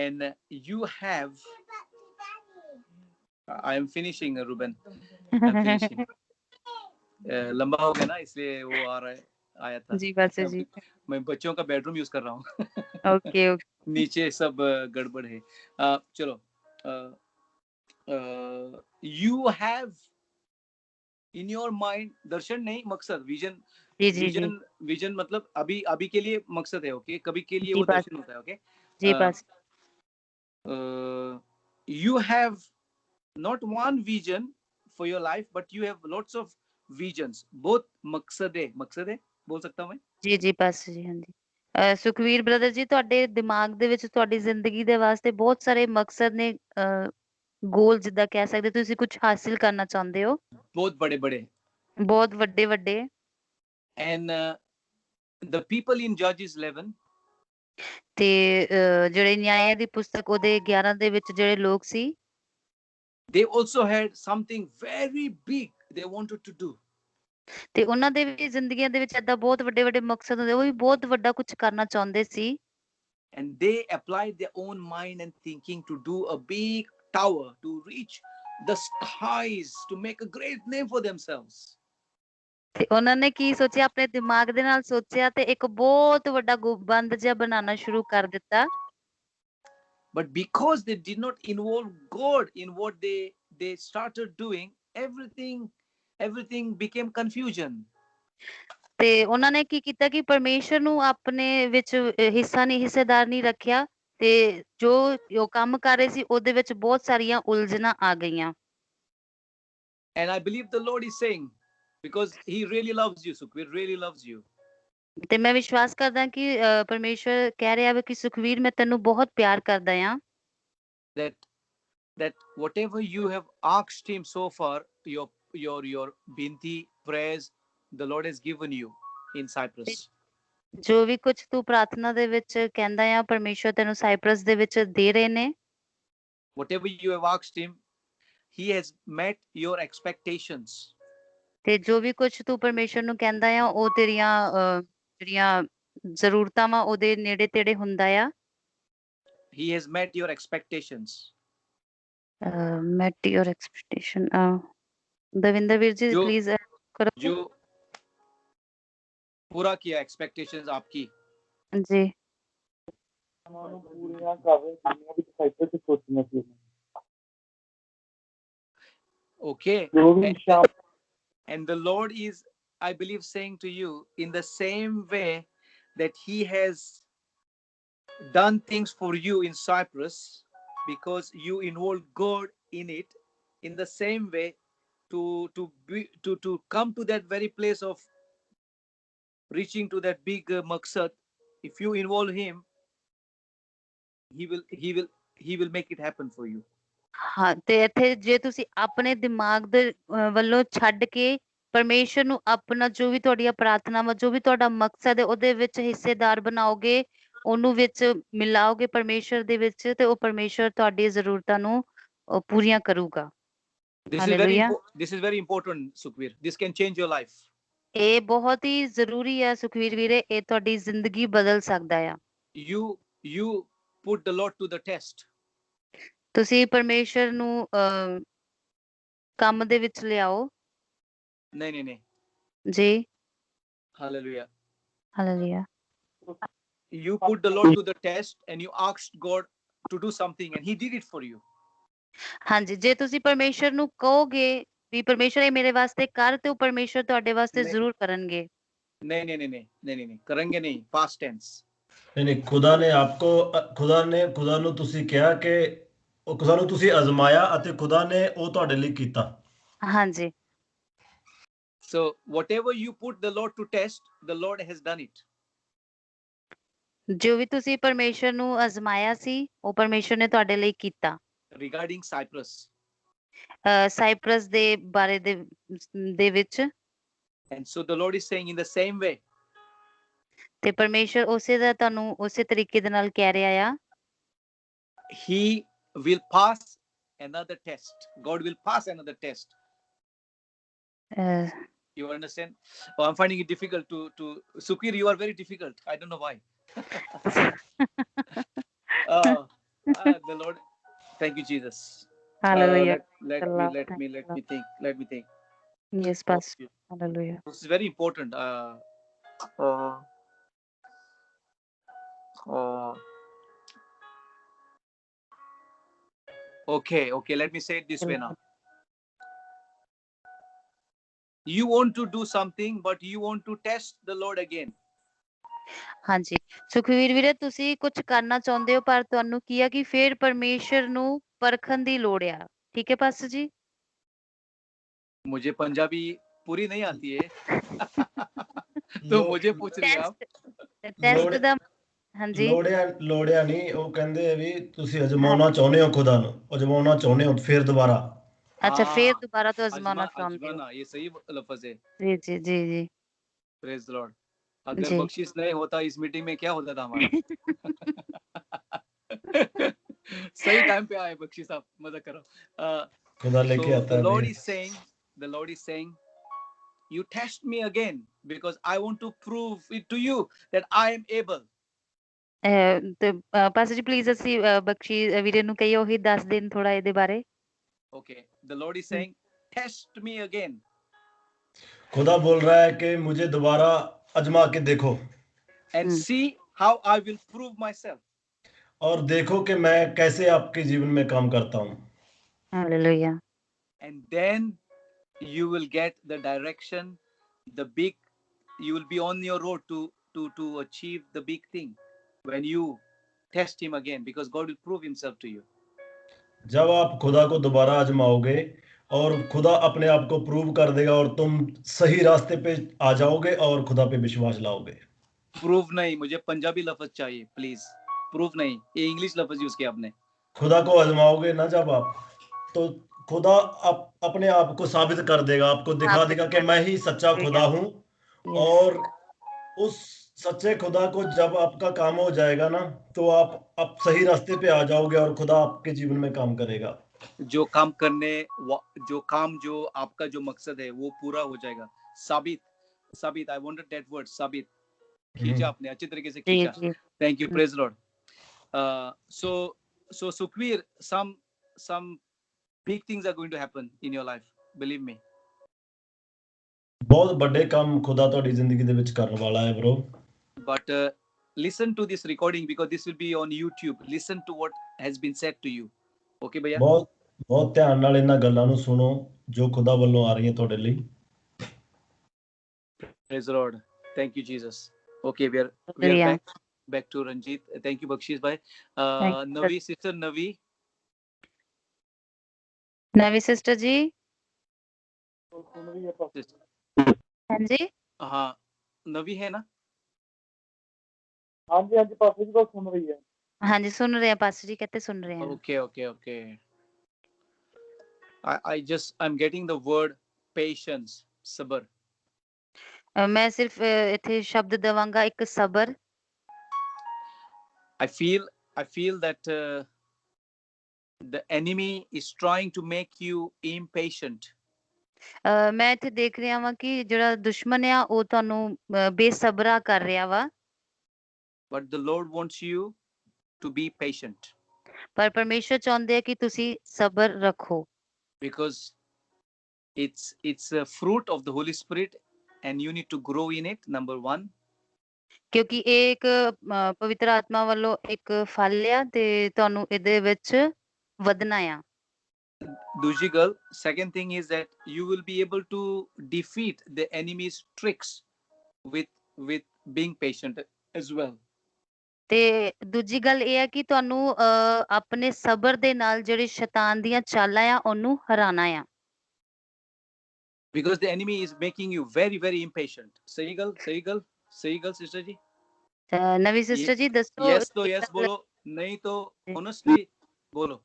and you have, I am finishing, Ruben, I'm finishing. लंबा हो गया ना, इसलिए वो आ रहा है, आया था। जी पास्टर जी। मैं बच्चों का बेडरूम यूज कर रहा हूँ। Okay okay. नीचे सब गड़बड़ है। चलो, you have in your mind, दर्शन नहीं, मकसद, विजन। जी जी जी विजन मतलब अभी के लिए मकसद है। ओके, कभी के लिए जी वो पास दर्शन होता है। ओके, जी पास you have not one vision for your life, but you have lots of visions. both मकसद है बोल सकता हूँ मैं। ਜੀ ਜੀ ਪਾਸ ਜੀ। ਹਾਂਜੀ ਸੁਖਵੀਰ ਬ੍ਰਦਰ ਜੀ, ਤੁਹਾਡੇ ਦਿਮਾਗ ਦੇ ਵਿੱਚ ਤੁਹਾਡੀ ਜ਼ਿੰਦਗੀ ਦੇ ਵਾਸਤੇ ਬਹੁਤ ਸਾਰੇ ਮਕਸਦ ਨੇ, ਗੋਲ ਜਿੱਦਾਂ ਕਹਿ ਸਕਦੇ, ਤੁਸੀਂ ਕੁਝ ਹਾਸਿਲ ਕਰਨਾ ਚਾਹੁੰਦੇ ਹੋ, बहुत बड़े बड़े। ਬਹੁਤ ਵੱਡੇ ਵੱਡੇ। And the people in Judges 11, ਤੇ ਜਿਹੜੇ ਨਿਆਂਇਆਂ ਦੀ ਪੁਸਤਕ ਉਹਦੇ 11 ਦੇ ਵਿੱਚ ਜਿਹੜੇ ਲੋਕ ਸੀ, they also had something very big they wanted to do. ਤੇ ਉਹਨਾਂ ਦੇ ਵੀ ਜ਼ਿੰਦਗੀਆਂ ਦੇ ਵਿੱਚ ਏਦਾਂ ਬਹੁਤ ਵੱਡੇ ਵੱਡੇ ਮਕਸਦ ਹੁੰਦੇ, ਉਹ ਵੀ ਬਹੁਤ ਵੱਡਾ ਕੁਝ ਕਰਨਾ ਚਾਹੁੰਦੇ ਸੀ। And they applied their own mind and thinking to do a big tower, to reach the skies, to make a great name for themselves. ਤੇ ਉਹਨਾਂ ਨੇ ਕੀ ਸੋਚਿਆ, ਆਪਣੇ ਦਿਮਾਗ ਦੇ ਨਾਲ ਸੋਚਿਆ ਤੇ ਇੱਕ ਬਹੁਤ ਵੱਡਾ ਗੁੰਬਦ ਜਿਹਾ ਬਣਾਉਣਾ ਸ਼ੁਰੂ ਕਰ ਦਿੱਤਾ। But because they did not involve God in what they started doing, everything became confusion. ਤੇ ਉਹਨਾਂ ਨੇ ਕੀ ਕੀਤਾ ਕਿ ਪਰਮੇਸ਼ਰ ਨੂੰ ਆਪਣੇ ਵਿੱਚ ਹਿੱਸੇਦਾਰ ਨਹੀਂ ਰੱਖਿਆ, ਤੇ ਜੋ ਉਹ ਕੰਮ ਕਰ ਰਹੇ ਸੀ ਉਹਦੇ ਵਿੱਚ ਬਹੁਤ ਸਾਰੀਆਂ ਉਲਝਣਾਂ ਆ ਗਈਆਂ। And I believe the Lord is saying, because he really loves you, Sukhveer really loves you. ਤੇ ਮੈਂ ਵਿਸ਼ਵਾਸ ਕਰਦਾ ਕਿ ਪਰਮੇਸ਼ਰ ਕਹਿ ਰਿਹਾ ਹੈ ਕਿ ਸੁਖਵੀਰ, ਮੈਂ ਤੈਨੂੰ ਬਹੁਤ ਪਿਆਰ ਕਰਦਾ ਹਾਂ। that whatever you have asked him so far, your binti prayers, the Lord has given you in Cyprus. ਜੋ ਵੀ ਕੁਝ ਤੂੰ ਪ੍ਰਾਰਥਨਾ ਦੇ ਵਿੱਚ ਕਹਿੰਦਾ ਆ, ਪਰਮੇਸ਼ਰ ਤੈਨੂੰ ਸਾਈਪਰਸ ਦੇ ਵਿੱਚ ਦੇ ਰਹੇ ਨੇ। Whatever you have asked him, he has met your expectations. ਤੇ ਜੋ ਵੀ ਕੁਝ ਤੂੰ ਪਰਮੇਸ਼ਰ ਨੂੰ ਕਹਿੰਦਾ ਆ, ਉਹ ਤੇਰੀਆਂ ਜਿਹੜੀਆਂ ਜ਼ਰੂਰਤਾਂ ਵਾ ਉਹਦੇ ਨੇੜੇ ਤੇੜੇ ਹੁੰਦਾ ਆ। He has met your expectations. met your expectation. Davinder ਵੀਰ ਜੀ जो ਪਲੀਜ਼ ਕਰੋ। जो पूरा किया एक्सपेक्टेशंस आपकी। जी ਨੂੰ ਪੂਰੀਆਂ ਕਰ ਰਹੇ ਜਿੰਨੀਆਂ ਵੀ ਸਾਈਕਲ ਤੇ ਸੋਚੀਆਂ ਸੀ Okay. ਜੋ ਵੀ ਸ਼ਾਮ And the Lord is, I believe, saying to you in the same way that He has done things for you in Cyprus, because you involved God in it, in the same way to come to that very place of reaching to that big maqsad. If you involve Him, He will make it happen for you. ਹਾਂ, ਤੇ ਇੱਥੇ ਜੇ ਤੁਸੀਂ ਆਪਣੇ ਦਿਮਾਗ ਦੇ ਵੱਲੋਂ ਛੱਡ ਕੇ ਪਰਮੇਸ਼ਰ ਨੂੰ ਆਪਣਾ ਜੋ ਵੀ ਤੁਹਾਡੀਆਂ ਪ੍ਰਾਰਥਨਾਵਾਂ, ਜੋ ਵੀ ਤੁਹਾਡਾ ਮਕਸਦ ਹੈ, ਉਹਦੇ ਵਿੱਚ ਹਿੱਸੇਦਾਰ ਬਣਾਓਗੇ, ਉਹਨੂੰ ਵਿੱਚ ਮਿਲਾਓਗੇ ਪਰਮੇਸ਼ਰ ਦੇ ਵਿੱਚ, ਤੇ ਉਹ ਪਰਮੇਸ਼ਰ ਤੁਹਾਡੀ ਜ਼ਰੂਰਤਾਂ ਨੂੰ ਪੂਰੀਆਂ ਕਰੂਗਾ। Hallelujah. This is very important, Sukhvir. This can change your life. ਇਹ ਬਹੁਤ ਹੀ ਜ਼ਰੂਰੀ ਆ ਸੁਖਵੀਰ ਵੀਰੇ, ਇਹ ਤੁਹਾਡੀ ਜ਼ਿੰਦਗੀ ਬਦਲ ਸਕਦਾ ਆ। You put the Lord to the test. ਤੁਸੀਂ ਪਰਮੇਸ਼ਰ ਨੂੰ ਕੰਮ ਦੇ ਵਿੱਚ ਲਿਆਓ। नहीं ਜੀ Hallelujah. Hallelujah. You put the Lord to the test and you asked God to do something and He did it for you. ਹਾਂਜੀ, ਜੇ ਤੁਸੀਂ ਪਰਮੇਸ਼ਰ ਨੂੰ ਕਹੋਗੇ ਵੀ ਪਰਮੇਸ਼ਰ ਇਹ ਮੇਰੇ ਵਾਸਤੇ ਕਰ, ਤੇ ਉਹ ਪਰਮੇਸ਼ਰ ਤੁਹਾਡੇ ਵਾਸਤੇ ਨਹੀਂ। ਜ਼ਰੂਰ ਕਰਨਗੇ। नहीं करेंगे नहीं, past tense. नहीं खुदा ने आपको खुदा ਨੂੰ ਤੁਸੀਂ ਕਿਹਾ ਕਿ ਉਹ ਖੁਦਾ ਨੂੰ ਤੁਸੀਂ ਅਜ਼ਮਾਇਆ ਅਤੇ ਖੁਦਾ ਨੇ ਉਹ ਤੁਹਾਡੇ ਲਈ ਕੀਤਾ। ਹਾਂਜੀ So whatever you put the Lord to test, the Lord has done it. ਜੋ ਵੀ ਤੁਸੀਂ ਪਰਮੇਸ਼ਰ ਨੂੰ ਅਜ਼ਮਾਇਆ ਸੀ, ਉਹ ਪਰਮੇਸ਼ਰ ਨੇ ਤੁਹਾਡੇ ਲਈ ਕੀਤਾ। Regarding Cyprus. ਸਾਈਪਰਸ ਦੇ ਬਾਰੇ ਦੇ ਵਿੱਚ। And so the Lord is saying in the same way. ਤੇ ਪਰਮੇਸ਼ਰ ਉਸੇ ਦਾ ਤੁਹਾਨੂੰ ਉਸੇ ਤਰੀਕੇ ਦੇ ਨਾਲ ਕਹਿ ਰਿਹਾ ਆ। He will pass another test. God will pass another test. You understand? Oh, I'm finding it difficult to Sukhir, you are very difficult. I don't know why. The Lord, thank you, Jesus. Hallelujah. Let me think. Yes, Pastor. Hallelujah. This is very important. Okay. Let me say it this way now. You want to do something, but you want to test the Lord again. ਹਾਂਜੀ ਸੁਖਵੀਰ ਵੀਰੇ, ਤੁਸੀਂ ਕੁਝ ਕਰਨਾ ਚਾਹੁੰਦੇ ਹੋ, ਪਰ ਤੁਹਾਨੂੰ ਕੀ ਆ ਕਿ ਫਿਰ ਪਰਮੇਸ਼ਰ ਨੂੰ ਪਰਖਣ ਦੀ ਲੋੜ ਆ। ਠੀਕ ਹੈ ਪਾਸਟਰ ਜੀ। मुझे पंजाबी पूरी नहीं आती है तो मुझे पूछ रही आप। ਟੈਸਟ ਦਾ ਹਾਂਜੀ ਲੋੜਿਆ ਨਹੀਂ, ਉਹ ਕਹਿੰਦੇ ਵੀ ਤੁਸੀਂ ਅਜਮਾਉਣਾ ਚਾਹੁੰਦੇ ਹੋ ਖੁਦਾ ਨੂੰ, ਅਜਮਾਉਣਾ ਚਾਹੁੰਦੇ ਹੋ ਫਿਰ ਦੁਬਾਰਾ। अच्छा फिर दोबारा तो आजमाना चाहते हो। ये सही लफ्ज है। जी जी जी जी। Praise the lord. अगर जी। बख्शिश नहीं होता इस मीटिंग में क्या होता था हमारा। सही टाइम पे आए बख्शिश साहब, मजा करो। खुदा लेके आता है। The Lord is saying, you test me again because I want to prove it to you that I am able. ਤੇ ਪਾਸਟਰ ਜੀ ਪਲੀਜ਼ ਅਸੀਂ ਬਖਸ਼ੀ ਵੀਰੇ ਨੂੰ ਕਹੀਏ ਉਹੀ ਦੱਸ ਦੇਣ ਥੋੜਾ ਇਹਦੇ ਬਾਰੇ। Okay, the Lord is saying, test me again. खुदा बोल रहा है कि मुझे दोबारा अजमा के देखो। And see how I will prove myself. और देखो कि मैं कैसे आपके जीवन में काम करता हूँ। Hallelujah. And then you will get the direction, you will be on your road to achieve the big thing when you test Him again, because God will prove Himself to you. जब आप खुदा को दोबारा आजमाओगे और खुदा अपने आप को प्रूव कर देगा और तुम सही रास्ते पे आ जाओगे और खुदा पे विश्वास लाओगे। प्रूव नहीं, मुझे पंजाबी लफ्ज चाहिए प्लीज। प्रूव नहीं, ये इंग्लिश लफ्ज यूज किया आपने। खुदा को आजमाओगे ना जब आप, तो खुदा अपने आप को साबित कर देगा, आपको दिखा देगा कि मैं ही सच्चा खुदा हूँ। और उस सच्चे खुदा को जब आपका काम हो जाएगा ना, तो आप सही रास्ते पे आ जाओगे और खुदा आपके जीवन में काम करेगा। जो आपका जो मकसद है वो पूरा हो जाएगा। साबित, आई वांटेड दैट वर्ड, साबित। खींचा आपने, अच्छी तरीके से खींचा। Thank you, praise Lord. So Sukhvir, some big things are going to happen in your life, believe me. ਬਹੁਤ ਵੱਡੇ ਕੰਮ ਖੁਦਾ ਤੁਹਾਡੀ ਜ਼ਿੰਦਗੀ ਦੇ ਵਿੱਚ ਕਰਨ ਵਾਲਾ ਹੈ bro। But listen to this recording because this will be on YouTube. Listen to what has been said to you. Okay भैया? ਬਹੁਤ ਬਹੁਤ ਧਿਆਨ ਨਾਲ ਇਹਨਾਂ ਗੱਲਾਂ ਨੂੰ ਸੁਣੋ ਜੋ ਖੁਦਾ ਵੱਲੋਂ ਆ ਰਹੀਆਂ ਤੁਹਾਡੇ ਲਈ। Praise the Lord. Thank you, Jesus. Okay, we are Yeah. back to Ranjit. Thank you, Bakshish bhai. Thank you, Navi, sister Navi. Navi sister ji. सुन रही है पास्टर? हाँ जी। हाँ, नवी है ना? हाँ जी पास्टर जी, बस सुन रही है। हाँ जी, सुन रहे हैं पास्टर जी, कहते सुन रहे हैं। Okay. I'm getting the word patience, sabr. मैं सिर्फ इथे शब्द देवांगा एक सबर। I feel that the enemy is trying to make you impatient. ਮੈਂ ਇੱਥੇ ਦੇਖ ਰਿਹਾ ਵਾਂ ਕਿ ਜਿਹੜਾ ਦੁਸ਼ਮਣ ਆ ਉਹ ਤੁਹਾਨੂੰ ਬੇਸਬਰਾ ਕਰ ਰਿਹਾ ਵਾ। But the Lord wants you to be patient. ਪਰ ਪਰਮੇਸ਼ਰ ਚਾਹੁੰਦੇ ਆ ਕਿ ਤੁਸੀਂ ਸਬਰ ਰੱਖੋ। Because it's a fruit of the Holy Spirit and you need to grow in it, number 1. ਕਿਉਂਕਿ ਇਹ ਇੱਕ ਪਵਿੱਤਰ ਆਤਮਾ ਵੱਲੋਂ ਇੱਕ ਫਲ ਆ ਤੇ ਤੁਹਾਨੂੰ ਇਹਦੇ ਵਿੱਚ ਵਧਣਾ ਆ। ਦੂਜੀ ਗੱਲ, second thing is that you will be able to defeat the enemy's tricks with being patient as well. ਤੇ ਦੂਜੀ ਗੱਲ ਇਹ ਹੈ ਕਿ ਤੁਹਾਨੂੰ ਆਪਣੇ ਸਬਰ ਦੇ ਨਾਲ ਜਿਹੜੇ ਸ਼ੈਤਾਨ ਦੀਆਂ ਚਾਲਾਂ ਆ ਉਹਨੂੰ ਹਰਾਣਾ ਆ। Because the enemy is making you very very impatient. ਸਹੀ ਗੱਲ ਸਿਸਟਰ ਜੀ? ਨਵੀਂ ਸਿਸਟਰ ਜੀ ਦੱਸੋ। yes तो yes बोलो, नहीं तो honestly बोलो।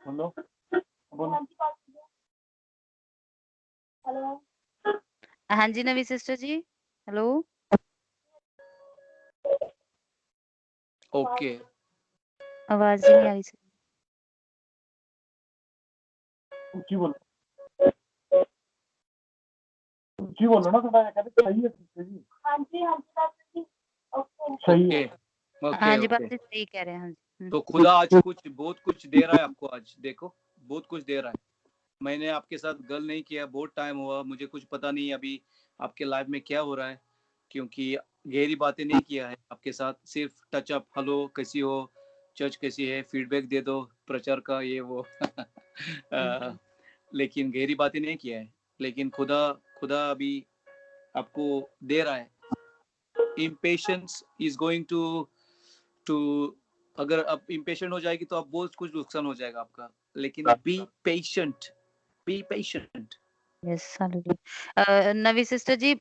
बोलो। हेलो। हाँ जी नवी सिस्टर जी, हेलो। ओके। आवाज ही नहीं आ रही सर। ऊंची बोलो ना थोड़ा, कहते सही है सिस्टर जी। हाँ जी ओके सही है। हाँ जी बात सही कह रहे हैं। हाँ जी। तो खुदा आज बहुत कुछ दे रहा है आपको। आज देखो बहुत कुछ दे रहा है। मैंने आपके साथ गल नहीं किया, बहुत टाइम हुआ, मुझे कुछ पता नहीं अभी आपके लाइफ में क्या हो रहा है, क्योंकि गहरी बातें नहीं किया है आपके साथ। सिर्फ टच अप, हेलो कैसी हो, चर्च कैसी है, फीडबैक दे दो प्रचार का, ये वो लेकिन गहरी बातें नहीं किया है। लेकिन खुदा अभी आपको दे रहा है। इम्पेशंस इज गोइंग टू अगर आप इम्पेशेंट हो जाएगी तो आप बहुत कुछ नुकसान हो जाएगा आपका। लेकिन बी पेशेंट। यस ਨਵੀਂ ਸਿਸਟਰ ਜੀ,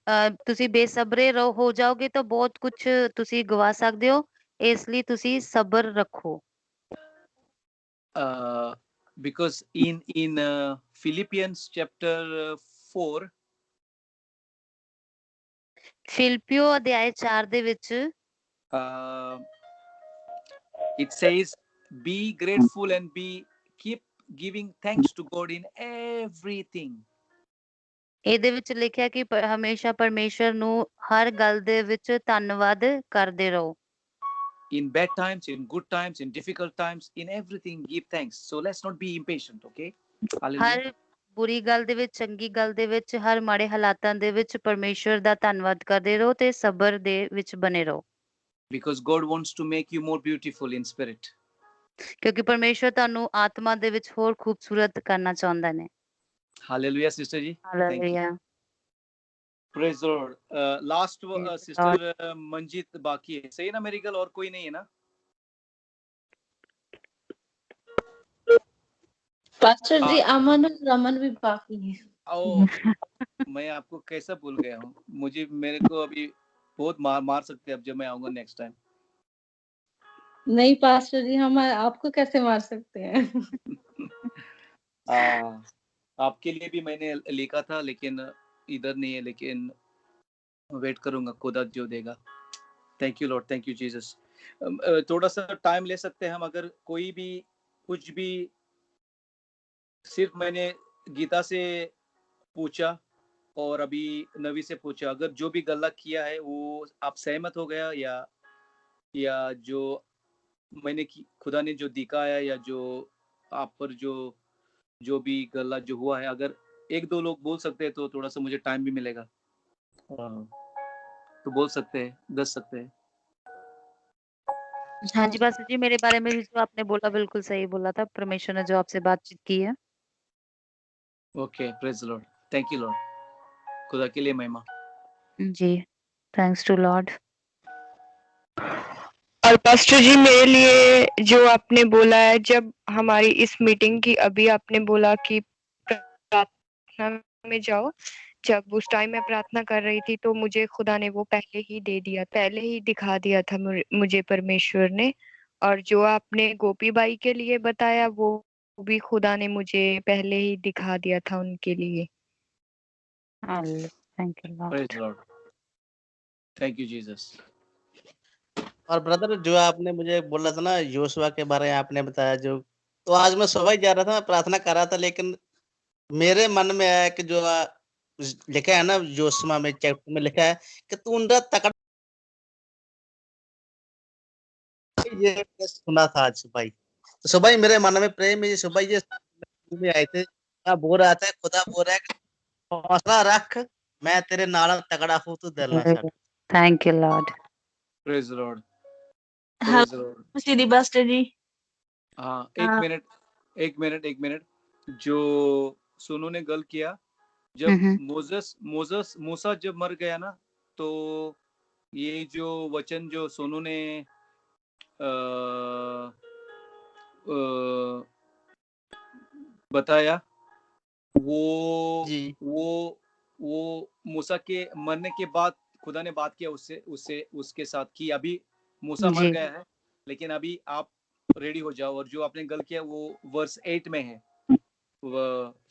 ਤੁਸੀਂ ਬੇਸਬਰੇ ਹੋ ਜਾਓਗੇ ਤਾਂ ਬਹੁਤ ਕੁਝ ਤੁਸੀਂ ਗਵਾ ਸਕਦੇ ਹੋ, ਇਸ ਲਈ ਤੁਸੀਂ ਸਬਰ ਰੱਖੋ। because in Philippians chapter 4, ਫਿਲਿਪੀਓ ਅਧਿਆਇ 4 ਦੇ ਵਿੱਚ it says be grateful and keep giving thanks to God in everything. ਇਹਦੇ ਵਿੱਚ ਲਿਖਿਆ ਕਿ ਹਮੇਸ਼ਾ ਪਰਮੇਸ਼ਰ ਨੂੰ ਹਰ ਗੱਲ ਦੇ ਵਿੱਚ ਧੰਨਵਾਦ ਕਰਦੇ ਰਹੋ। In bad times, in good times, in difficult times, in everything give thanks. So let's not be impatient, okay? ਹਰ ਬੁਰੀ ਗੱਲ ਦੇ ਵਿੱਚ, ਚੰਗੀ ਗੱਲ ਦੇ ਵਿੱਚ, ਹਰ ਮਾੜੇ ਹਾਲਾਤਾਂ ਦੇ ਵਿੱਚ ਪਰਮੇਸ਼ਰ ਦਾ ਧੰਨਵਾਦ ਕਰਦੇ ਰਹੋ ਤੇ ਸਬਰ ਦੇ ਵਿੱਚ ਬਨੇ ਰਹੋ। Because God wants to make you more beautiful in spirit. ਕਿਉਂਕਿ ਪਰਮੇਸ਼ਰ ਤੁਹਾਨੂੰ ਆਤਮਾ ਦੇ ਵਿੱਚ ਹੋਰ ਖੂਬਸੂਰਤ ਕਰਨਾ ਚਾਹੁੰਦਾ ਨੇ। Hallelujah sister ji. Hallelujah. Praise the Lord. Last sister Manjit बाकी है, सही ना मेरी गल? और कोई नहीं है ना? पास्टर जी अमन और रमन भी बाकी है। मैं आपको कैसा भूल गया हूँ? मेरे को अभी बहुत मार सकते हैं अब जब मैं आऊंगा नेक्स्ट टाइम। नहीं पास्टर जी, हम आपको कैसे मार सकते हैं? आपके लिए भी मैंने लिखा था लेकिन इधर नहीं है, लेकिन वेट करूंगा, खुदा जो देगा। Thank you Lord, thank you Jesus. थोड़ा सा टाइम ले सकते हैं हम, अगर कोई भी कुछ भी, सिर्फ मैंने गीता से पूछा और अभी नवी से पूछा, अगर जो भी गलत किया है वो आप सहमत हो गया या जो मैंने खुदा ने जो दिखाया या जो आप पर जो भी गलत जो हुआ है, अगर एक दो लोग बोल सकते हैं तो थोड़ा सा मुझे टाइम भी मिलेगा। तो बोल सकते हैं, दस सकते हैं। हाँ जी पास्टर जी, मेरे बारे में भी जो आपने बोला बिल्कुल सही बोला था। परमेश्वर ने जो आपसे बातचीत की है। Okay, praise the Lord. Thank you Lord. खुदा के लिए महिमा। जी, थैंक्स टू लॉर्ड। और पास्टर जी, मेरे लिए जो आपने बोला है, जब हमारी इस मीटिंग की अभी आपने बोला कि प्रार्थना में जाओ, जब उस टाइम मैं प्रार्थना कर रही थी तो मुझे खुदा ने वो पहले ही दे दिया, पहले ही दिखा दिया था मुझे परमेश्वर ने। और जो आपने गोपी बाई के लिए बताया वो भी खुदा ने मुझे पहले ही दिखा दिया था उनके लिए। Thank you praise Lord. The Lord. Thank you Jesus. और ब्रदर जो आपने मुझे बोला था ना योशुआ के बारे में आपने बताया जो, तो आज मैं सुबह ही जा रहा था, मैं प्रार्थना कर रहा था, लेकिन मेरे मन में आया कि जो लिखा है ना योशुआ में चैप्टर में लिखा है कि तू उनका तकड़ा, ये मैंने सुना था आज सुबह ही। तो सुबह ही मेरे मन में प्रेम में सुबह ही ये में आए थे, मैं बोल रहा था खुदा बोल रहा है कि हौसला रख, मैं तेरे नाल तगड़ा हूं, तू दिल ना छड़। Thank you lord. Praise the lord. हाँ प्रेज द लॉर्ड। सीधी पास्टर जी। हाँ, हाँ। एक मिनट। जो सोनू ने गल किया, जब मूसा जब मर गया ना, तो ये जो वचन जो सोनू ने बताया, वो जी वो वो मूसा के मरने के बाद खुदा ने बात किया उससे उसके साथ कि अभी मूसा मर जी गया है, लेकिन अभी आप रेडी हो जाओ। और जो आपने गल किया वो वर्स 8 में है,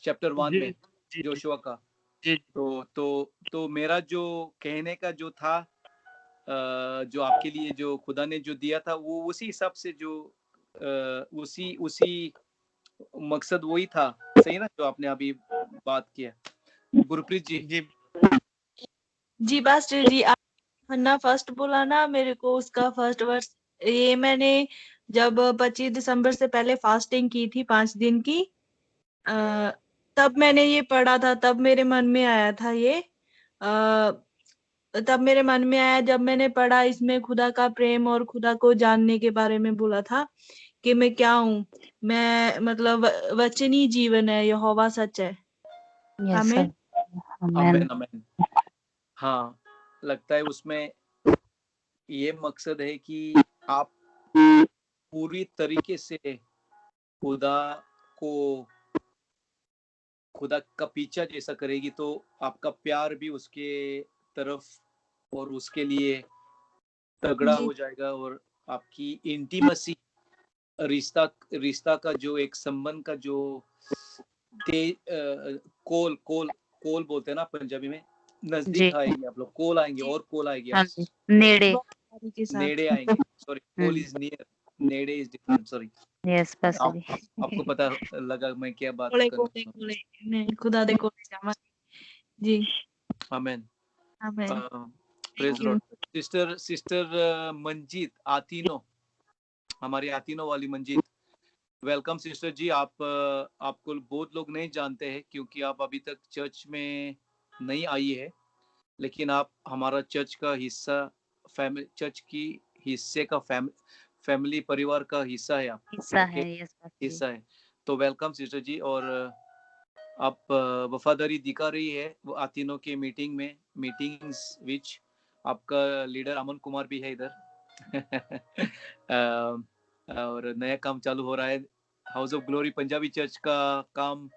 चैप्टर 1 जी में, जी जोशुआ का। जी तो मेरा जो कहने का जो था, जो आपके लिए जो खुदा ने जो दिया था, वो उसी हिसाब से जो उसी मकसद वही था, सही ना, जो आपने अभी बात किया। गुरप्रीत जी। जी जी पास्टर जी, आप ना फर्स्ट बोला ना मेरे को उसका फर्स्ट वर्स, ये मैंने जब 25 दिसंबर से पहले फास्टिंग की थी 5 दिन की, तब मैंने ये पढ़ा था, तब मेरे मन में आया था ये, तब मेरे मन में आया जब मैंने पढ़ा इसमें खुदा का प्रेम और खुदा को जानने के बारे में बोला था कि मैं क्या हूँ, मैं मतलब वचनी जीवन है, यहोवा सच है। यस आमीन। सर। आमेन आमेन। हाँ, लगता है उसमें ये मकसद है कि आप पूरी तरीके से खुदा को खुदा का पीछा जैसा करेगी, तो आपका प्यार भी उसके तरफ और उसके लिए तगड़ा जी हो जाएगा। और आपकी इंटीमेसी, रिश्ता रिश्ता का जो एक संबंध का जो कोल कोल कोल बोलते हैं ना पंजाबी में, जी नजदीक आएंगे आप लोग, कोल आएंगे जी और कोल आएगी, हाँ आप जी, नेड़े। ईमानदारी के नेड़े साथ। आएंगे। सॉरी, कोल इज नियर, नेड़े is different. Sorry, yes pastor आप आपको जी। पता लगा मैं क्या बात कोले कोले करना। कोले नहीं, खुदा दे कोले जावांगे जी। Amen. Amen. Praise thank you. Lord. Sister Manjeet आतीनो, हमारी आतीनो वाली मंजीत, वेलकम सिस्टर जी। आपको बहुत लोग नहीं जानते हैं क्योंकि आप अभी तक चर्च में नहीं आई है, लेकिन आप हमारा चर्च का हिस्सा, चर्च की हिस्से का फैमिली परिवार का हिस्सा है आप। हिस्सा ओके, है, यस पास्टर जी। हिस्सा है। तो वेलकम सिस्टर जी। और आप वफादारी दिखा रही है वो आतीनों के मीटिंग्स विच आपका लीडर अमन कुमार भी है इधर। और नया काम चालू हो रहा है, house of glory Punjabi church का काम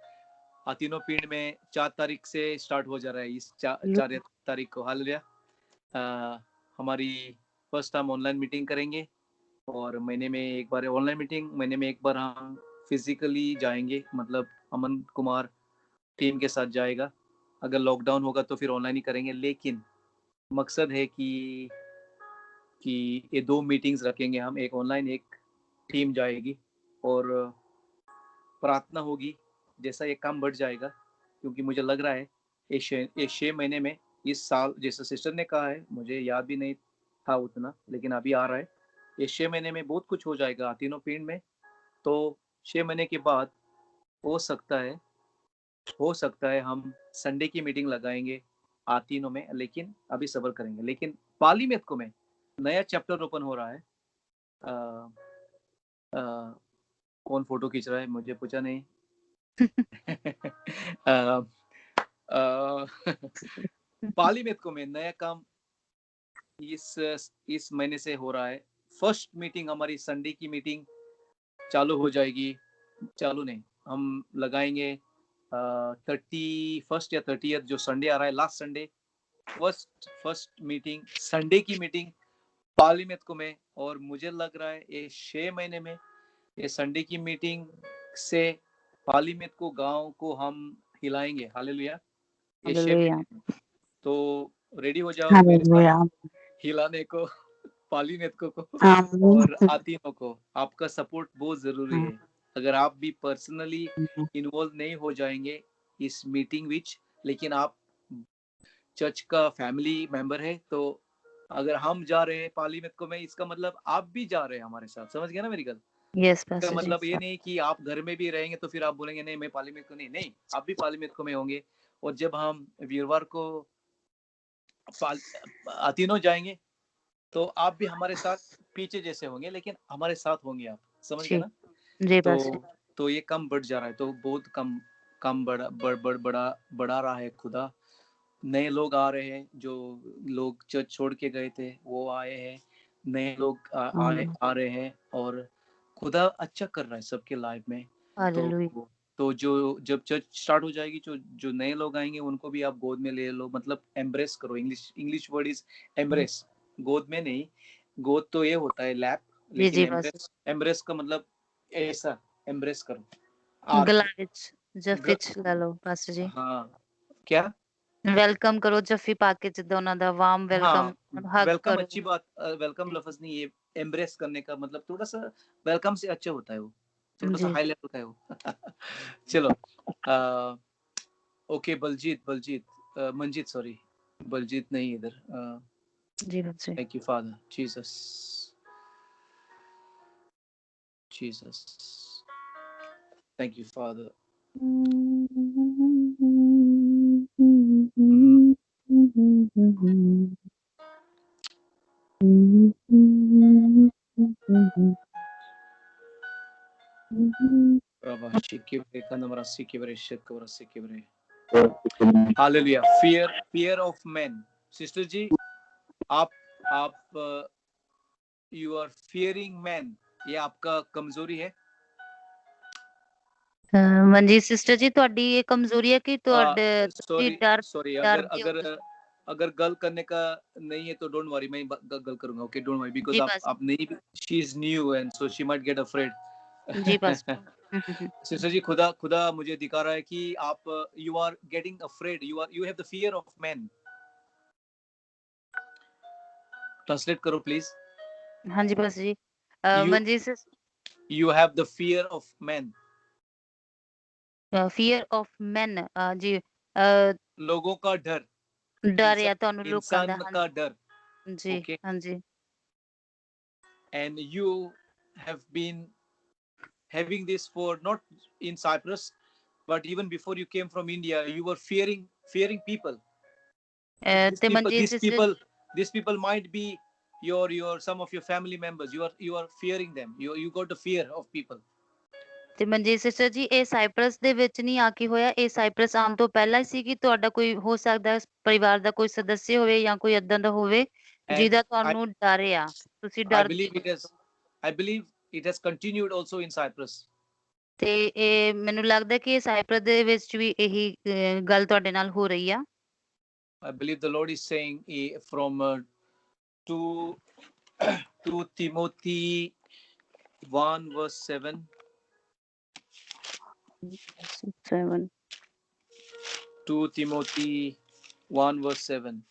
आतीनों पिंड में 4 तारीख से स्टार्ट हो जा रहा है, इस 4 तारीख को। हालेलुया। हमारी फर्स्ट टाइम ऑनलाइन मीटिंग करेंगे, और महीने में एक बार ऑनलाइन मीटिंग, महीने में एक बार हम फिजिकली जाएंगे, मतलब अमन कुमार टीम के साथ जाएगा। अगर लॉकडाउन होगा तो फिर ऑनलाइन ही करेंगे, लेकिन मकसद है कि ये 2 मीटिंग्स रखेंगे हम, एक ऑनलाइन, एक टीम जाएगी, और प्रार्थना होगी। जैसा ये काम बढ़ जाएगा, क्योंकि मुझे लग रहा है ये 6 महीने में, इस साल, जैसा सिस्टर ने कहा है, मुझे याद भी नहीं था उतना, लेकिन अभी आ रहा है, ये 6 महीने में बहुत कुछ हो जाएगा तीनों पिंड में। तो 6 महीने के बाद हो सकता है हो सकता है हम संडे की मीटिंग लगाएंगे आतीनों में, लेकिन अभी सब्र करेंगे। लेकिन पाली मेतको में नया चैप्टर ओपन हो रहा है। कौन फोटो खींच रहा है मुझे पूछा नहीं। पाली मेतको में नया काम इस महीने से हो रहा है। फर्स्ट मीटिंग हमारी संडे की मीटिंग चालू हो जाएगी। चालू नहीं, हम लगाएंगे 31 या 30 जो संडे आ रहा है, last Sunday, first meeting, Sunday की मीटिंग पाली मेतको में। और मुझे लग रहा है ये 6 महीने में ये संडे की मीटिंग से पाली मेतको गांव को हम हिलाएंगे। हालेलुया। ये 6 महीने में तो रेडी हो जाओ मेरे साथ हिलाने को, पाली मेतको को और आतीनों को। आपका सपोर्ट बहुत जरूरी है। अगर आप भी पर्सनली इन्वॉल्व नहीं हो जाएंगे इस मीटिंग विच, लेकिन आप चर्च का फैमिली मेंबर है, तो अगर हम जा रहे हैं पाली मेतको में, इसका मतलब आप भी जा रहे हैं हमारे साथ। समझ गया ना मेरी गल? यस इसका पास्टर जी। मतलब ये नहीं कि आप घर में भी रहेंगे तो फिर आप बोलेंगे नहीं मैं पाली मेतको नहीं। नहीं, आप भी पाली मेतको में होंगे। और जब हम वीरवार को आतीनों जाएंगे तो आप भी हमारे साथ पीछे जैसे होंगे, लेकिन हमारे साथ होंगे आप। समझ गए ना? जी पास्टर। तो ये कम बढ़ जा रहा है, तो बहुत कम बढ़ा रहा है खुदा। नए लोग आ रहे हैं, जो लोग चर्च छोड़ के गए थे वो आए हैं, नए लोग आ रहे हैं, और खुदा अच्छा कर रहा है सबके लाइफ में। तो जब चर्च स्टार्ट हो जाएगी, जो नए लोग आएंगे उनको भी आप गोद में ले लो। मतलब एम्ब्रेस करो। English word is embrace. गोद में नहीं, गोद तो ये होता है लैप, लेकिन एम्ब्रेस का मतलब ऐसा एम्ब्रेस करो। जफिच ला लो पास्टर जी। हाँ, क्या वेलकम करो जफी पाके जिद्दां उन्हां दा वार्म वेलकम, हग वेलकम करो। अच्छी बात। वेलकम लफ्ज नहीं, ये एम्ब्रेस करने का मतलब थोड़ा सा वेलकम से अच्छा होता है, वो थोड़ा सा हाई लेवल का है वो। चलो, ओके। बलजीत मंजीत, सॉरी, बलजीत नहीं इधर। जी बच्चे। Thank you father Jesus. Thank you father. Hallelujah. Fear of man. Sister ji, आप यू आर फियरिंग मैन, ये आपका कमजोरी है? मंजीत सिस्टर जी, ਤੁਹਾਡੀ ਇਹ ਕਮਜ਼ੋਰੀ ਹੈ ਕਿ ਤੁਹਾਡੇ ਤੁਸੀਂ सॉरी अगर गल करने का नहीं है तो डोंट वरी, मैं गल करूंगा। ओके, डोंट वरी, बिकॉज़ आप नहीं, she is new and so she might get afraid. जी पास्टर। सिस्टर जी, खुदा मुझे दिखा रहा है कि आप you are getting afraid, you have the fear of man. Translate करो प्लीज। हाँ जी pastor ji. Manjeet sister, you have the fear of man. Fear of man, जी, लोगों का डर या ਤੁਹਾਨੂੰ ਲੋਕਾਂ ਦਾ का डर। जी। Okay. हाँ जी। And you have been having this for not in Cyprus, but even before you came from India, you were fearing people. These people might be your some of your family members. You are fearing them. You got the fear of people. ਤੇ ਮਨਜੀਤ ਸਿਸਟਰ ਜੀ, ਇਹ ਸਾਈਪਰਸ ਦੇ ਵਿੱਚ ਨਹੀਂ ਆ ਕੇ ਹੋਇਆ, ਇਹ ਸਾਈਪਰਸ ਆਉਣ ਤੋਂ ਪਹਿਲਾਂ ਹੀ ਸੀ ਕਿ ਤੁਹਾਡਾ ਕੋਈ ਹੋ ਸਕਦਾ ਪਰਿਵਾਰ ਦਾ ਕੋਈ ਸਦੱਸਯ ਹੋਵੇ ਜਾਂ ਕੋਈ ਏਦਾਂ ਦਾ ਹੋਵੇ ਜਿਹਦਾ ਤੁਹਾਨੂੰ ਡਰ ਆ, ਤੁਸੀਂ ਡਰਦੇ I believe it has continued also in Cyprus. ਤੇ ਇਹ ਮੈਨੂੰ ਲੱਗਦਾ ਕਿ ਇਹ ਸਾਈਪਰਸ ਦੇ ਵਿੱਚ ਵੀ ਇਹੀ ਗੱਲ ਤੁਹਾਡੇ ਨਾਲ ਹੋ ਰਹੀ ਆ। I believe the Lord is saying from 2 Timothy 1 verse 7. 2 Timothy 1 verse 7.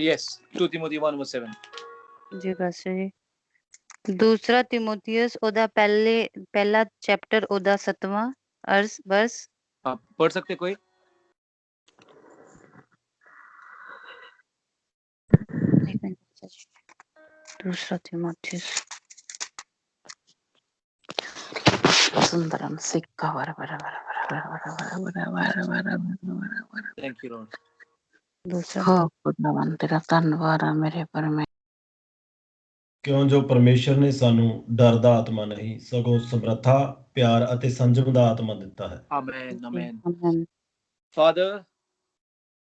Yes, 2 Timothy 1 verse 7. जी बस जी। दूसरा तिमोथियस ओदा पहला चैप्टर ओदा 7वां वर्स। आप पढ़ सकते कोई? दूसरा तीमुथियुस सुंदरम सिक्का वर वर वर वर वर वर वर थैंक यू लॉर्ड। दूसरा हो खुदावन तेरा धन्यवाद है मेरे परमेश्वर। ਕਿਉਂ ਜੋ ਪਰਮੇਸ਼ਰ ਨੇ ਸਾਨੂੰ ਡਰ ਦਾ ਆਤਮਾ ਨਹੀਂ ਸਗੋਂ ਸਮਰੱਥਾ ਪਿਆਰ ਅਤੇ ਸੰਜਮ ਦਾ ਆਤਮਾ ਦਿੱਤਾ ਹੈ। Amen, amen. Amen. Father,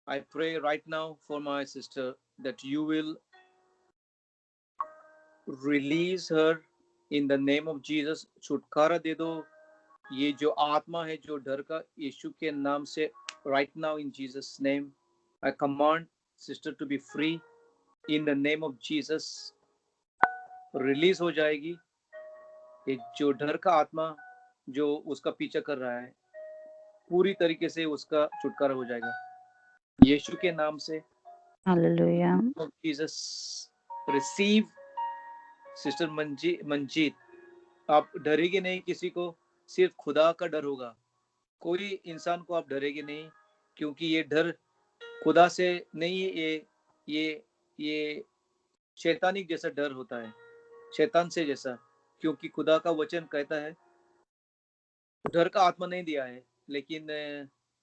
I pray right now for my sister that you will release her in the name of Jesus. छुटकारा दे दो ये जो आत्मा है जो डर का, यीशु के नाम से right now in Jesus name I command sister to be free in the name of Jesus. Release हो जाएगी ये जो डर का आत्मा जो उसका पीछा कर रहा है, पूरी तरीके से उसका छुटकारा हो जाएगा यीशु के नाम से। Hallelujah. Jesus receive sister Manjeet, आप डरेगी नहीं किसी को, सिर्फ खुदा का डर होगा। कोई इंसान को आप डरेगी नहीं, क्योंकि ये डर खुदा से नहीं, ये शैतानिक जैसा डर होता है, शैतान से जैसा, क्योंकि खुदा का वचन कहता है डर का आत्मा नहीं दिया है लेकिन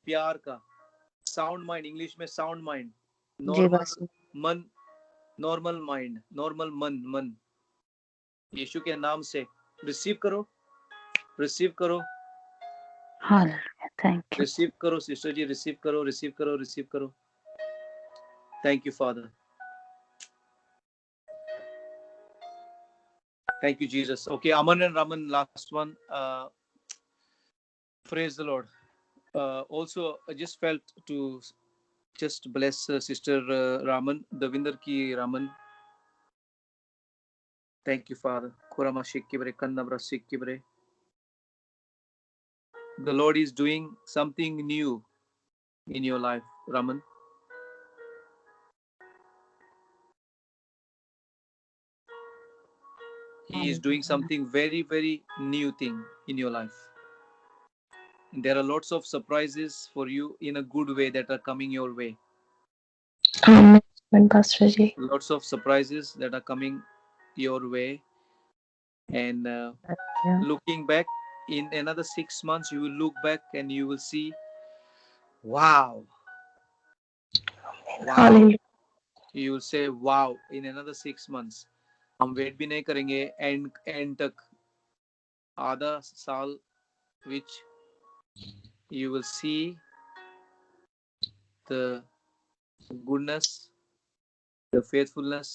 प्यार का, साउंड माइंड, इंग्लिश में साउंड माइंड, नॉर्मल मन, नॉर्मल माइंड, नॉर्मल मन यीशु के नाम से रिसीव करो, रिसीव करो। Hallelujah. Thank you. रिसीव करो सिस्टर जी, रिसीव करो, रिसीव करो, रिसीव करो। Thank you father, thank you Jesus. Okay, Aman and Raman, last one. Praise the Lord. Also, I just felt to just bless Sister Raman, Davinder ki Raman. Thank you, Father. Kurama Shikibre, Kandabra Shikibre. The Lord is doing something new in your life, Raman. He is doing something very, very new thing in your life. There are lots of surprises for you in a good way that are coming your way. Amen, Pastor Ji. Lots of surprises that are coming your way. And looking back, in another 6 months, you will look back and you will see, wow. Hallelujah. You will say, wow, in another 6 months. हम वेट भी नहीं करेंगे एंड तक, आधा साल which you will see the goodness, the faithfulness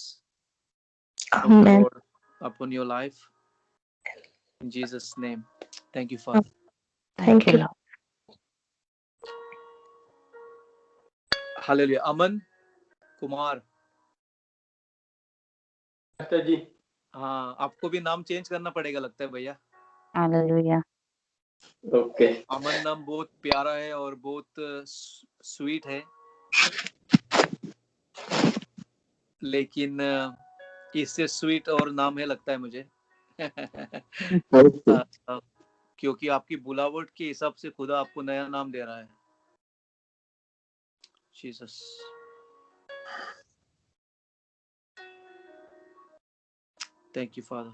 of the Lord upon your life. In Jesus' name. Thank you, Father. Thank you. Hallelujah. Aman Kumar ji, हाँ, आपको भी नाम चेंज करना पड़ेगा लगता है भैया। Hallelujah. ओके। अमन नाम बहुत प्यारा है और बहुत स्वीट है, लेकिन इससे स्वीट और नाम है लगता है मुझे। क्योंकि आपकी बुलावट के हिसाब से खुदा आपको नया नाम दे रहा है। Jesus, thank you father.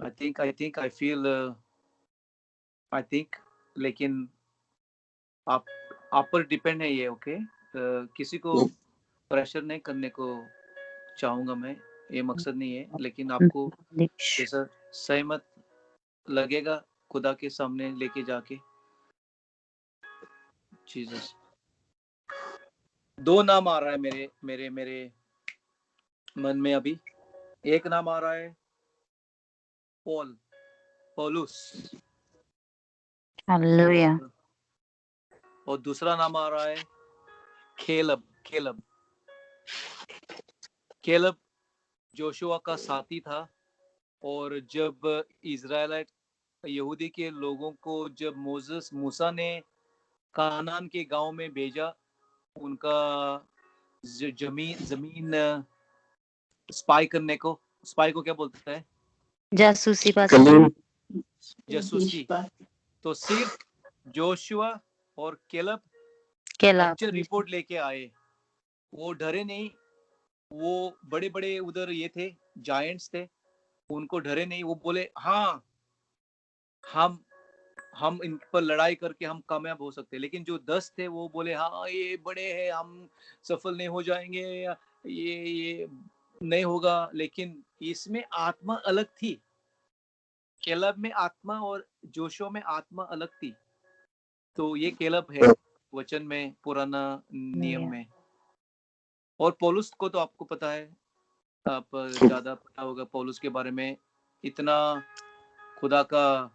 I feel लेकिन आप पर डिपेंड है ये। ओके, किसी को प्रेशर नहीं करने को चाहूंगा मैं, ये मकसद नहीं है, लेकिन आपको जैसा सहमत लगेगा खुदा के सामने लेके जाके। जीसस, 2 नाम आ रहा है मेरे मन में अभी। एक नाम आ रहा है पौलुस, Hallelujah. और दूसरा नाम आ रहा है केलब जोशुआ का साथी था, और जब इजराइलाइट यहूदी के लोगों को जब मूसा ने कानान के गांव में भेजा, उनका जमीन स्पाई करने को, स्पाई को क्या बोलते हैं? जासूसी। तो सिर्फ जोशुआ और केलब अच्छे रिपोर्ट लेके आए, वो डरे नहीं। वो बड़े बड़े उधर ये थे, जायंट्स थे, उनको डरे नहीं। वो बोले हाँ हम इन पर लड़ाई करके हम कामयाब हो सकते हैं। लेकिन जो 10 थे वो बोले हाँ ये बड़े हैं, हम सफल नहीं हो जाएंगे, ये नहीं होगा। लेकिन इसमें आत्मा अलग थी, केलब में आत्मा और जोशुआ में आत्मा अलग थी। तो ये केलब है वचन में, पुराना नियम में। और पौलुस को तो आपको पता है, आप ज्यादा पता होगा पौलुस के बारे में। इतना खुदा का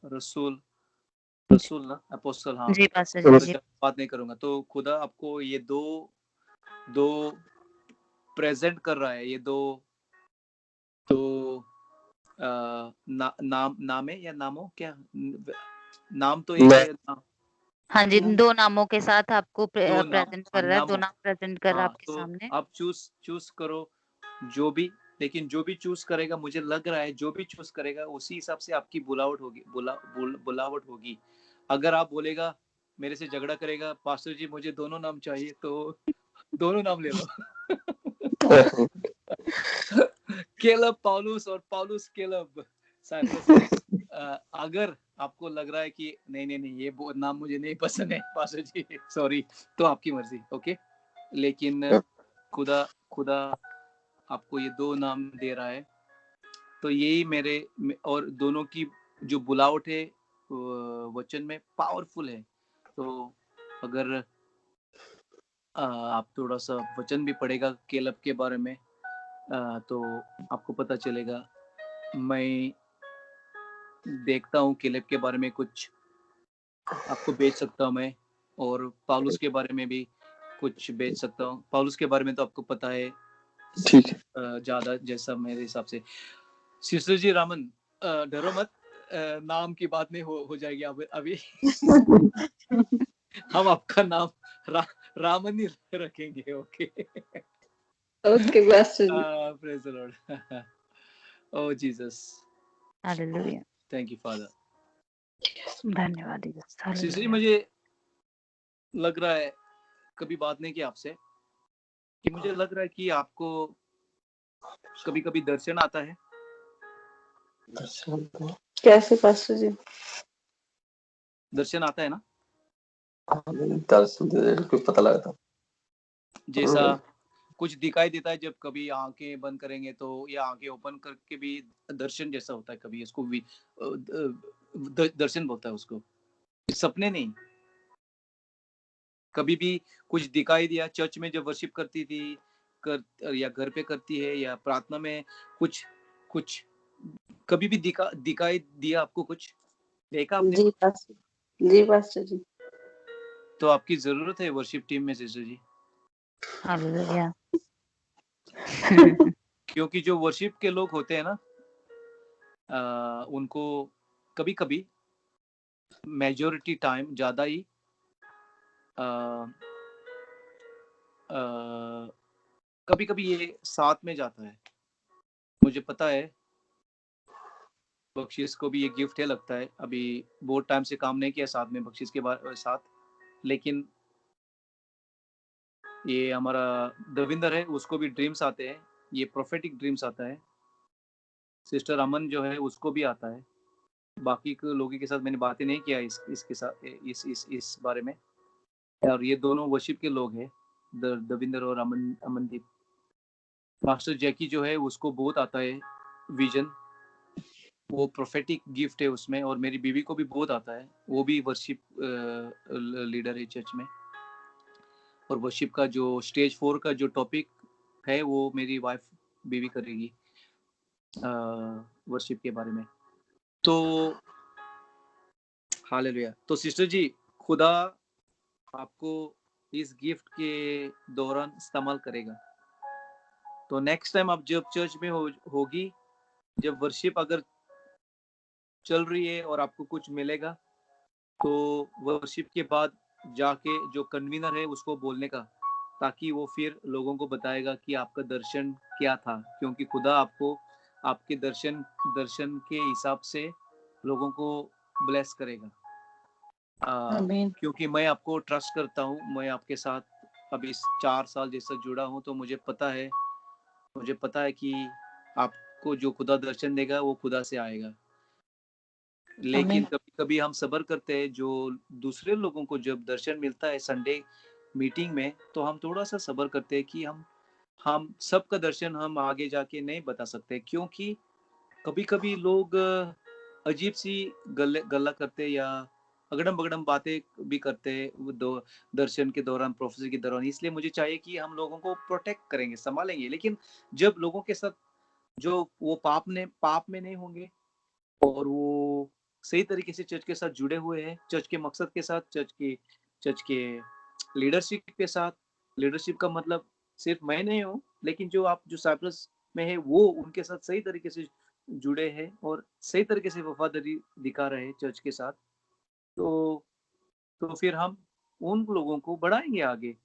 रसूल ना, अपोस्टल। हाँ जी पास्टर जी। बात नहीं करूंगा। तो खुदा आपको ये दो प्रेजेंट कर रहा है। ये दो नाम है या नामों, क्या नाम तो एक है ना। हाँ जी, 2 नामों के साथ आपको प्रेजेंट कर रहा है, 2 नामों। नाम प्रेजेंट कर रहा है आपके तो सामने। आप चूज करो जो भी। लेकिन जो भी चूज करेगा, मुझे लग रहा है जो भी चूज करेगा उसी हिसाब से आपकी बुलावट होगी, बुलावट होगी। अगर आप बोलेगा, मेरे से झगड़ा करेगा, पास्टर जी मुझे दोनों नाम चाहिए, तो दोनों नाम ले लो। केलब पौलुस और पौलुस केलब साइप्रस। अगर आपको लग रहा है कि नहीं ये नाम मुझे नहीं पसंद है पास्टर जी, सॉरी, तो आपकी मर्जी, ओके। लेकिन खुदा आपको ये 2 नाम दे रहा है। तो यही मेरे और दोनों की जो बुलावट है वचन में पावरफुल है। तो अगर आप थोड़ा सा वचन भी पढ़ेगा केलब के बारे में, तो आपको पता चलेगा। मैं देखता हूँ केलब के बारे में कुछ आपको बेच सकता हूँ मैं, और पौलुस के बारे में भी कुछ बेच सकता हूँ। पौलुस के बारे में तो आपको पता है ठीक है। ज्यादा, जैसा मेरे हिसाब से। सिस्टर जी रामन, डरो मत, नाम की बात नहीं हो जाएगी अभी। हम आपका नाम रामन ही रखेंगे, okay. Okay pastor ji. Praise the lord. Oh Jesus, hallelujah, thank you father. धन्यवाद जीसस, सिस्टर जी, हालेलुया। मुझे लग रहा है, कभी बात नहीं की आपसे, कि मुझे लग रहा है कि आपको कभी कभी दर्शन आता है। कैसे पास्टर जी? दर्शन आता है ना, दर्शन पता लगा था। जैसा कुछ दिखाई देता है। जब कभी आंखें बंद करेंगे तो, या आंखें ओपन करके भी दर्शन जैसा होता है। कभी इसको भी दर्शन बोलता है उसको, सपने नहीं। कभी भी कुछ दिखाई दिया, चर्च में जब वर्शिप करती थी, या घर पे करती है, या प्रार्थना में कुछ कभी भी दिखाई दिया आपको, कुछ देखा आपने? जी पास्टर जी। तो आपकी जरूरत है वर्शिप टीम में सिस्टर जी। हालेलुया। क्योंकि जो वर्शिप के लोग होते हैं ना, उनको कभी कभी मेजॉरिटी टाइम ज्यादा ही कभी कभी ये साथ में जाता है। मुझे पता है बख्शीश को भी ये गिफ्ट है, लगता है। अभी बहुत टाइम से काम नहीं किया साथ में बख्शीश के साथ, लेकिन ये हमारा दविंदर है, उसको भी ड्रीम्स आते हैं। ये प्रोफेटिक ड्रीम्स आता है। सिस्टर अमन जो है उसको भी आता है। बाकी के लोगों के साथ मैंने बातें नहीं किया इसके साथ इस बारे में। और ये दोनों वर्शिप के लोग हैं, दविंदर और अमनदीप। मास्टर जैकी जो है उसको बहुत आता है विजन, वो प्रोफेटिक गिफ्ट है उसमें। और मेरी बीवी को भी बहुत आता है, वो भी वर्शिप लीडर है चर्च में। और वर्शिप का जो स्टेज 4 का जो टॉपिक है, वो मेरी वाइफ बीवी करेगी वर्शिप के बारे में। तो हालेलुया। तो सिस्टर जी, खुदा आपको इस गिफ्ट के दौरान इस्तेमाल करेगा। तो नेक्स्ट टाइम आप जब चर्च में होगी, जब वर्शिप अगर चल रही है और आपको कुछ मिलेगा, तो वर्शिप के बाद जाके जो कन्वीनर है उसको बोलने का, ताकि वो फिर लोगों को बताएगा कि आपका दर्शन क्या था। क्योंकि खुदा आपको आपके दर्शन के हिसाब से लोगों को ब्लेस करेगा। आमीन। क्योंकि मैं आपको ट्रस्ट करता हूँ, मैं आपके साथ अभी 4 साल जैसा जुड़ा हूँ, तो मुझे पता है कि आपको जो खुदा दर्शन देगा वो खुदा से आएगा। लेकिन आमीन। कभी-कभी हम सब्र करते हैं, जो दूसरे लोगों को जब दर्शन मिलता है संडे मीटिंग में, तो हम थोड़ा-सा सब्र करते हैं कि हम सबका दर्शन हम आगे जाके नहीं बता सकते, क्योंकि कभी-कभी लोग अजीब सी गल्ला करते या अगड़म-बगड़म बातें भी करते हैं वो दर्शन के दौरान, प्रोफेसी के दौरान। इसलिए मुझे चाहिए कि हम लोगों को प्रोटेक्ट करेंगे, संभालेंगे। लेकिन जब लोगों के साथ जो वो पाप में नहीं होंगे और वो सही तरीके से चर्च के साथ जुड़े हुए हैं, चर्च के मकसद के साथ, चर्च के लीडरशिप के साथ। लीडरशिप का मतलब सिर्फ मैं नहीं हूँ, लेकिन जो साइप्रस में है वो उनके साथ सही तरीके से जुड़े हैं और सही तरीके से वफादारी दिखा रहे हैं चर्च के साथ। तो फिर हम उन लोगों को बढ़ाएंगे आगे।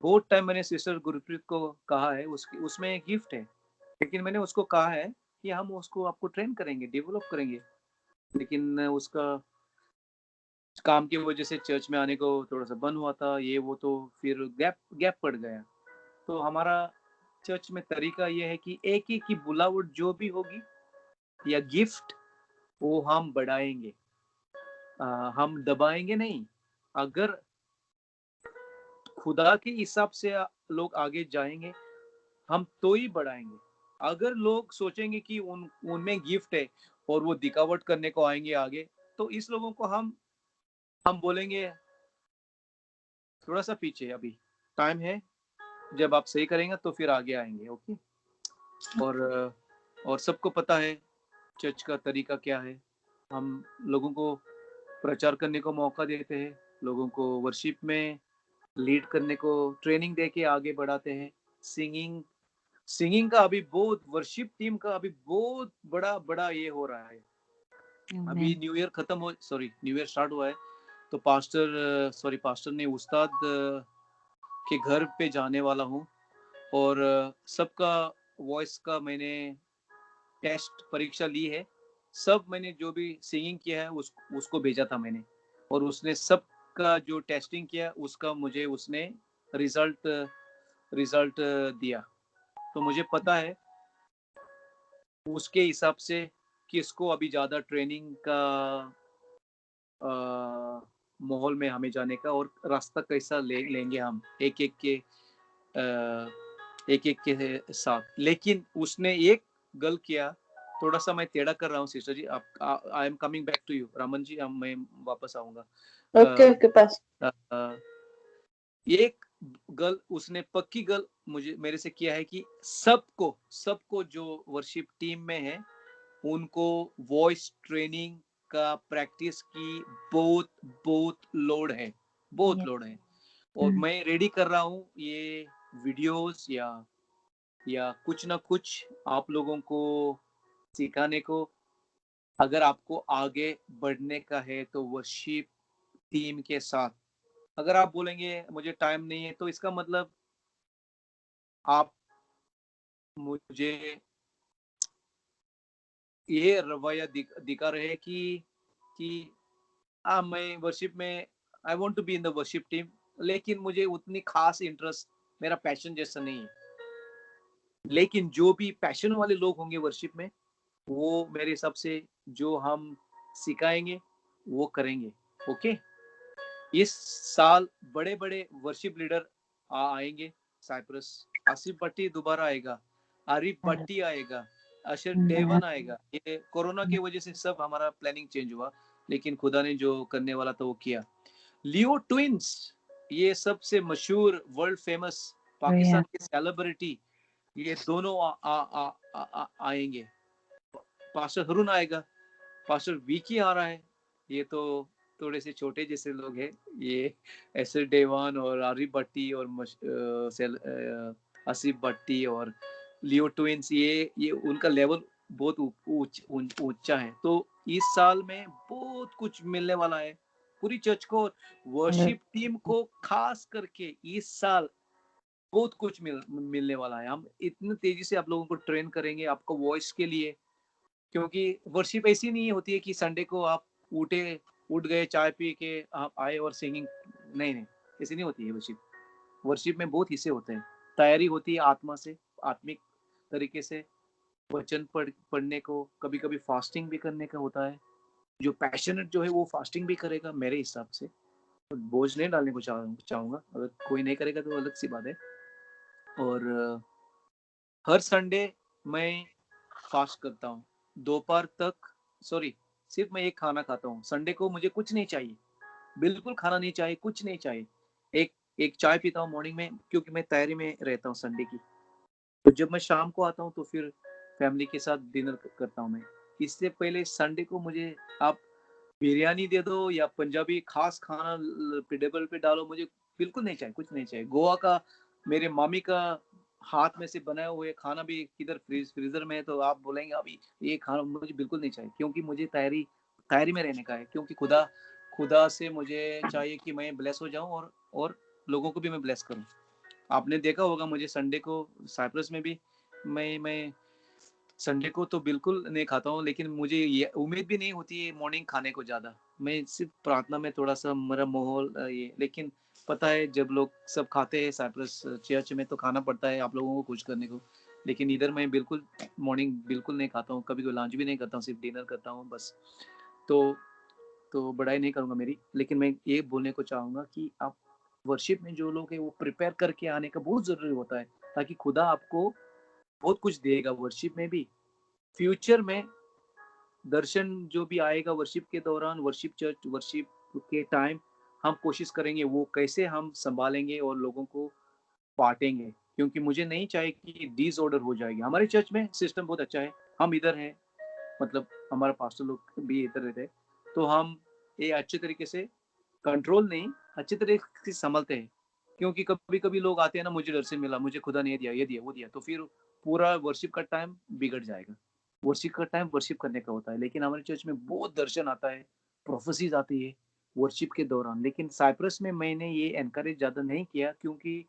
बहुत टाइम मैंने सिस्टर गुरप्रीत को कहा है, उसमें एक गिफ्ट है, लेकिन मैंने उसको कहा है कि हम उसको आपको ट्रेन करेंगे, डेवलप करेंगे। लेकिन उसका काम की वजह से चर्च में आने को थोड़ा सा बंद हुआ था, ये वो, तो फिर गैप पड़ गया। तो हमारा चर्च में तरीका ये है कि एक एक की बुलावट जो भी होगी या गिफ्ट, वो हम बढ़ाएंगे, हम दबाएंगे नहीं। अगर खुदा के हिसाब से लोग आगे जाएंगे, हम तो ही बढ़ाएंगे। अगर लोग सोचेंगे कि उनमें गिफ्ट है और वो दिखावट करने को आएंगे आगे, तो इस लोगों को हम बोलेंगे थोड़ा सा पीछे, अभी टाइम है, जब आप सही करेंगे तो फिर आगे आएंगे। ओके। और सबको पता है चर्च का तरीका क्या है। हम लोगों को प्रचार करने को मौका देते हैं, लोगों को वर्शिप में लीड करने को ट्रेनिंग दे के आगे बढ़ाते हैं। सिंगिंग का अभी बहुत, वर्शिप टीम का अभी बहुत बड़ा ये हो रहा है। अभी न्यू ईयर स्टार्ट हुआ है, तो पास्टर ने उस्ताद के घर पे जाने वाला हूँ, और सबका वॉइस का मैंने टेस्ट परीक्षा ली है। सब मैंने जो भी सिंगिंग किया है उसको भेजा था मैंने, और उसने सबका जो टेस्टिंग किया उसका मुझे उसने रिजल्ट दिया। तो मुझे पता है उसके हिसाब से किसको अभी ज्यादा ट्रेनिंग का माहौल में हमें जाने का, और रास्ता कैसा लेंगे हम एक एक के साथ। लेकिन उसने एक गल किया, थोड़ा सा मैं टेढ़ा कर रहा हूँ sister ji, I am coming back to you Raman ji, मैं वापस आऊंगा। Okay pass. एक गल उसने पक्की गल मेरे से किया है कि सबको जो वर्शिप टीम में है उनको वॉइस ट्रेनिंग का प्रैक्टिस की बहुत लोड है, बहुत लोड है। और मैं रेडी कर रहा हूँ ये वीडियोस या कुछ ना कुछ आप लोगों को सिखाने को। अगर आपको आगे बढ़ने का है तो वर्शिप टीम के साथ। अगर आप बोलेंगे मुझे टाइम नहीं है, तो इसका मतलब आप मुझे ये रवैया दिखा रहे हैं कि मैं वर्शिप में, I want to be in the worship team, लेकिन मुझे उतनी खास इंटरेस्ट, मेरा पैशन जैसा नहीं है। लेकिन जो भी पैशन वाले लोग होंगे वर्शिप में, वो मेरे हिसाब से जो हम सिखाएंगे वो करेंगे। ओके। इस साल बड़े वर्शिप लीडर आएंगे साइप्रस। आसिफ भट्टी दोबारा आएगा, आरिफ भट्टी आएगा, अशर डेवन आएगा। ये कोरोना की वजह से सब हमारा प्लानिंग चेंज हुआ, लेकिन खुदा ने जो करने वाला था वो किया। लियो ट्विंस, ये सबसे मशहूर वर्ल्ड फेमस पाकिस्तान के सेलिब्रिटी, ये दोनों आएंगे। पास्टर हरुण आएगा, पास्टर विकी आ रहा है। ये तो थोड़े से छोटे जैसे लोग हैं, ये एसर डेवान और आरिफ भट्टी और आसिफ भट्टी और लियो ट्विंस, ये उनका लेवल बहुत ऊंचा है। तो इस साल में बहुत कुछ मिलने वाला है पूरी चर्च को, वर्शिप टीम को खास करके। इस साल बहुत कुछ मिलने वाला है। हम इतनी तेजी से आप लोगों को ट्रेन करेंगे, आपको वॉइस के लिए क्योंकि वर्शिप ऐसी नहीं होती है कि संडे को आप उठ गए, चाय पी के आप आए और सिंगिंग, नहीं, ऐसी नहीं होती है वर्शिप। वर्शिप में बहुत हिस्से होते हैं। तैयारी होती है आत्मा से, आत्मिक तरीके से वचन पढ़ने को, कभी-कभी फास्टिंग भी करने का होता है। जो पैशनेट जो है वो फास्टिंग भी करेगा मेरे हिसाब से। तो बोझ नहीं डालने को चाहूँगा। अगर कोई नहीं करेगा तो अलग सी बात है। और हर संडे मैं फास्ट करता हूँ। दोपहर तक सिर्फ मैं एक खाना खाता हूँ। संडे को मुझे कुछ नहीं चाहिए, बिल्कुल खाना नहीं चाहिए, कुछ नहीं चाहिए। एक एक चाय पीता हूँ मॉर्निंग में, क्योंकि मैं तैयारी में रहता हूँ संडे की। तो जब मैं शाम को आता हूँ तो फिर फैमिली के साथ डिनर करता हूँ मैं। इससे पहले संडे को मुझे आप बिरयानी दे दो या पंजाबी खास खाना टेबल पे डालो, मुझे बिल्कुल नहीं चाहिए, कुछ नहीं चाहिए। गोवा का मेरे मामी का हाथ में से बनाए हुए खाना भी किधर फ्रीजर में है, तो आप बोलेंगे अभी ये खाना मुझे बिल्कुल नहीं चाहिए, क्योंकि मुझे तैयारी में रहने का है। क्योंकि खुदा से मुझे चाहिए कि मैं ब्लेस हो जाऊं और लोगों को भी मैं ब्लेस करूं। आपने देखा होगा मुझे संडे को साइप्रस में भी मैं संडे को तो बिल्कुल नहीं खाता हूँ, लेकिन मुझे ये उम्मीद भी नहीं होती है मॉर्निंग खाने को ज़्यादा। मैं सिर्फ प्रार्थना में थोड़ा-सा मेरा माहौल ये, लेकिन पता है जब लोग सब खाते हैं साइप्रस चर्च में तो खाना पड़ता है आप लोगों को खुश करने को। लेकिन इधर मैं बिल्कुल मॉर्निंग बिल्कुल नहीं खाता हूँ, कभी-कभी लंच भी नहीं करता हूँ, सिर्फ डिनर करता हूँ बस। तो बड़ाई नहीं करूँगा मेरी, लेकिन मैं ये बोलने को चाहूँगा कि आप वर्शिप में जो लोग हैं वो प्रिपेयर करके आने का बहुत ज़रूरी होता है, ताकि खुदा आपको बहुत कुछ देगा वर्शिप में भी। फ्यूचर में दर्शन जो भी आएगा वर्शिप के दौरान, वर्शिप के टाइम हम कोशिश करेंगे वो कैसे हम सँभालेंगे और लोगों को बाँटेंगे। क्योंकि मुझे नहीं चाहिए कि डिसऑर्डर हो जाएगी। हमारे चर्च में सिस्टम बहुत अच्छा है, हम इधर हैं, मतलब हमारा पास्टर लोग भी इधर रहते हैं, तो हम ये अच्छे तरीके से कंट्रोल नहीं, अच्छे तरीके से संभलते हैं। क्योंकि कभी-कभी लोग आते हैं ना, मुझे डर से मिला, मुझे खुदा ने ये दिया, ये दिया, वो दिया, तो फिर पूरा वर्शिप का टाइम बिगड़ जाएगा। वर्शिप का टाइम वर्शिप करने का होता है, लेकिन हमारे चर्च में बहुत दर्शन आता है, प्रोफेसीज़ आती है वर्शिप के दौरान। लेकिन साइप्रस में मैंने ये एनकरेज ज़्यादा नहीं किया, क्योंकि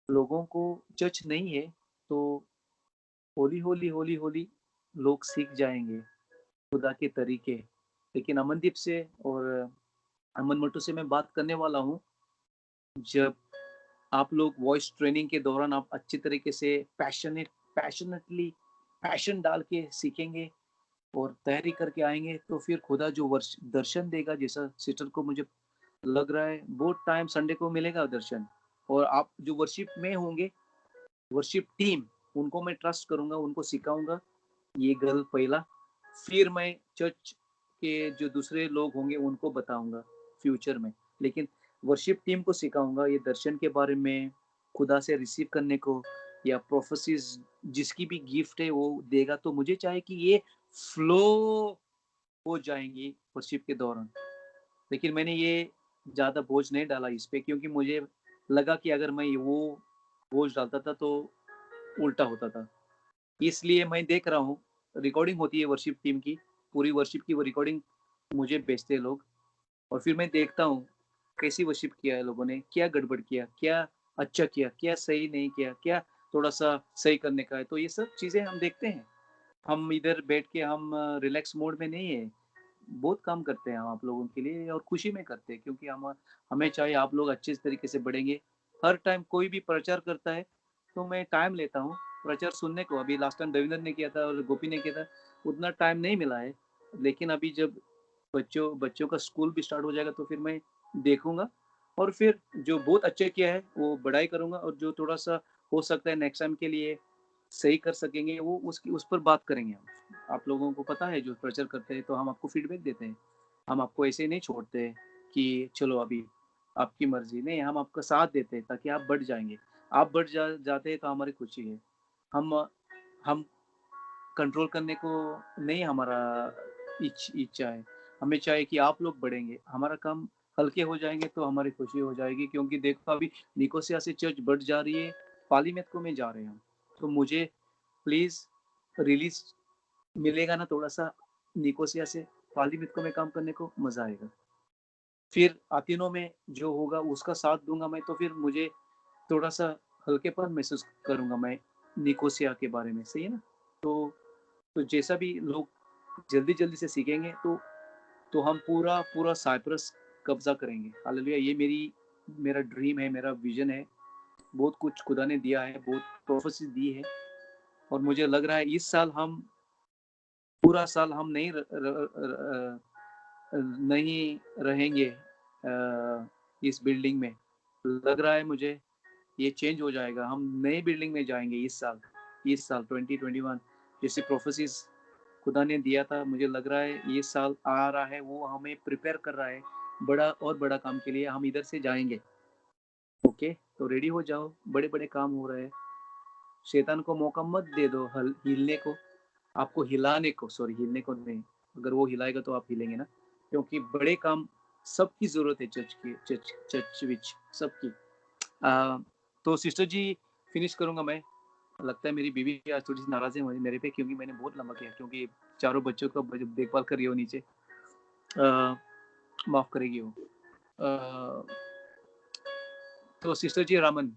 लोगों को चर्च नहीं है, तो हौली-हौली लोग सीख जाएँगे खुदा के तरीके। लेकिन अमनदीप से और अमन मट्टू से मैं बात करने वाला हूँ, जब आप लोग वॉइस ट्रेनिंग के दौरान आप अच्छी तरीके से पैशनेटली पैशन डाल के सीखेंगे और तैयारी करके आएँगे, तो फिर खुदा जो दर्शन देगा, जैसा सिस्टर को मुझे लग रहा है बहुत टाइम संडे को मिलेगा दर्शन। और आप जो वर्शिप में होंगे, वर्शिप टीम, उनको मैं ट्रस्ट करूँगा, उनको सिखाऊँगा, ये गल पहला। फिर मैं चर्च के जो दूसरे लोग होंगे उनको बताऊँगा फ्यूचर में। लेकिन वर्शिप टीम को सिखाऊँगा ये दर्शन के बारे में, खुदा से रिसीव करने को, या प्रोफेसीज़ जिसकी भी गिफ्ट है वो देगा, तो मुझे चाहिए कि ये फ्लो हो जाएँगी वर्शिप के दौरान। लेकिन मैंने ये ज़्यादा बोझ नहीं डाला इस पे, क्योंकि मुझे लगा कि अगर मैं वो बोझ डालता था तो उल्टा होता था। इसलिए मैं देख रहा हूँ, रिकॉर्डिंग होती है वर्शिप टीम की, पूरी वर्शिप की वो रिकॉर्डिंग मुझे भेजते हैं लोग, और फिर मैं देखता हूँ कैसी वर्शिप किया है लोगों ने, क्या गड़बड़ किया, क्या अच्छा किया, क्या सही नहीं किया, क्या थोड़ा-सा सही करने का है। तो ये सब चीज़ें हम देखते हैं। हम इधर बैठ के हम रिलैक्स मोड में नहीं है। बहुत काम करते हैं हम आप लोगों के लिए, और खुशी में करते हैं, क्योंकि हमें चाहिए आप लोग अच्छे तरीके से बढ़ेंगे। हर टाइम कोई भी प्रचार करता है तो मैं टाइम लेता हूँ प्रचार सुनने को। अभी लास्ट टाइम देवेंद्र ने किया था और गोपी ने किया था, उतना टाइम नहीं मिला है। लेकिन अभी जब बच्चों का स्कूल भी स्टार्ट हो जाएगा तो फिर मैं देखूँगा, और फिर जो बहुत अच्छा किया है वो बढ़ाई करूँगा, और जो थोड़ा-सा हो सकता है नेक्स्ट टाइम के लिए सही कर सकेंगे वो उस पर बात करेंगे हम। आप लोगों को पता है जो प्रचार करते हैं तो हम आपको फीडबैक देते हैं। हम आपको ऐसे नहीं छोड़ते कि चलो अभी आपकी मर्ज़ी, नहीं, हम आपका साथ देते हैं ताकि आप बढ़ जाएँगे। आप बढ़ जाते हैं तो हमारी खुशी है। हम हम कंट्रोल करने को नहीं, हमारा इच्छा है। हमें चाहिए कि आप लोग बढ़ेंगे, हमारा काम हल्के हो जाएँगे तो हमारी खुशी हो जाएगी, क्योंकि देखो अभी निकोसिया से चर्च बढ़ जा रही है, पालीमेथ में जा रहे हैं हम। तो मुझे प्लीज़ रिलीज़ मिलेगा ना थोड़ा-सा निकोसिया से पालीमेथ में काम करने को, मज़ा आएगा। फिर आतीनो में जो होगा उसका साथ दूँगा मैं, तो फिर मुझे थोड़ा-सा हल्केपन महसूस करूँगा मैं निकोसिया के बारे में, सही है ना? तो जैसा भी लोग जल्दी जल्दी से सीखेंगे तो हम पूरा पूरा साइप्रस कब्जा करेंगे। हालेलुया। ये मेरा ड्रीम है, मेरा विजन है। बहुत कुछ खुदा ने दिया है, बहुत प्रोफेसी दी है, और मुझे लग रहा है इस साल हम पूरा साल हम नहीं रहेंगे इस बिल्डिंग में। लग रहा है मुझे ये चेंज हो जाएगा, हम नई बिल्डिंग में जाएंगे इस साल 2021। जैसे प्रोफेसीज खुदा ने दिया था, मुझे लग रहा है ये साल आ रहा है, वो हमें प्रिपेयर कर रहा है बड़ा और बड़ा काम के लिए। हम इधर से जाएंगे। ओके, तो रेडी हो जाओ, बड़े बड़े काम हो रहे हैं। शैतान को मौका मत दे दो हिलने को, आपको हिलाने को, सॉरी हिलने को नहीं, अगर वो हिलाएगा तो आप हिलेंगे ना, क्योंकि बड़े काम सबकी जरूरत है चर्च विच सबकी। तो सिस्टर जी फिनिश करूंगा मैं। लगता है मेरी बीवी आज थोड़ी सी नाराज है मेरे पे, क्योंकि मैंने बहुत लंबा किया, क्योंकि चारों बच्चों का देखभाल कर रही हो नीचे। माफ करेगी वो। तो सिस्टर जी रामन,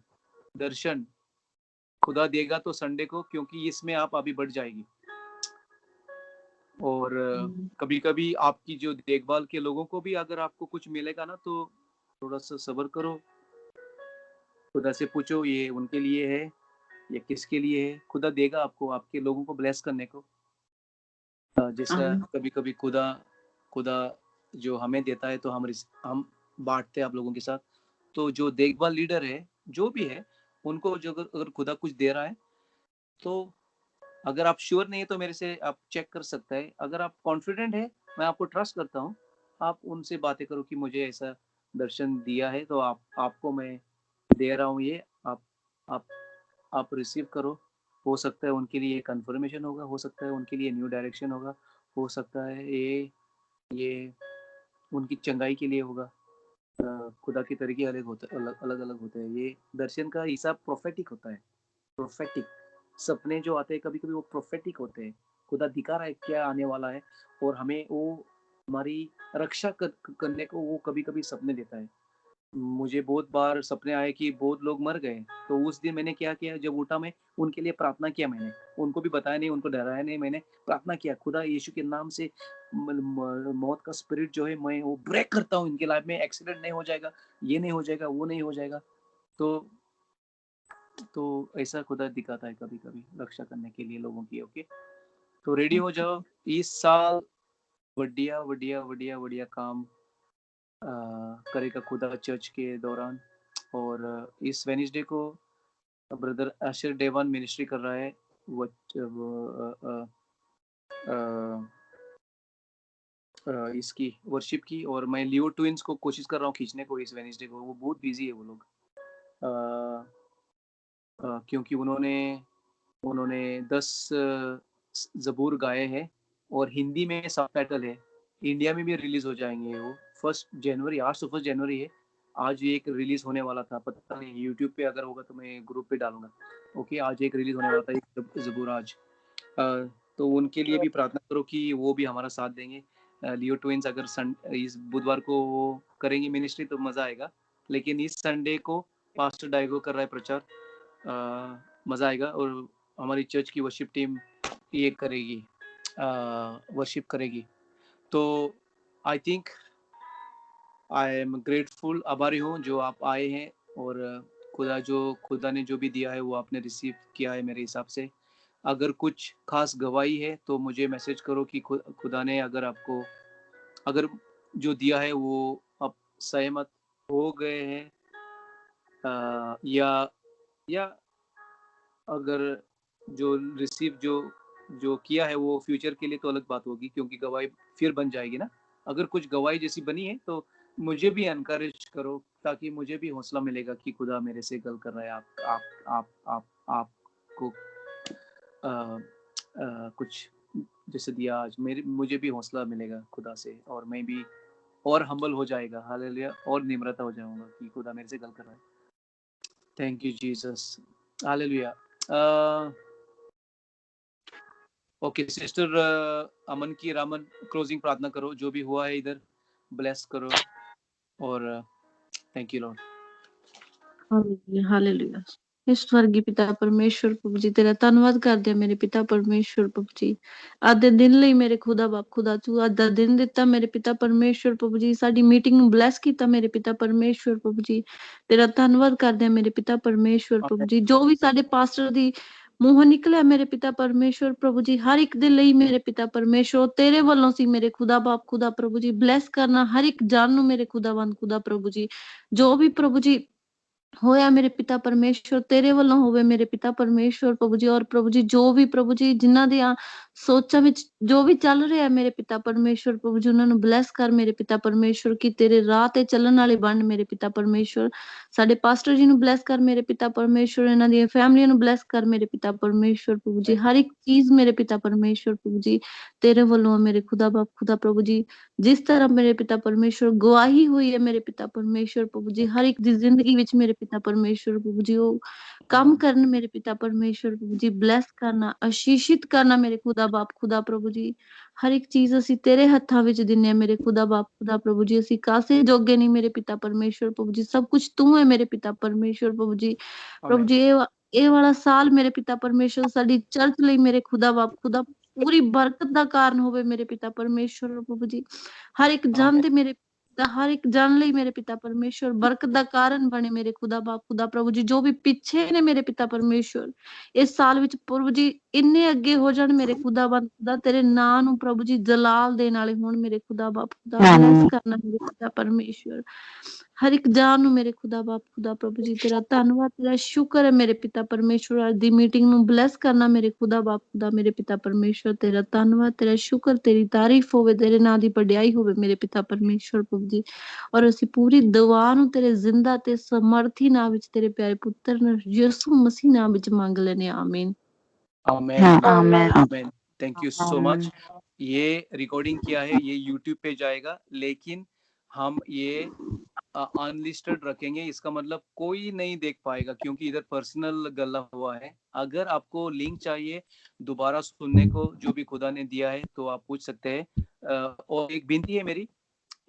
दर्शन खुदा देगा तो संडे को, क्योंकि इसमें आप अभी बढ़ जाएगी। और कभी कभी आपकी जो देखभाल के लोगों को भी अगर आपको कुछ मिलेगा ना, तो थोड़ा सा सब्र करो, खुदा से पूछो ये उनके लिए है या किसके लिए है। खुदा देगा आपको, आपके लोगों को ब्लेस करने को। जैसा कभी कभी खुदा जो हमें देता है तो हम बांटते हैं आप लोगों के साथ। तो जो देखभाल लीडर है जो भी है, उनको जो अगर खुदा कुछ दे रहा है, तो अगर आप श्योर नहीं है तो मेरे से आप चेक कर सकते हैं। अगर आप कॉन्फिडेंट है, मैं आपको ट्रस्ट करता हूँ, आप उनसे बातें करो कि मुझे ऐसा दर्शन दिया है, तो आपको मैं दे रहा हूँ ये, आप रिसीव करो। हो सकता है उनके लिए कंफर्मेशन होगा, हो सकता है उनके लिए न्यू डायरेक्शन होगा, हो सकता है ये उनकी चंगाई के लिए होगा। खुदा के तरीके अलग होते हैं। ये दर्शन का हिसाब प्रोफेटिक होता है। प्रोफेटिक सपने जो आते हैं कभी कभी वो प्रोफेटिक होते हैं। खुदा दिखा रहा है क्या आने वाला है, और हमें वो हमारी रक्षा करने को वो कभी कभी सपने देता है। मुझे बहुत बार सपने आए कि बहुत लोग मर गए, तो उस दिन मैंने क्या किया, जब उठा मैं उनके लिए प्रार्थना किया। मैंने उनको भी बताया नहीं, उनको डराया नहीं, मैंने प्रार्थना किया, खुदा यीशु के नाम से मौत का स्पिरिट जो है मैं वो ब्रेक करता हूँ इनके लाइफ में। एक्सीडेंट नहीं हो जाएगा, ये नहीं हो जाएगा, वो नहीं हो जाएगा। तो ऐसा खुदा दिखाता है कभी कभी रक्षा करने के लिए लोगों की। ओके, तो रेडी हो जाओ। इस साल बढ़िया बढ़िया बढ़िया बढ़िया काम करेगा खुदा चर्च के दौरान। और इस वेडनेसडे को ब्रदर आशिर डेवान मिनिस्ट्री कर रहा है इसकी वर्शिप की, और मैं लियो ट्विंस को कोशिश कर रहा हूँ खींचने को इस वेडनेसडे को। वो बहुत बिजी है वो लोग, क्योंकि उन्होंने 10 ज़बूर गाए हैं, और हिंदी में सबटाइटल है। इंडिया में भी रिलीज हो जाएंगे वो 1 जनवरी। आज तो 1 जनवरी है, आज एक रिलीज होने वाला था, पता नहीं यूट्यूब पे अगर होगा तो मैं ग्रुप पे डालूंगा। ओके, आज एक रिलीज होने वाला था, एक ज़बूर आज। तो उनके लिए भी प्रार्थना करो कि वो भी हमारा साथ देंगे। लियो ट्विंस अगर इस बुधवार को वो करेंगे मिनिस्ट्री तो मज़ा आएगा, लेकिन इस संडे को पास्टर डाइगो कर रहा है प्रचार, मज़ा आएगा। और हमारी चर्च की वर्शिप टीम ये करेगी, वर्शिप करेगी। तो I think I am grateful, आभारी हूँ जो आप आए हैं, और खुदा ने जो भी दिया है वो आपने रिसीव किया है मेरे हिसाब से। अगर कुछ खास गवाही है तो मुझे मैसेज करो कि खुदा ने अगर जो दिया है वो आप सहमत हो गए हैं, या अगर जो रिसीव जो किया है वो फ्यूचर के लिए तो अलग बात होगी, क्योंकि गवाही फिर बन जाएगी ना। अगर कुछ गवाही जैसी बनी है तो मुझे भी एनकरेज करो, ताकि मुझे भी हौसला मिलेगा कि खुदा मेरे से गल कर रहा है। आपको कुछ जैसे दिया आज, मुझे भी हौसला मिलेगा खुदा से, और मैं भी और हम्बल हो जाएगा, हालेलुया, और निम्रता हो जाऊंगा कि खुदा मेरे से गल कर रहा है। Thank you Jesus, hallelujah. Okay sister Aman की रामन क्लोजिंग प्रार्थना करो, जो भी हुआ है इधर ब्लेस करो, और thank you lord. Hallelujah, hallelujah. हे स्वर्गीय पिता परमेश्वर प्रभु जी तेरा धन्नवाद करदे मेरे पिता परमेश्वर प्रभु जी ਅੱਜ ਦੇ ਦਿਨ ਲਈ ਮੇਰੇ ਖੁਦਾ ਬਾਪ ਖੁਦਾ ਤੂੰ ਅੱਜ ਦਾ ਦਿਨ ਦਿੱਤਾ ਮੇਰੇ ਪਿਤਾ ਪਰਮੇਸ਼ਵਰ ਪ੍ਰਭੂ ਜੀ ਸਾਡੀ ਮੀਟਿੰਗ ਨੂੰ ਬਲੈਸ ਕੀਤਾ ਮੇਰੇ ਪਿਤਾ ਪਰਮੇਸ਼ਵਰ ਪ੍ਰਭੂ ਜੀ ਤੇਰਾ ਧੰਨਵਾਦ ਕਰਦੇ ਆ ਮੇਰੇ ਪਿਤਾ ਪਰਮੇਸ਼ਵਰ ਪ੍ਰਭੂ ਜੀ ਜੋ ਵੀ ਸਾਡੇ ਪਾਸਟਰ ਦੀ ਮੂੰਹੋਂ ਨਿਕਲਿਆ ਮੇਰੇ ਪਿਤਾ ਪਰਮੇਸ਼ਵਰ ਪ੍ਰਭੂ ਜੀ ਹਰ ਇੱਕ ਦੇ ਲਈ ਮੇਰੇ ਪਿਤਾ ਪਰਮੇਸ਼ਵਰ ਤੇਰੇ ਵੱਲੋਂ ਸੀ ਮੇਰੇ ਖੁਦਾ ਬਾਪ ਖੁਦਾ ਪ੍ਰਭੂ ਜੀ ਬਲੈਸ ਕਰਨਾ ਹਰ ਇੱਕ ਜਾਨ ਨੂੰ ਮੇਰੇ ਖੁਦਾਵੰਦ ਖੁਦਾ ਪ੍ਰਭੂ ਜੀ ਜੋ ਵੀ ਪ੍ਰਭੂ ਜੀ ਹੋਇਆ ਮੇਰੇ ਪਿਤਾ ਪਰਮੇਸ਼ਵਰ ਤੇਰੇ ਵੱਲੋਂ ਹੋਵੇ ਮੇਰੇ ਪਿਤਾ ਪਰਮੇਸ਼ਵਰ ਪ੍ਰਭੂ ਜੀ ਔਰ ਪ੍ਰਭੂ ਜੀ ਜੋ ਵੀ ਪ੍ਰਭੂ ਜੀ ਜਿਨ੍ਹਾਂ ਦੀਆਂ ਸੋਚਾਂ ਵਿੱਚ ਜੋ ਵੀ ਚੱਲ ਰਿਹਾ ਮੇਰੇ ਪਿਤਾ ਪਰਮੇਸ਼ਵਰ ਪ੍ਰਭੂ ਜੀ ਉਹਨਾਂ ਨੂੰ ਬਲੈਸ ਕਰ ਮੇਰੇ ਪਿਤਾ ਪਰਮੇਸ਼ਵਰ ਕਿ ਤੇਰੇ ਰਾਹ ਤੇ ਚੱਲਣ ਵਾਲੇ ਬਣ ਮੇਰੇ ਪਿਤਾ ਪਰਮੇਸ਼ਵਰ ਸਾਡੇ ਪਾਸਟਰ ਜੀ ਨੂੰ ਬਲੈਸ ਕਰ ਮੇਰੇ ਪਿਤਾ ਪਰਮੇਸ਼ਵਰ ਇਹਨਾਂ ਦੀਆਂ ਫੈਮਲੀਆਂ ਨੂੰ ਬਲੈਸ ਕਰ ਮੇਰੇ ਪਿਤਾ ਪਰਮੇਸ਼ਵਰ ਪ੍ਰਭੂ ਜੀ ਹਰ ਇੱਕ ਚੀਜ਼ ਮੇਰੇ ਪਿਤਾ ਪਰਮੇਸ਼ਵਰ ਪ੍ਰਭੂ ਜੀ ਤੇਰੇ ਵੱਲੋਂ ਮੇਰੇ ਖੁਦਾ ਬਾਪ ਖੁਦਾ ਪ੍ਰਭੂ ਜੀ ਜਿਸ ਤਰ੍ਹਾਂ ਮੇਰੇ ਪਿਤਾ ਪਰਮੇਸ਼ਵਰ ਗਵਾਹੀ ਹੋਈ ਹੈ ਮੇਰੇ ਪਿਤਾ ਪਰਮੇਸ਼ਵਰ ਪ੍ਰਭੂ ਜੀ ਹਰ ਇੱਕ ਦੀ ਜ਼ਿੰਦਗੀ ਵਿੱਚ ਮੇਰੇ ਪਿਤਾ ਪਰਮੇਸ਼ਵਰ ਪ੍ਰਭੂ ਜੀ ਉਹ ਕੰਮ ਕਰਨ ਮੇਰੇ ਪਿਤਾ ਪਰਮੇਸ਼ਵਰ ਪ੍ਰਭੂ ਜੀ ਬਲੈਸ ਕਰਨਾ ਆਸ਼ੀਸ਼ਿਤ ਕਰਨਾ ਮੇਰੇ ਖੁਦਾ ਬਾਪ ਖੁਦਾ ਪ੍ਰਭੂ ਜੀ ਹਰ ਇੱਕ ਚੀਜ਼ ਅਸੀਂ ਤੇਰੇ ਹੱਥਾਂ ਵਿੱਚ ਦਿੰਨੇ ਆ ਮੇਰੇ ਖੁਦਾ ਬਾਪ ਖੁਦਾ ਪ੍ਰਭੂ ਜੀ ਅਸੀਂ ਕਾਸੇ ਜੋਗੇ ਨਹੀਂ ਮੇਰੇ ਪਿਤਾ ਪਰਮੇਸ਼ਵਰ ਪ੍ਰਭੂ ਜੀ ਸਭ ਕੁਝ ਤੂੰ ਹੈ ਮੇਰੇ ਪਿਤਾ ਪਰਮੇਸ਼ਵਰ ਪ੍ਰਭੂ ਜੀ ਪ੍ਰਭੂ ਜੀ ਇਹ ਵਾਲਾ ਸਾਲ ਮੇਰੇ ਪਿਤਾ ਪਰਮੇਸ਼ਵਰ ਸਾਡੀ ਚਰਚ ਲਈ ਮੇਰੇ ਖੁਦਾ ਬਾਪ ਖੁਦਾ ਪੂਰੀ ਬਰਕਤ ਦਾ ਕਾਰਨ ਹੋਵੇ ਮੇਰੇ ਪਿਤਾ ਪਰਮੇਸ਼ਵਰ ਪ੍ਰਭੂ ਜੀ ਹਰ ਇੱਕ ਜਨ ਦੇ ਮੇਰੇ ਹਰ ਇੱਕ ਜਨ ਲਈ ਮੇਰੇ ਪਿਤਾ ਪਰਮੇਸ਼ਵਰ ਬਰਕਤ ਦਾ ਕਾਰਨ ਬਣੇ ਮੇਰੇ ਖੁਦਾ ਬਾਪ ਖੁਦਾ ਪ੍ਰਭੂ ਜੀ ਜੋ ਵੀ ਪਿੱਛੇ ਨੇ ਮੇਰੇ ਪਿਤਾ ਪਰਮੇਸ਼ਵਰ ਇਸ ਸਾਲ ਵਿੱਚ ਪ੍ਰਭੂ ਜੀ ਇੰਨੇ ਅੱਗੇ ਹੋ ਜਾਣ ਮੇਰੇ ਖੁਦਾਵੰਦ ਖੁਦਾ ਤੇਰੇ ਨਾਂ ਨੂੰ ਪ੍ਰਭੂ ਜੀ ਜਲਾਲ ਦੇਣ ਵਾਲੇ ਹੋਣ ਮੇਰੇ ਖੁਦਾ ਬਾਪ ਖੁਦਾ ਬਲੈਸ ਕਰਨਾ ਮੇਰੇ ਪਿਤਾ ਪਰਮੇਸ਼ਵਰ ਹਰ ਇੱਕ ਜਾਨ ਨੂੰ ਮੇਰੇ ਖੁਦਾ ਬਾਪ ਖੁਦਾ ਪ੍ਰਭੂ ਜੀ ਤੇਰਾ ਧੰਨਵਾਦ ਤੇਰਾ ਸ਼ੁਕਰ ਹੈ ਮੇਰੇ ਪਿਤਾ ਪਰਮੇਸ਼ਵਰ ਅੱਜ ਦੀ ਮੀਟਿੰਗ ਨੂੰ ਬਲੈਸ ਕਰਨਾ ਮੇਰੇ ਖੁਦਾ ਬਾਪ ਖੁਦਾ ਮੇਰੇ ਪਿਤਾ ਪਰਮੇਸ਼ਵਰ ਤੇਰਾ ਧੰਨਵਾਦ ਤੇਰਾ ਸ਼ੁਕਰ ਤੇਰੀ ਤਾਰੀਫ ਹੋਵੇ ਤੇਰੇ ਨਾਂ ਦੀ ਵਡਿਆਈ ਹੋਵੇ ਮੇਰੇ ਪਿਤਾ ਪਰਮੇਸ਼ਵਰ ਪ੍ਰਭੂ ਜੀ ਔਰ ਅਸੀਂ ਪੂਰੀ ਦੁਆ ਨੂੰ ਤੇਰੇ ਜ਼ਿੰਦਾ ਤੇ ਸਮਰਥੀ ਨਾਮ ਵਿੱਚ ਤੇਰੇ ਪਿਆਰੇ ਪੁੱਤਰ ਯਿਸੂ ਮਸੀਹ ਨਾਮ ਵਿੱਚ ਮੰਗ ਲੈਨੇ ਆਮੀਨ आमेन आमेन आमेन थैंक यू सो मच ये रिकॉर्डिंग किया है ये YouTube पे जाएगा लेकिन हम ये अनलिस्टेड रखेंगे इसका मतलब कोई नहीं देख पाएगा क्योंकि इधर पर्सनल गल्ला हुआ है अगर आपको लिंक चाहिए दोबारा सुनने को जो भी खुदा ने दिया है तो आप पूछ सकते हैं और एक विनती है मेरी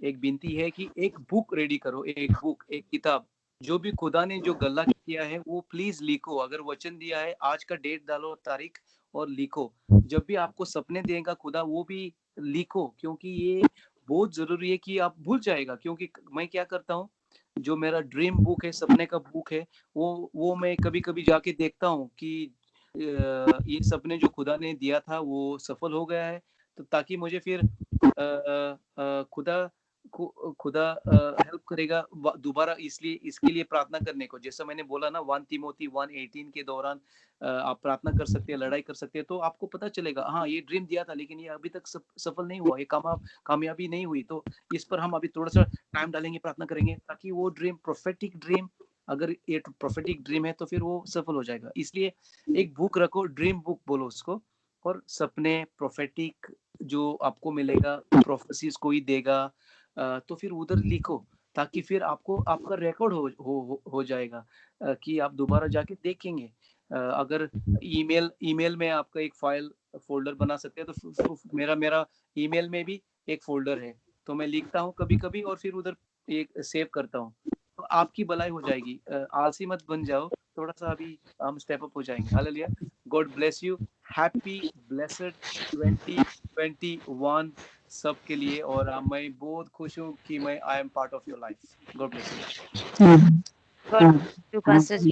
एक विनती है कि एक बुक रेडी करो एक बुक एक किताब जो भी खुदा ने जो गल्ला किया है वो प्लीज लिखो अगर वचन दिया है आज का डेट डालो तारीख और लिखो जब भी आपको सपने देगा खुदा वो भी लिखो क्योंकि ये बहुत जरूरी है कि आप भूल जाएगा क्योंकि मैं क्या करता हूँ जो मेरा ड्रीम बुक है सपने का बुक है वो मैं कभी कभी जाके देखता हूँ कि ये सपने जो खुदा ने दिया था वो सफल हो गया है तो ताकि मुझे फिर खुदा हेल्प करेगा दोबारा इसलिए इसके लिए प्रार्थना करने को जैसा मैंने बोला ना 1 तिमोथी 1:18 के दौरान आप प्रार्थना कर सकते हैं लड़ाई कर सकते हैं तो आपको पता चलेगा हाँ ये ड्रीम दिया था लेकिन ये अभी तक सफल नहीं हुआ ये कामयाबी नहीं हुई तो इस पर हम अभी थोड़ा सा टाइम डालेंगे प्रार्थना करेंगे ताकि वो ड्रीम प्रोफेटिक ड्रीम अगर ये प्रोफेटिक ड्रीम है तो फिर वो सफल हो जाएगा इसलिए एक बुक रखो ड्रीम बुक बोलो उसको और सपने प्रोफेटिक जो आपको मिलेगा प्रोफेसीज कोई देगा तो फिर उधर लिखो ताकि फिर आपको आपका रिकॉर्ड हो जाएगा कि आप दोबारा जाके देखेंगे अगर ईमेल में आपका एक फाइल फोल्डर बना सकते हैं तो मेरा ईमेल में भी एक फोल्डर है तो मैं लिखता हूँ कभी कभी और फिर उधर एक सेव करता हूँ तो आपकी भलाई हो जाएगी आलसी मत बन जाओ थोड़ा सा अभी हम स्टेप अप हो जाएंगे hallelujah God bless you happy blessed 2021 सबके लिए और मैं बहुत खुश हूँ कि मैं I am part of your life God bless you God bless you pastor ji